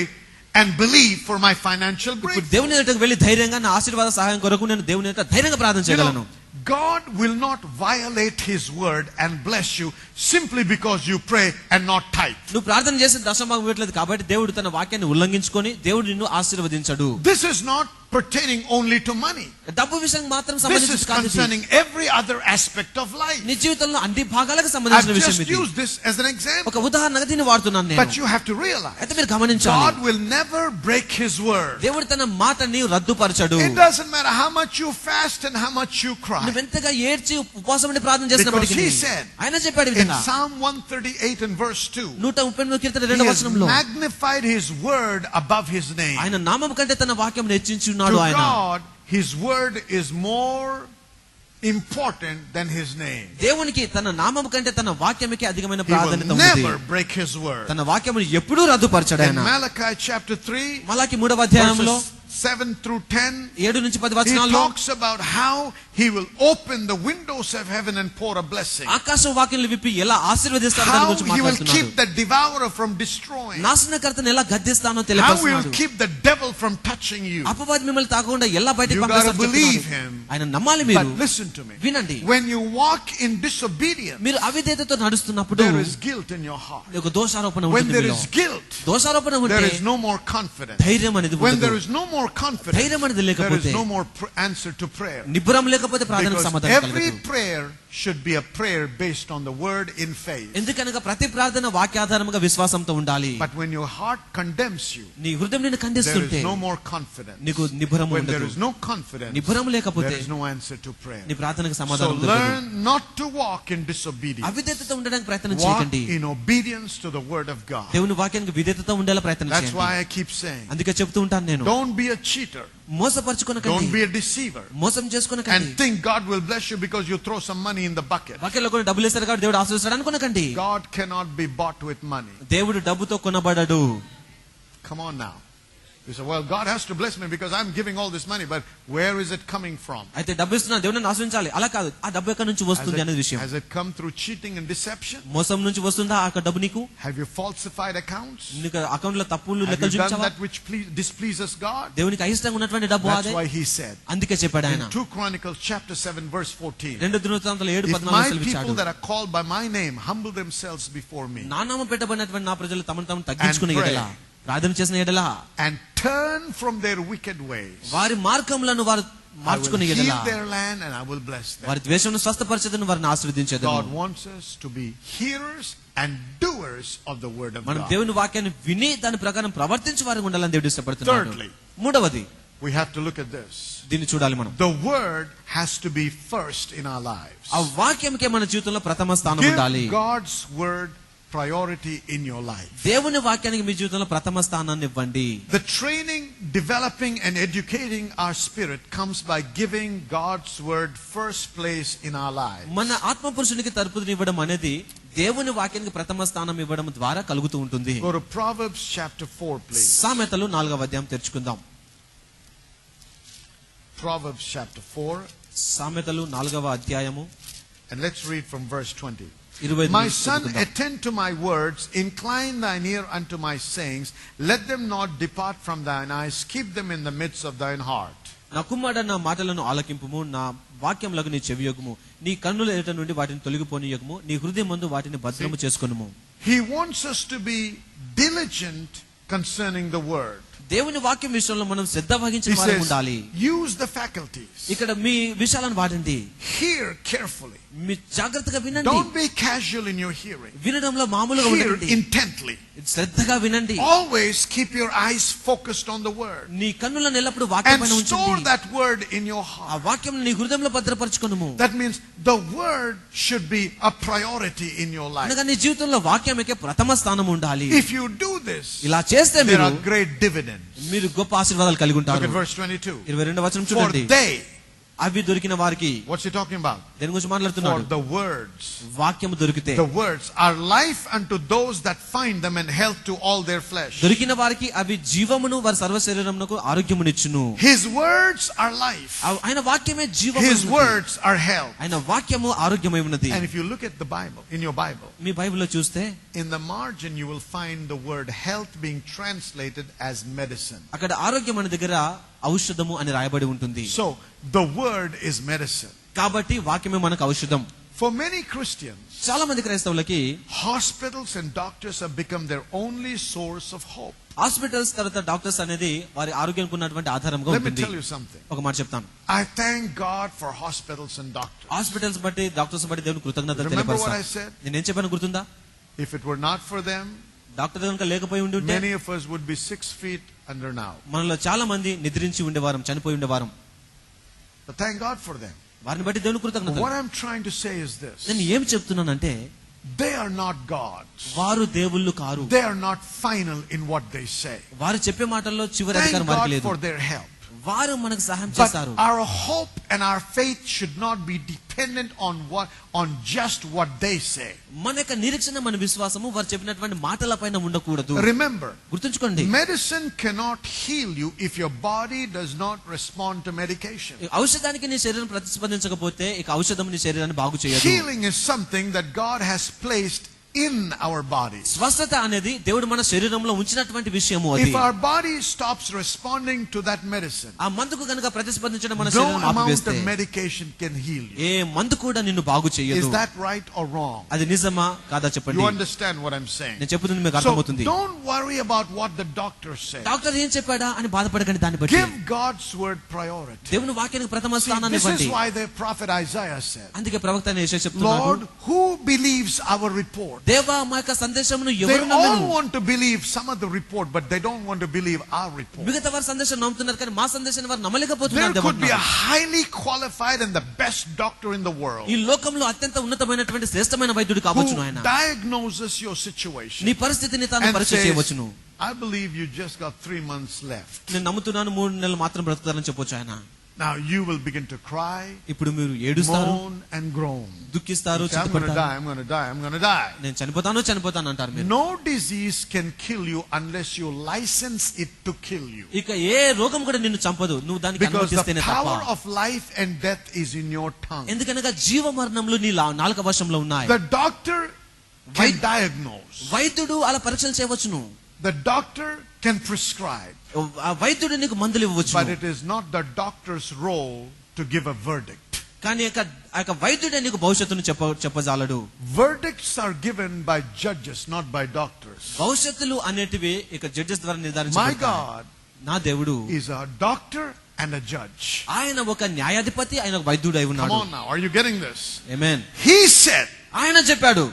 and believe for my financial ఇప్పుడు breakthrough. దేవుని ఎదుటకు వెళ్ళి ధైర్యంగా నా ఆశీర్వాద సహాయం కొరకు నేను దేవుని ఎదుట ధైర్యంగా ప్రార్థన You చేయగలను. know, God will not violate His word and bless you simply because you pray and not tithe. నువ్వు ప్రార్థన చేసిన దశమ భాగం ఇవ్వట్లేదు కాబట్టి దేవుడు తన వాక్యాన్ని ఉల్లంఘించుకొని దేవుడు నిన్ను ఆశీర్వదించడు. This is not pertaining only to money. డబ్బు విషయం మాత్రం This సంబంధించి is కాదు ఇది. concerning every other aspect of life. నీ జీవితంలో అన్ని భాగాలకు I've సంబంధించిన విషయం just ఇది. used this as an example. ఒక ఉదాహరణగా దీన్ని వాడుతున్నాను But నేను. you have to realize అయితే మీరు గమనించాలి, God will never break His word. దేవుడు తన మాటని రద్దుపరచడు. It doesn't matter how much you fast and how much you cry. నువ్వెంతగా ఏడ్చి ఉపవాసం ఉండి ప్రార్థన చేసినప్పటికీ Because he said ఆయన చెప్పాడు ఈ in విధంగా Psalm 138 and verse 2, 138 Keerthana He 2వ has వచనంలో magnified His word above His name. ఆయన నామం కంటే తన వాక్యం హెచ్చించి To ఉన్నాడు ఆయన. God, His word is more important than His name. దేవునికి తన నామం కంటే తన వాక్యముకే అధికమైన He will ప్రాధాన్యత ఉంది. never break His word. తన వాక్యమును ఎప్పుడూ రద్దుపరచడు In ఆయన. Malachi chapter 3, మలాకి 3వ అధ్యాయంలో verses 7 through 10, 7 నుంచి 10 He వచనాల్లో talks about how He will open the windows of heaven and pour a blessing. ఆకాశ వాక్యాలను విప్పి ఎలా ఆశీర్వదిస్తాడో దాని How గురించి He will మాట్లాడుతున్నాడు. keep the devourer from destroying. నాశనకర్తను ఎలా గద్దిస్తానో How He will తెలియపరుస్తున్నాడు. keep the devil from touching you. అపవాది మిమ్మల్ని తాకకుండా ఎలా బయటకు You పంపిస్తాడో gotta believe చెప్తున్నాడు. him. ఆయన నమ్మాలి But మీరు. listen to me. వినండి, When you walk in disobedience, మీరు అవిధేయతతో నడుస్తున్నప్పుడు there is guilt in your heart. ఒక దోషారోపణ When ఉంటుంది there మీలో. is guilt, దోషారోపణ there ఉంటే is no more confidence. ధైర్యం అనేది When ఉండదు. there is no more confidence, ధైర్యం అనేది there is లేకపోతే no more answer to prayer. నిబ్బరం లేకపోతే ప్రార్థనకు Because సమాధానం every కలగదు. prayer should be a prayer based on the word in faith. ఎందుకనగా ప్రతి ప్రార్థన వాక్యాధారముగా విశ్వాసంతో ఉండాలి. But when your heart condemns you, నీ హృదయం నిన్ను there ఖండిస్తుంటే is no more confidence. నీకు నిబ్బరం When there ఉండదు. is no confidence, నిబ్బరం లేకపోతే there is no answer to prayer. నీ ప్రార్థనకు So సమాధానం దొరకదు. learn not to walk in disobedience. అవిధేయతతో ఉండడానికి ప్రయత్నం Walk చేయకండి. in obedience to the word of God. దేవుని వాక్యానికి విధేయతతో ఉండేలా ప్రయత్నం That's చేయండి. why I keep saying, అందుకే చెప్తూ ఉంటాను నేను, don't be a cheater. మోసపరచుకొనకండి, Don't be a deceiver. మోసం And చేసుకొనకండి. think God will bless you because you throw some money in the bucket. వాక్యంలో కొన్ని డబ్బులు ఇస్తారు కాబట్టి దేవుడు ఆశీర్వదిస్తాడు అనుకోనకండి. God cannot be bought with money. దేవుడు డబ్బుతో కొనబడడు. Come on now. You say, well, God has to bless me because I'm giving all this money, but where is it coming from? అయితే డబ్బు ఇస్తున్నా దేవుడిని ఆశీర్వదించాలి, అలా కాదు. ఆ డబ్బు ఎక్కడి నుంచి వస్తుంది అనేది విషయం. Has it come through cheating and deception? మోసం నుంచి వస్తుందా ఆ డబ్బు నీకు? Have you falsified accounts? నీకు అకౌంట్ లో తప్పులు Have లెక్కలు you done చూపించావా? that which displeases God? దేవునికి అయిష్టంగా ఉన్నటువంటి డబ్బు That's అదే. why He said అందుకే చెప్పాడు ఆయన. in 2 Chronicles chapter 7 verse 14, 2 దినవృత్తాంతాలు 7:14 if my సెలవిచ్చాడు. people that are called by my name humble themselves before me నా నామం పెట్టబడినటువంటి నా ప్రజలు తమను తాము తగ్గించుకునే And pray. ఎడల, ప్రార్థన చేసిన ఎడల, and turn from their wicked ways, వారి మార్గములను వారు I will మార్చుకునే ఎడల, heal their land and I will bless them. వారి ద్వేషమును స్వస్థపరచదును, వారిని ఆశీర్వదించదును. God wants us to be hearers and doers of the word of మనం God. దేవుని వాక్యాన్ని విని దాని ప్రకారం ప్రవర్తించే వారికి ఉండాలని దేవుడు ఇష్టపడుతున్నాడు. Thirdly, మూడవది, we have to look at this. దీన్ని చూడాలి మనం. The word has to be first in our lives. ఆ వాక్యంకే మన జీవితంలో ప్రథమ స్థానం ఉండాలి. Give God's word priority in your life. దేవుని వాక్యానికి మీ జీవితంలో ప్రథమ స్థానాన్ని ఇవ్వండి. The training, developing and educating our spirit comes by giving God's word first place in our lives. మన ఆత్మ పురుషునికి తరపుని ఇవ్వడం అనేది దేవుని వాక్యానికి ప్రథమ స్థానం ఇవ్వడం ద్వారా కలుగుతూ ఉంటుంది. Go to Proverbs chapter 4, please. సామెతలు 4వ అధ్యాయం తెరుచుకుందాం. Proverbs chapter 4. సామెతలు 4వ అధ్యాయము And let's read from verse 20. 25 My son, attend to my words, incline thine ear unto my sayings, let them not depart from thine eyes, keep them in the midst of thine heart. నా కుమారుడా నా మాటలను ఆలకింపుము, నా వాక్యములకు నీ చెవియొగ్గుము, నీ కన్నుల ఎదుట నుండి వాటిని తొలగిపోనియకుము, నీ హృదయమందు వాటిని భద్రము చేసుకొనుము. He wants us to be diligent concerning the word. దేవుని వాక్యం విషయంలో మనం శ్రద్ధ వహించిన He వారై says, ఉండాలి. use the faculties. ఇక్కడ మీ విషయాలను వాడండి, Hear carefully. మీ జాగ్రత్తగా వినండి. Don't be casual in your hearing. వినడంలో మామూలుగా Hear ఉండండి, intently. శ్రద్ధగా వినండి. Always keep your eyes focused on the word. నీ కన్నులను ఎల్లప్పుడూ వాక్యం And పైన store ఉంచండి. that word in your ఆ heart. వాక్యం నీ హృదయంలో భద్రపరచుకొనుము. That means the word should be a priority in your life. అనగా నీ జీవితంలో వాక్యమే ప్రథమ స్థానం ఉండాలి. If you do this, ఇలా చేస్తే there మీరు are great dividends. మీరు గొప్ప ఆశీర్వాదాలు కలిగి Look ఉంటారు. at verse 22. 22వ వచనం For చూడండి. they, అవి దొరికిన వారికి, what's he talking about? దేని గురించి For మాట్లాడుతున్నాడు? the words. వాక్యము దొరికితే, The words are life unto those that find them and health to all their flesh. దొరికిన వారికి అవి జీవమును వారి సర్వ శరీరమునకు ఆరోగ్యమునిచ్చును. His words are life. ఆయన వాక్యమే జీవము. His words are health. ఆయన వాక్యము ఆరోగ్యమై ఉన్నది. And if you look at the Bible, in your Bible, మీ బైబిల్లో చూస్తే in the margin you will find the word health being translated as medicine. అక్కడ ఆరోగ్యం అనే దగ్గర ఔషధము అని రాయబడి ఉంటుంది. So the word is medicine. కాబట్టి వాక్యమే మనకు ఔషధం. For many Christians, చాలా మంది క్రైస్తవులకి hospitals and doctors have become their only source of hope. Hospitals తర్వాత డాక్టర్స్ అనేది వారి ఆరోగ్యానికి ఉన్నటువంటి ఆధారంగా Let me ఉంటుంది. tell you something. ఒక మాట చెప్తాను. I thank God for hospitals and doctors. Hospitals బట్టి డాక్టర్స్ బట్టి దేవుని కృతజ్ఞతలు Remember what I తెలియపరుస్తాను. said? నేనేం చెప్పాను గుర్తుందా? If it were not for them, doctor కనుక లేకపోయి ఉండి ఉంటే many of us would be 6 feet under now. మనలో చాలా మంది నిద్రించి ఉండేవారం, చనిపోయి ఉండేవారం. But thank God for them. వారిని బట్టి దేవుని What కృతజ్ఞతలు. I'm trying to say is this. నేను ఏం చెప్తున్నానంటే, They are not gods. వారు దేవుళ్ళు car. They are not final in what they say. వారు చెప్పే మాటల్లో చివరి Thank అధికారం వారికి God లేదు. for their help. వారు మనకు సహాయం But చేస్తారు. our hope and our faith should not be dependent on just what they say. మన యొక్క నిరీక్షణ, మన విశ్వాసము వారు చెప్పినటువంటి మాటల పైన ఉండకూడదు. Remember, గుర్తుంచుకోండి, medicine cannot heal you if your body does not respond to medication. ఔషధానికి నీ శరీరం ప్రతిస్పందించకపోతే ఇక ఔషధం నీ శరీరాన్ని బాగు చేయదు. Healing is something that God has placed in our bodies. స్వస్థత అనేది దేవుడు మన శరీరంలో ఉంచినటువంటి విషయము. అది If our body stops responding to that medicine, ఆ మందుకు గనుక ప్రతిస్పందించడం మన no శరీరం amount ఆపివేస్తే of medication can heal you. ఏ మందు కూడా నిన్ను బాగు చేయదు. Is that right or wrong? అది నిజమా కాదా చెప్పండి. You understand what I'm saying? నేను చెప్తుంది మీకు So అర్థమవుతుంది. don't worry about what the doctor says. Doctor ఏం చెప్పాడా అని బాధపడకండి. దాన్ని బట్టి Give God's word priority. దేవుని వాక్యానికి ప్రథమ See, స్థానాన్ని this ఇవ్వండి. is why the prophet Isaiah said, అందుకే ప్రవక్త అయిన యెషయా చెప్తున్నాడు, Lord, who believes our report? దేవా మా యొక్క సందేశమును They ఎవరు all నమ్మును? want to believe some of the report, but they don't want to believe our report. మిగతా వారి సందేశం నమ్ముతున్నారు కానీ మా సందేశాన్ని వారు నమ్మలేకపోతున్నారు. There could be a దేవా, highly qualified and the best doctor in the world ఈ లోకంలో అత్యంత ఉన్నతమైనటువంటి శ్రేష్టమైన వైద్యుడు కావచ్చును ఆయన. who diagnoses your situation నీ పరిస్థితిని తాను and పరీక్ష says, చేయవచ్చును. I believe you just got 3 months left. నేను నమ్ముతున్నాను 3 నెలలు మాత్రం బ్రతుకుతారని చెప్పొచ్చు ఆయన. Now you will begin to cry, ఇప్పుడు మీరు ఏడుస్తారు, moan and groan. దుఃఖిస్తారు, You say, I'm going to చింతపడతారు. die, I'm going to die, I'm going to die. నేను చనిపోతాను అంటారు మీరు. No disease can kill you unless you license it to kill you. ఇక ఏ రోగం కూడా నిన్ను చంపదు నువ్వు దానికి Because the అనుమతిస్తేనే power తప్ప. of life and death is in your tongue. ఎందుకనగా జీవ మరణములు నీ నాలుక వశంలో ఉన్నాయి. The doctor can diagnose. వైద్యుడు అలా పరీక్షలు చేయవచ్చును. The doctor can prescribe. ఆ వైద్యుడు నీకు మందులు ఇవ్వవచ్చు. But it is not the doctor's role to give a verdict. కానీ ఆ యొక్క వైద్యుడే నీకు భవిష్యత్తును చెప్పజాలడు. Verdicts are given by judges, not by doctors. భవిష్యత్తులు అనేటివి ఇక జడ్జెస్ ద్వారా My నిర్ధారించబడతాయి. God నా దేవుడు is a doctor and a judge. ఆయన ఒక న్యాయాధిపతి, ఆయన ఒక వైద్యుడు అయి Come ఉన్నాడు. on now, are you getting this? Amen. He said, ఆయన చెప్పాడు,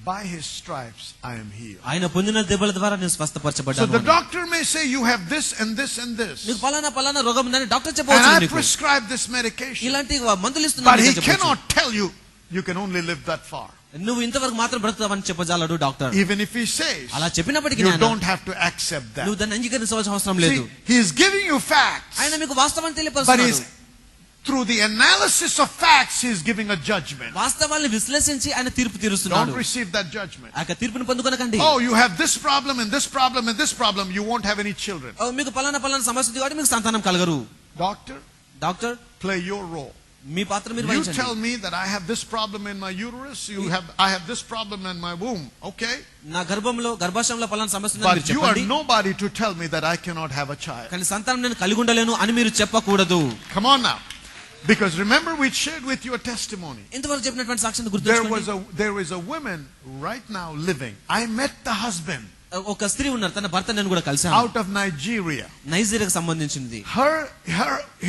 by his stripes I am healed. ఆయన పొందిన దెబ్బల ద్వారా నేను So స్వస్థపరచబడ్డాను. the doctor may say you have this and this and this, నీకు పలానా రోగం ఉందని డాక్టర్ and చెప్పవచ్చు I నీకు. prescribe this medication, ఇలాంటి మందులు but ఇస్తున్నాను he నీకు చెప్పొచ్చు. cannot tell you you can only live that far. నువ్వు ఇంతవరకు మాత్రం బ్రతుకుతావని చెప్పజాలడు doctor. Even if he says, అలా చెప్పినప్పటికీ you నాయనా, don't have to accept that. నువ్వు దాన్ని అంగీకరించవలసిన అవసరం లేదు. See, he is giving you facts, ఆయన మీకు వాస్తవాన్ని but తెలియపరుస్తున్నాడు. through the analysis of facts he is giving a judgment. వాస్తవాన్ని విశ్లేషించి ఆయన తీర్పు తీరుస్తున్నాడు. Don't receive that judgment. ఆ యొక్క తీర్పును పొందుకొనకండి. Oh, you have this problem and this problem and this problem, you won't have any children. మీకు పలానా సమస్య ఉంది కాబట్టి మీకు సంతానం కలగరు. Doctor, doctor play your role. మీ పాత్ర మీరు You వహించండి. tell me that I have this problem in my uterus, I have this problem in my womb, okay? నా గర్భాశయంలో పలానా సమస్య ఉందని But మీరు you are చెప్పండి. nobody to tell me that I cannot have a child. కానీ సంతానం నేను కలిగి ఉండలేను అని మీరు చెప్పకూడదు. Come on now. Because remember, we shared with you a testimony. ఇంతవరకు చెప్పినటువంటి సాక్ష్యాన్ని గుర్తుంచుకోండి. There is a woman right now living. I met the husband. ఒక స్త్రీ ఉన్నారు, తన భర్త నేను కూడా కలిసాను. Out of Nigeria. నైజీరియాకు సంబంధించింది.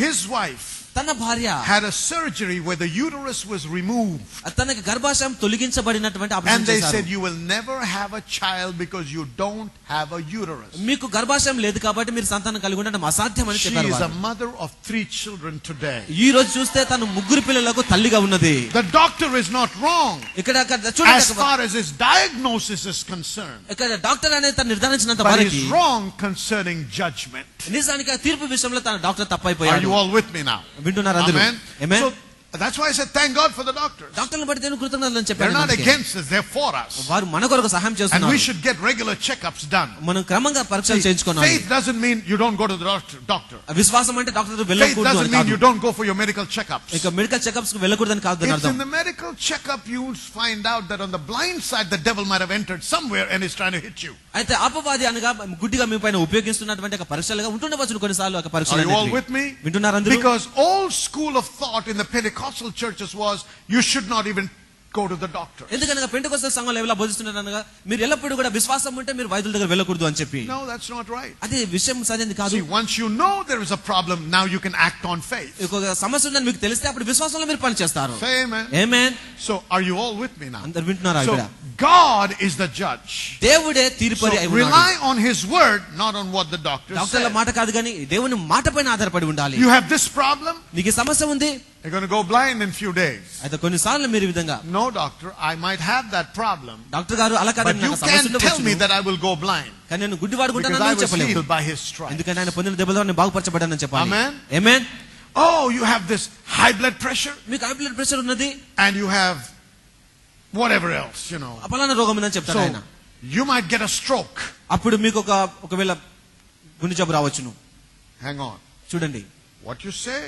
His wife తన భార్య had a surgery where the uterus was removed. తనకి గర్భాశయం తొలగించబడినటువంటి And ఆపరేషన్ they చేశారు. said you will never have a child because you don't have a uterus. మీకు గర్భాశయం లేదు కాబట్టి మీరు సంతానం కలిగి ఉండడం అసాధ్యం అని She చెప్పారు is a వారు. mother of 3 children today. ఈ రోజు చూస్తే తను 3 పిల్లలకు తల్లిగా ఉన్నది. The doctor is not wrong ఇక్కడ as చూడండి, far as his diagnosis is concerned. ఇక్కడ డాక్టర్ అనేది తను నిర్ధారించినంత But వరకు he's wrong concerning judgment. నిజానికి ఆ తీర్పు విషయంలో తన doctor Are తప్పైపోయాడు. you all with me now? వింటున్నారు అందరూ? Amen. Amen. So that's why I said thank God for the doctors. డాక్టర్లను బట్టి దేవుని కృతజ్ఞతలు They're చెప్పాను. not against us, they're for us. వారు మన కొరకు సహాయం And చేస్తున్నారు. we should get regular checkups done. మనం క్రమంగా పరీక్షలు చేయించుకోవాలి. Faith doesn't mean you don't go to the doctor. విశ్వాసం అంటే డాక్టర్ Faith వెళ్ళకూడదు doesn't అని mean కాదు. you don't go for your medical checkups. ఇక మెడికల్ చెకప్స్ కు వెళ్ళకూడదని కాదు దాని It's in అర్థం. the medical checkup you find out that on the blind side the devil might have entered somewhere and is trying to hit you. అయితే అపవాది అనగా గుడ్డిగా మీ పైన ఉపయోగిస్తున్నటువంటి ఒక పరీక్షలుగా ఉంటుండవచ్చు కొన్నిసార్లు ఒక పరీక్షలు. Are you all with me? వింటున్నారు అందరూ? Because old school of thought in the Pentecostal churches was you should not even go to the doctor. ఎందుకనగా పెంటెకొస్తల్ సంఘంలో ఎలా బోధిస్తున్నారు అనగా మీరు ఎల్లప్పుడూ కూడా విశ్వాసం ఉంటే మీరు వైద్యుల దగ్గర వెళ్ళకూడదు అని చెప్పి. No, that's not right. అది విషయం సరైనది కాదు. See, once you know there is a problem, now you can act on faith. ఒక సమస్య ఉందని మీకు తెలిస్తే అప్పుడు విశ్వాసంలో మీరు పని చేస్తారు. Say amen. Amen. So are you all with me now? అందరూ వింటున్నారా So ఇక్కడ? God is the judge. దేవుడే So తీర్పరి అయి ఉన్నాడు. rely on his word, not on what the doctor డాక్టర్ల said. మాట కాదు కానీ దేవుని మాట పైన ఆధారపడి ఉండాలి. You have this problem, నీకు ఈ సమస్య ఉంది, you're going to go blind in few days. అయితే కొన్నిసార్లు మీరు ఈ విధంగా No, doctor, I might have that problem, doctor గారు అలా but కాదని you నాకు సమస్య can't tell me ఉండవచ్చు. that I will go blind కానీ నేను గుడ్డివాడు because ఉంటానని I నువ్వు was చెప్పలేవు. healed by his stripes. ఎందుకంటే ఆయన పొందిన దెబ్బల ద్వారా నేను బాగుపరచబడ్డానని చెప్పాలి. Amen. Amen. Oh, you have this high blood pressure మీకు హై బ్లడ్ ప్రెషర్ ఉన్నది, and you have whatever else, you know. అపలాన రోగం ఉందని చెప్తారు So ఆయన. you might get a stroke. అప్పుడు మీకు ఒకవేళ గుండె జబ్బు రావచ్చును. Hang on. చూడండి, What you say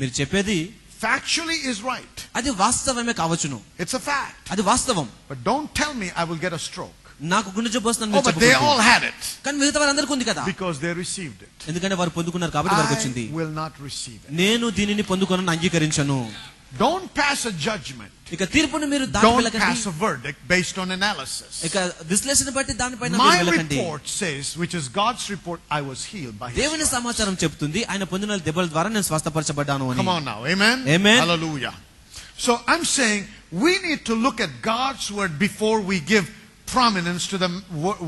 మీరు చెప్పేది factually is right. అది వాస్తవమే కావచ్చును, It's a fact. అది వాస్తవం. But don't tell me I will get a stroke. నాకు గుండె జబ్బు వస్తుందని Oh, మీరు but they చెప్పకూడదు. all had it కానీ మిగతా వారందరికీ ఉంది కదా, because they received it. ఎందుకంటే వారు పొందుకున్నారు కాబట్టి వారికి వచ్చింది. I will not receive it. నేను దీనిని పొందుకొనని అంగీకరించను. Don't pass a judgment. ఇక తీర్పుని మీరు దాటి Don't వెళ్ళకండి. pass a verdict based on analysis. ఇక విశ్లేషణ బట్టి దానిపైన మీరు My వెళ్ళకండి. report says, which is God's report, I was healed by His దేవుని stripes. సమాచారం చెప్తుంది ఆయన పొందిన దెబ్బల ద్వారా నేను స్వస్థపరచబడ్డాను అని. Come on now, amen? Amen. Hallelujah. So I'm saying we need to look at God's word before we give prominence to the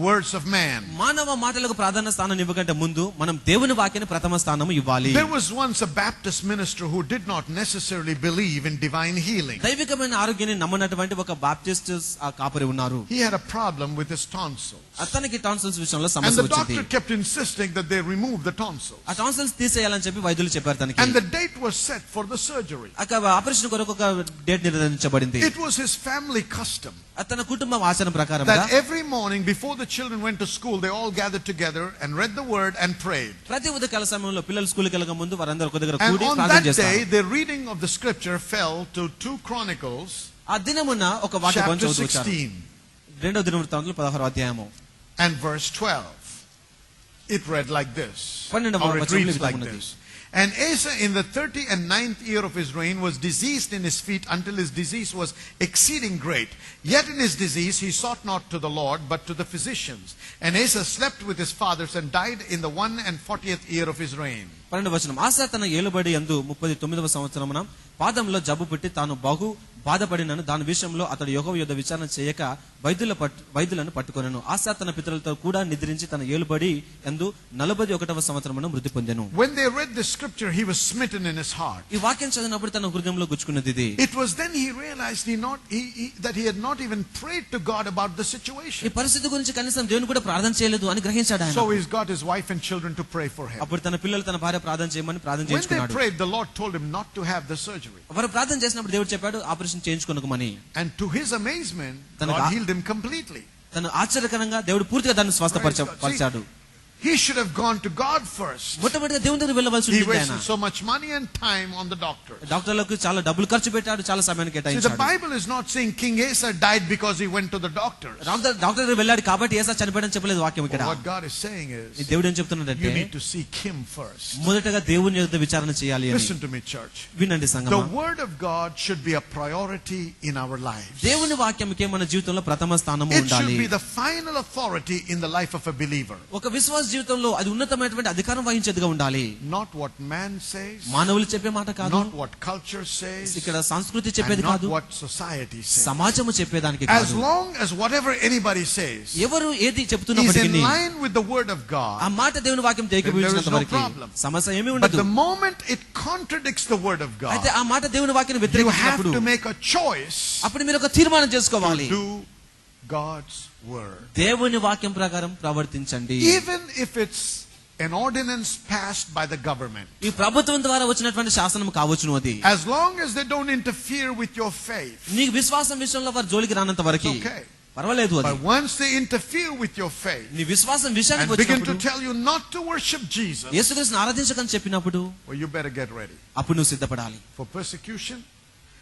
words of man. మానవ మాటలకు ప్రాధాన్య స్థానం ఇవ్వకంటే ముందు మనం దేవుని వాక్యాన్ని ప్రథమ స్థానం ఇవ్వాలి. There was once a Baptist minister who did not necessarily believe in divine healing. దైవికమైన ఆరోగ్యాన్ని నమ్మనటువంటి ఒక బాప్టిస్ట్ ఆ కాపరి ఉన్నారు. He had a problem with his tonsils. అతనికి టాన్సిల్స్ విషయంలో And సమస్య the వచ్చింది. doctor kept insisting that they remove the tonsils. ఆ టాన్సిల్స్ తీసేయాలని చెప్పి వైద్యులు చెప్పారు తనకి. And the date was set for the surgery. Operation కొరకు ఒక date నిర్ణయించబడింది. It was his family custom అతని కుటుంబం ఆచరణ ప్రకారం that every morning before the children went to school, they all gathered together and read the word and prayed. ప్రతి ఉదయకాల సమయంలో పిల్లలు స్కూల్కి వెళ్ళక ముందు వారందరూ ఒక దగ్గర And కూడి on ప్రార్థన that day, చేస్తారు. the reading of the scripture fell to 2 Chronicles, ఆ దినమున ఒక వాక్య భాగం chapter చదువుతూ వచ్చారు. 16 రెండో దినవృత్తాంతాలు 16వ అధ్యాయము and verse 12. It read like this, 12వ or it వచనంలో reads ఈ like విధంగా this. And Asa in the 39th year of his reign was diseased in his feet until his disease was exceeding great. Yet in his disease he sought not to the Lord but to the physicians. And Asa slept with his fathers and died in the 41st year of his reign. 12వ వచనం. ఆసా తన ఏలుబడి యందు 39వ సంవత్సరమున పాదంలో జబ్బు పెట్టి తాను బహు బాధపడినను దాని విషయంలో అతడు యెహోవా యొద్ద విచారణ చేయక వైద్యులను పట్టుకొనెను. ఆసా తన పితరులతో కూడా నిద్రించి తన ఏలుబడి యందు 41వ సంవత్సరమున మృతి పొందెను. When they read the scripture, he was smitten in his heart. ఈ వాక్యం చదివినప్పుడు తన హృదయంలో గుచ్చుకున్నది ఇది. It was then he realized that he had not even prayed to God about the ఈ situation. పరిస్థితి గురించి కనీసం దేవుని కూడా ప్రార్థన చేయలేదు అని గ్రహించాడు ఆయన. So he's got his wife and children to pray for him. అప్పుడు తన పిల్లలు తన భార్య ప్రార్థన చేయమని ప్రార్థన When they చేయించుకున్నాడు. prayed, the Lord told him not to have the surgery. వారు ప్రార్థన చేసినప్పుడు దేవుడు చెప్పాడు operation చేయించుకొనకమని. And to his amazement, తనకు God healed him completely. తను ఆశ్చర్యకరంగా దేవుడు పూర్తిగా దాన్ని స్వస్థపరిచాడు. He should have gone to God first. మొట్టమొదటిగా దేవుని దగ్గరికి వెళ్ళవలసి He ఉంటుంది ఆయన. wasted so much money and time on the doctors. డాక్టర్లకు చాలా డబ్బులు ఖర్చు పెట్టాడు, చాలా సమయాన్ని See, the కేటాయించాడు. Bible is not saying King Asa died because he went to the doctors. Doctor దగ్గరికి వెళ్ళాడు కాబట్టి ఏసా చనిపోయాడని చెప్పలేదు వాక్యం ఇక్కడ. What God is saying ఈ is, దేవుడు ఏం చెప్తున్నాడంటే you need to seek Him first. మొదటగా దేవుని యొక్క విచారణ చేయాలి అని. Listen to me, church. వినండి The సంగమా, Word of God should be a priority in our lives. దేవుని వాక్యంకే మన జీవితంలో ప్రథమ స్థానము It should ఉండాలి. be the final authority in the life of a believer. ఒక విశ్వాస జీవితంలో అది ఉన్నతమైనటువంటి అధికారం వహించేదిగా ఉండాలి. Not what man says, మానవులు చెప్పే మాట కాదు, not what culture says, ఇక్కడ సంస్కృతి and చెప్పేది not కాదు, what society says. సమాజము చెప్పేదానికి As కాదు. long as whatever anybody says ఎవరు ఏది is చెప్తున్నప్పటికీ in line with the Word of ఆ God, మాట దేవుని వాక్యం there is ఏకీభవించినంత no వరకు problem. సమస్య ఏమీ But ఉండదు. the moment it contradicts the Word of అయితే God, ఆ మాట దేవుని వాక్యాన్ని you have వ్యతిరేకించినప్పుడు to make a choice అప్పుడు మీరు ఒక తీర్మానం చేసుకోవాలి. to do God's Word. దేవుని వాక్యం ప్రకారం ప్రవర్తించండి. Even if it's an ordinance passed by the government. ఈ ప్రభుత్వం ద్వారా వచ్చినటువంటి శాసనం కావచ్చును అది. As long as they don't interfere with your faith, నీ విశ్వాసం విషయంలో వారు జోలికి రానంత వరకు it's okay. పర్వాలేదు అది. But once they interfere with your faith నీ విశ్వాసం and విషయానికి begin to వచ్చినప్పుడు tell you not to worship Jesus, యేసుక్రీస్తుని ఆరాధించకని చెప్పినప్పుడు well, you better get ready అప్పుడు నువ్వు సిద్ధపడాలి. for persecution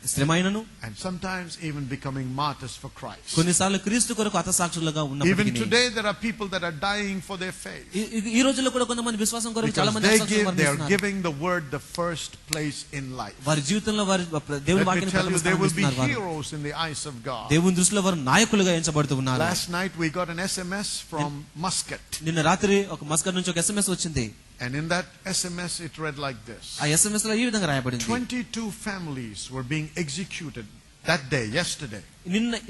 శ్రమైనను and sometimes even becoming martyrs for Christ. కొన్నిసార్లు క్రీస్తు కొరకు హతసాక్షులుగా Even ఉన్నప్పటికీ today, there are people that are dying for their faith ఈ రోజుల్లో కూడా కొంతమంది విశ్వాసం కొరకు చాలా because మంది హతసాక్షులుగా they are మరణిస్తున్నారు. giving the Word the first place in life. వారి జీవితంలో వారి దేవుని Let me వాక్యాన్ని tell you, ప్రథమ they స్థానం will be ఇస్తున్నారు వారు. heroes in the eyes of God. దేవుని దృష్టిలో వారు నాయకులుగా ఎంచబడుతూ ఉన్నారు. Last night we got an SMS from Muscat, నిన్న రాత్రి ఒక మస్కట్ నుంచి ఒక SMS వచ్చింది. and in that SMS it read like this: ఆ SMS లో ఈ విధంగా రాయబడింది. 22 families were being executed that day, yesterday.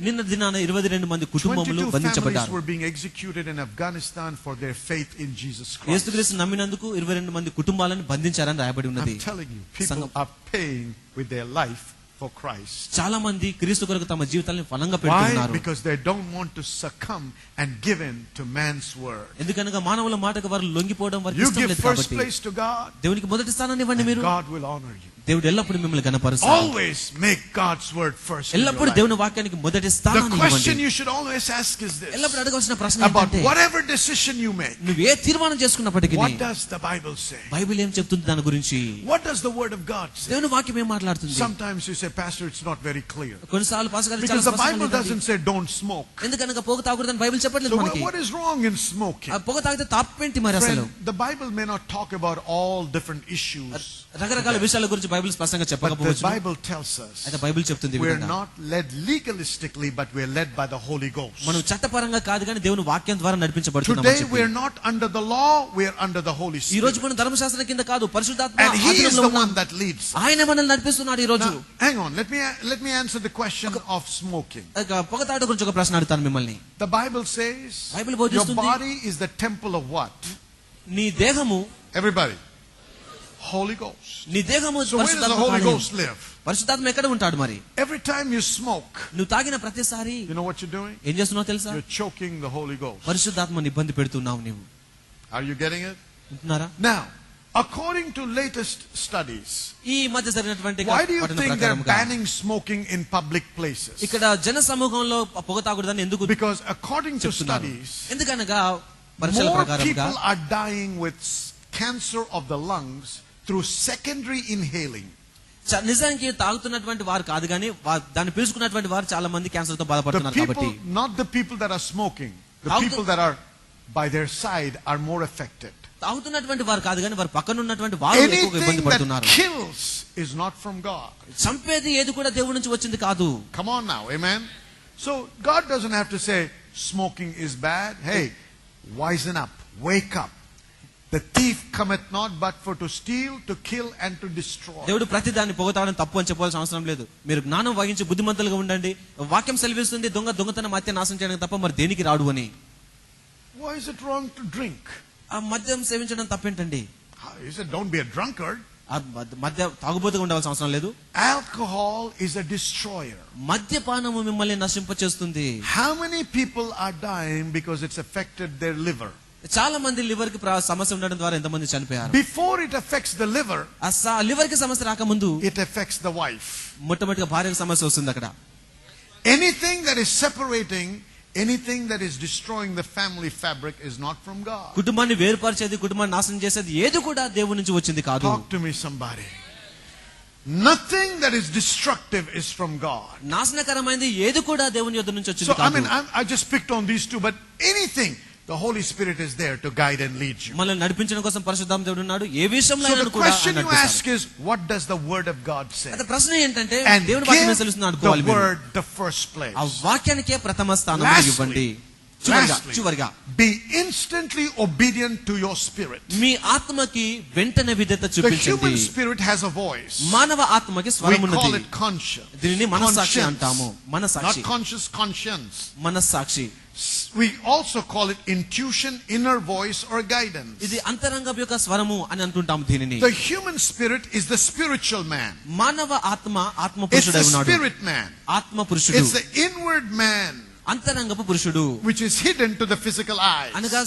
నిన్న దినాన 22 మంది కుటుంబములు 22 families బంధించబడ్డారు. were being executed in Afghanistan for their faith in Jesus Christ. యేసుక్రీస్తు నమ్మినందుకు 22 మంది కుటుంబాలను బంధించారని రాయబడి ఉన్నది. I'm telling you, people are paying with their life for Christ. చాలా మంది క్రీస్తు కొరకు తమ జీవితాలను ఫలంగా Why? పెడుతున్నారు. Because they don't want to succumb and give in to man's word. ఎందుకనగా మానవుల మాటకు వారు లొంగిపోవడం వారికి You ఇష్టం give లేదు first కాబట్టి. place to God, దేవునికి మొదటి స్థానాన్ని ఇవ్వండి and మీరు. God will honor you. దేవుడు ఎల్లప్పుడూ మిమ్మల్ని గణపరుస్తాడు. Always make God's word first in your ఎల్లప్పుడూ life. దేవుని వాక్యానికి మొదటి The స్థానాన్ని question ఇవ్వండి. you should always ask is this: ఎల్లప్పుడూ అడగవలసిన ప్రశ్న about ఏంటంటే whatever decision you make, నువ్వు ఏ తీర్మానం చేసుకున్నప్పటికీ what does the Bible say? Bible ఏం చెప్తుంది దాని గురించి? What does the word of God say? దేవుని వాక్యం ఏం మాట్లాడుతుంది? Sometimes you say, Pastor, it's not very clear. కొన్నిసార్లు పాస్టర్ గారు చాలా Because the స్పష్టంగా Bible లేదండి. doesn't say don't smoke. ఎందుకనగా పొగ తాగకూడదని బైబిల్ చెప్పట్లేదు So మనకి. what is wrong in smoking? ఆ పొగ తాగితే తప్పేంటి మరి అసలు? Friend, the Bible may not talk about all different issues, రకరకాల విషయాల గురించి బైబిల్ స్పష్టంగా but the చెప్పకపోవచ్చు. Bible tells us అయితే బైబిల్ చెప్తుంది ఈ we're విధంగా. not led legalistically, but we're led by the Holy Ghost. మనం చట్టపరంగా కాదు కానీ దేవుని వాక్యం ద్వారా నడిపించబడుతున్నాం Today అని చెప్పి. we're not under the law, we're under the Holy ఈ రోజు Spirit. మనం ధర్మశాస్త్రం కింద కాదు పరిశుద్ధాత్మ And He is ఆధీనంలో the ఉన్నాం. one that leads. ఆయన మనల్ని నడిపిస్తున్నాడు ఈ రోజు. Now, hang on, let me answer the question of smoking. పొగ తాగడం గురించి ఒక ప్రశ్న అడుగుతాను మిమ్మల్ని. The Bible says Bible your బోధిస్తుంది body is the temple of what? నీ దేహము Everybody. Holy Ghost. నీ దేహము So where does the పరిశుద్ధాత్మ Holy ఆలయం. Ghost live? పరిశుద్ధాత్మ ఎక్కడ ఉంటాడు మరి? Every time you smoke, నువ్వు తాగిన ప్రతిసారి you know what you're doing? ఏం చేస్తున్నావు తెలుసా? You're choking the Holy Ghost. పరిశుద్ధాత్మని ఇబ్బంది పెడుతున్నావు నీవు. Are you getting it? వింటున్నారా? Now, according to latest studies, ఈ మధ్య జరిగినటువంటి why do you పఠన think they're ప్రకారంగా banning smoking in public places? ఇక్కడ జన సమూహంలో పొగ తాగకూడదని ఎందుకు Because according to చెప్తున్నారు? studies, ఎందుకనగా పరీక్షల more ప్రకారంగా people are dying with cancer of the lungs through secondary inhaling. నిజానికి తాగుతున్నటువంటి వారు కాదు కానీ దాన్ని పీల్చుకున్నటువంటి వారు చాలా మంది క్యాన్సర్ తో The బాధపడుతున్నారు కాబట్టి. people, not the people that are smoking, the How people that are by their side are more affected. తాగుతున్నటువంటి వారు కాదు కానీ వారి పక్కన ఉన్నటువంటి వారు ఎక్కువగా ఇబ్బంది Anything that పడుతున్నారు. kills is not from God. చంపేది ఏది కూడా దేవుడి నుంచి వచ్చింది కాదు. Come on now, amen? So God doesn't have to say smoking is bad. Hey, wisen up, wake up. The thief cometh not but for to steal, to kill and to destroy. దేవుడు ప్రతి దాన్ని పొగ తాగడం తప్పు అని చెప్పాల్సిన అవసరం లేదు. మీరు జ్ఞానం వహించి బుద్ధిమంతులుగా ఉండండి. వాక్యం సెలవిస్తుంది దొంగతనం హత్య నాశనం చేయడానికి తప్ప మరి దేనికి రాడు అని. Why is it wrong to drink? ఆ మద్యం సేవించడం తప్పేంటండి? He said don't be a drunkard. ఆ మద్య తాగుబోతుగా ఉండాల్సిన అవసరం లేదు. Alcohol is a destroyer. మద్యపానము మిమ్మల్ని నశింపచేస్తుంది. How many people are dying because it's affected their liver? చాలా మంది లివర్ కి సమస్య ఉండడం ద్వారా ఎంతమంది చనిపోయారు. Before it affects the liver, ఆ లివర్ కి సమస్య రాకముందు it affects the wife. మొట్టమొదటిగా భార్యకు సమస్య వస్తుంది అక్కడ. Anything that is separating Anything that is destroying the family fabric is not from God. కుటుంబాన్ని వేరుపరిచేది, కుటుంబాన్ని నాశనం చేసేది ఏది కూడా దేవుని నుంచి వచ్చింది కాదు. Talk to me, somebody. Nothing that is destructive is from God. నాశనకరమైనది ఏది కూడా దేవుని యొద్ద నుంచి వచ్చింది So కాదు. I just picked on these two, but anything, the Holy Spirit is there to guide and lead you. మనల్ని నడిపించడం కోసం పరిశుద్ధాత్మ దేవుడు ఉన్నాడు. ఏ విషయంలో So అయినా the కూడా question ఆయన you నడిపిస్తాడు. ask is, what does the Word of God say? అయితే ప్రశ్న ఏంటంటే And దేవుని వాక్యం give తెలుస్తుంది అనుకోవాలి the మీరు. Word the first place. ఆ వాక్యానికే ప్రథమ స్థానం Lastly, ఇవ్వండి. చివరిగా be instantly obedient to your spirit. మీ ఆత్మకి వెంటనే విధేయత The చూపించండి. human spirit has a voice. మానవ ఆత్మకి We స్వరం call ఉన్నది. it conscience. దీనిని మనస్సాక్షి Conscience. అంటాము. Not మనస్సాక్షి, conscious, conscience. మనస్సాక్షి. We also call it intuition, inner voice, or guidance. ఇది అంతరంగం యొక్క స్వరము అని అంటుంటాము దీనిని. The human spirit is the spiritual man. మానవ ఆత్మ ఆత్మ It's పురుషుడై the ఉన్నాడు. spirit man. ఆత్మ పురుషుడు, It's the inward man, అంతరంగపు పురుషుడు, which is hidden to the physical eyes. అనగా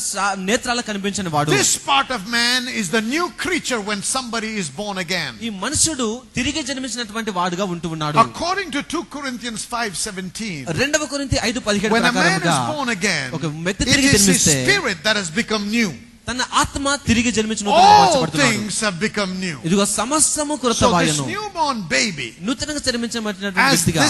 నేత్రాలకు కనిపించని వాడు. This part of man is the new creature when somebody is born again. ఈ మనుషుడు తిరిగి జన్మించినటువంటి వాడుగా ఉంటూ ఉన్నాడు. According to 2 Corinthians 5:17, 2 కొరింథీ 5:17 when a man ప్రకారముగా is born again, ఒక వ్యక్తి it తిరిగి is his జన్మిస్తే spirit that has become new. తన ఆత్మ తిరిగి జన్మించి నూతనంగా All మార్చబడుతున్నాడు. things have become new. ఇదిగో సమస్తము So this కృతవాయను. newborn baby, నూతనంగా జన్మించబడినటువంటి as వ్యక్తిగా,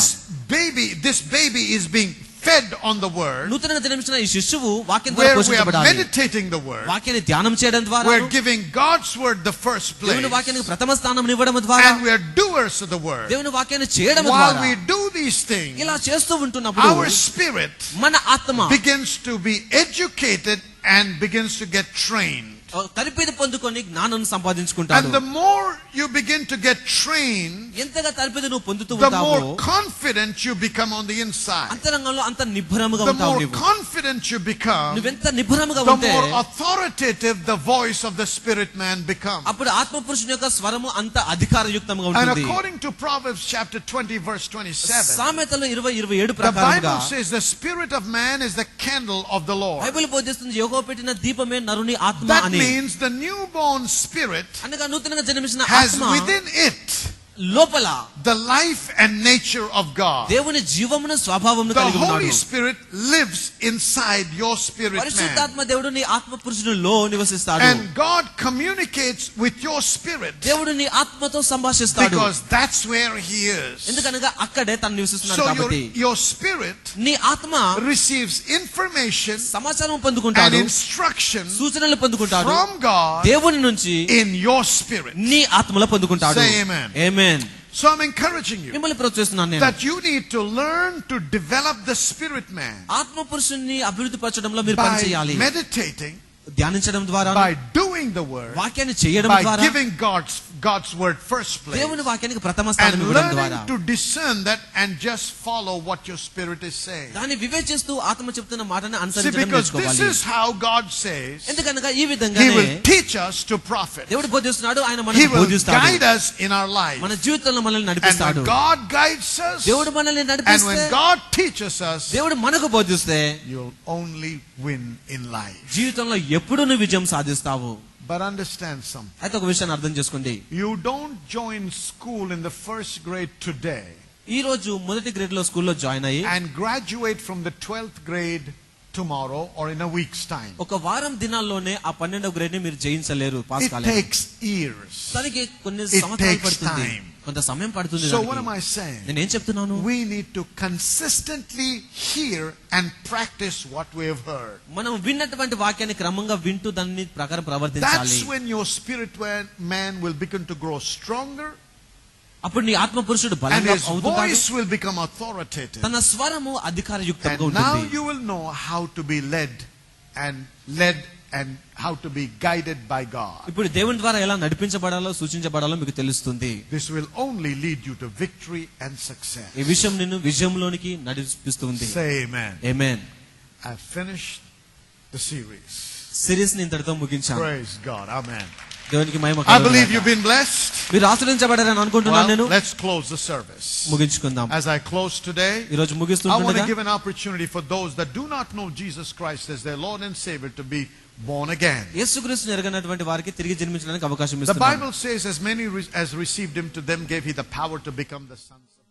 this baby is being fed on the word, నూతనంగా జన్మించిన ఈ శిశువు వాక్యం ద్వారా where we are పోషించబడాలి. meditating the word, వాక్యాన్ని ధ్యానం చేయడం ద్వారా, we're giving God's word the first place, దేవుని వాక్యానికి ప్రథమ స్థానం ఇవ్వడం ద్వారా, and we are doers of the word. దేవుని వాక్యాన్ని చేయడం While ద్వారా, we do these things, ఇలా చేస్తూ ఉంటున్నప్పుడు our spirit మన ఆత్మ begins to be educated and begins to get trained. తరిపిది పొందుకొని జ్ఞానం And సంపాదించుకుంటాడు. the more you begin to get trained, ఎంతగా తరిపిది నువ్వు పొందుతూ the ఉంటావో more confident you become on the inside. అంతరంగంలో అంత నిబ్బరముగా The ఉంటావు more నీవు. confident you become, నువ్వెంత నిబ్బరముగా the ఉంటే more authoritative the voice of the spirit man becomes. అప్పుడు ఆత్మ పురుషుని యొక్క స్వరము అంత అధికారయుక్తంగా And ఉంటుంది. according to Proverbs chapter 20 verse 27, సామెతలు 20:27 the ప్రకారంగా Bible says the spirit of man is the candle of the Lord. Bible బోధిస్తుంది యెహోవా పెట్టిన దీపమే నరుని ఆత్మ That అని. means the newborn spirit అనగా నూతనంగా జన్మించిన has ఆత్మ within it లోపల the life and nature of God. దేవుని జీవమును స్వభావమును The కలిగి ఉన్నాడు. Holy Spirit lives inside your spirit man. పరిశుద్ధాత్మ దేవుడు నీ ఆత్మ పురుషునిలో నివసిస్తాడు. And God communicates with your spirit దేవుడు నీ ఆత్మతో సంభాషిస్తాడు. because that's where he is. ఎందుకనగా అక్కడే తను నివసిస్తున్నాడు So కాబట్టి. your spirit నీ ఆత్మ receives information సమాచారం and పొందుకుంటాడు, instruction సూచనలు పొందుకుంటాడు from God దేవుని నుంచి in your spirit. నీ ఆత్మలో పొందుకుంటాడు. Say amen. Amen. So I'm encouraging you మిమ్మల్ని ప్రోత్సహిస్తున్నాను నేను. that you need to learn to develop the spirit man ఆత్మ పురుషుని అభివృద్ధి పరచడంలో మీరు పని by చేయాలి. meditating, ధ్యానించడం ద్వారా, by doing the word, వాక్యాన్ని చేయడం by ద్వారా, giving God's word first place, దేవుని వాక్యానికి ప్రథమ స్థానం and ఇవ్వడం ద్వారా, learning to discern that and just follow what your spirit is saying. దాన్ని వివేచిస్తూ ఆత్మ చెప్తున్న మాటను See, అనుసరించడం because this నేర్చుకోవాలి. is how God says ఎందుకనగా ఈ He విధంగానే will teach us to profit. దేవుడు బోధిస్తున్నాడు, ఆయన He మనల్ని will బోధిస్తాడు. guide us in our life. మన జీవితంలో మనల్ని And నడిపిస్తాడు. when God guides us, దేవుడు మనల్ని and నడిపిస్తే, when God teaches us, దేవుడు మనకు బోధిస్తే you'll only win in life. జీవితంలో ఎప్పుడు నువ్వు విజయం సాధిస్తావు. But understand something. అయితే ఒక విషయాన్ని అర్థం చేసుకోండి. You don't join school in the first grade today ఈ రోజు మొదటి గ్రేడ్ లో స్కూల్లో జాయిన్ అయ్యి and graduate from the 12th grade tomorrow or in a week's time. ఒక వారం దినాల్లోనే ఆ 12వ గ్రేడ్ ని మీరు జయించలేరు, పాస్ It కాలేరు. takes years. దానికి కొన్ని It సంవత్సరాలు takes పడుతుంది, time. కొంత సమయం పడుతుంది. So దానికి. what am I saying? నేనేం చెప్తున్నాను? We need to consistently hear and practice what we have heard. మనం విన్నటువంటి వాక్యాన్ని క్రమంగా వింటూ దాన్ని ప్రకారం ప్రవర్తించాలి. That's when your spirit man will begin to grow stronger అప్పుడు నీ ఆత్మ పురుషుడు and బలంగా his అవుతాడు, voice will become authoritative. తన స్వరము అధికారయుక్తంగా And now ఉంటుంది. you will know how to be led and how to be guided by God. ఇప్పుడు దేవుని ద్వారా ఎలా నడిపించబడాలో సూచించబడాలో మీకు తెలుస్తుంది. This will only lead you to victory and success. ఈ విషయం నిన్ను విజయంలోనికి నడిపిస్తుంది. Say amen. Amen. I've finished the series. Series ని ఇంతటితో ముగించాను. Praise God. Amen. దేవునికి మహిమ I కలుగును believe గాక. you've been blessed. మీరు ఆశీర్వదించబడారని అనుకుంటున్నాను నేను. Well, let's close the service. ముగించుకుందాం. As I close today, ఈ రోజు I want to ముగిస్తుండగా give an opportunity for those that do not know Jesus Christ as their Lord and Savior to be born again. యేసుక్రీస్తుని ఎరగనటువంటి వారికి తిరిగి జన్మించడానికి అవకాశం The ఇస్తున్నాను. Bible says, as many as received him, to them gave he the power to become the sons of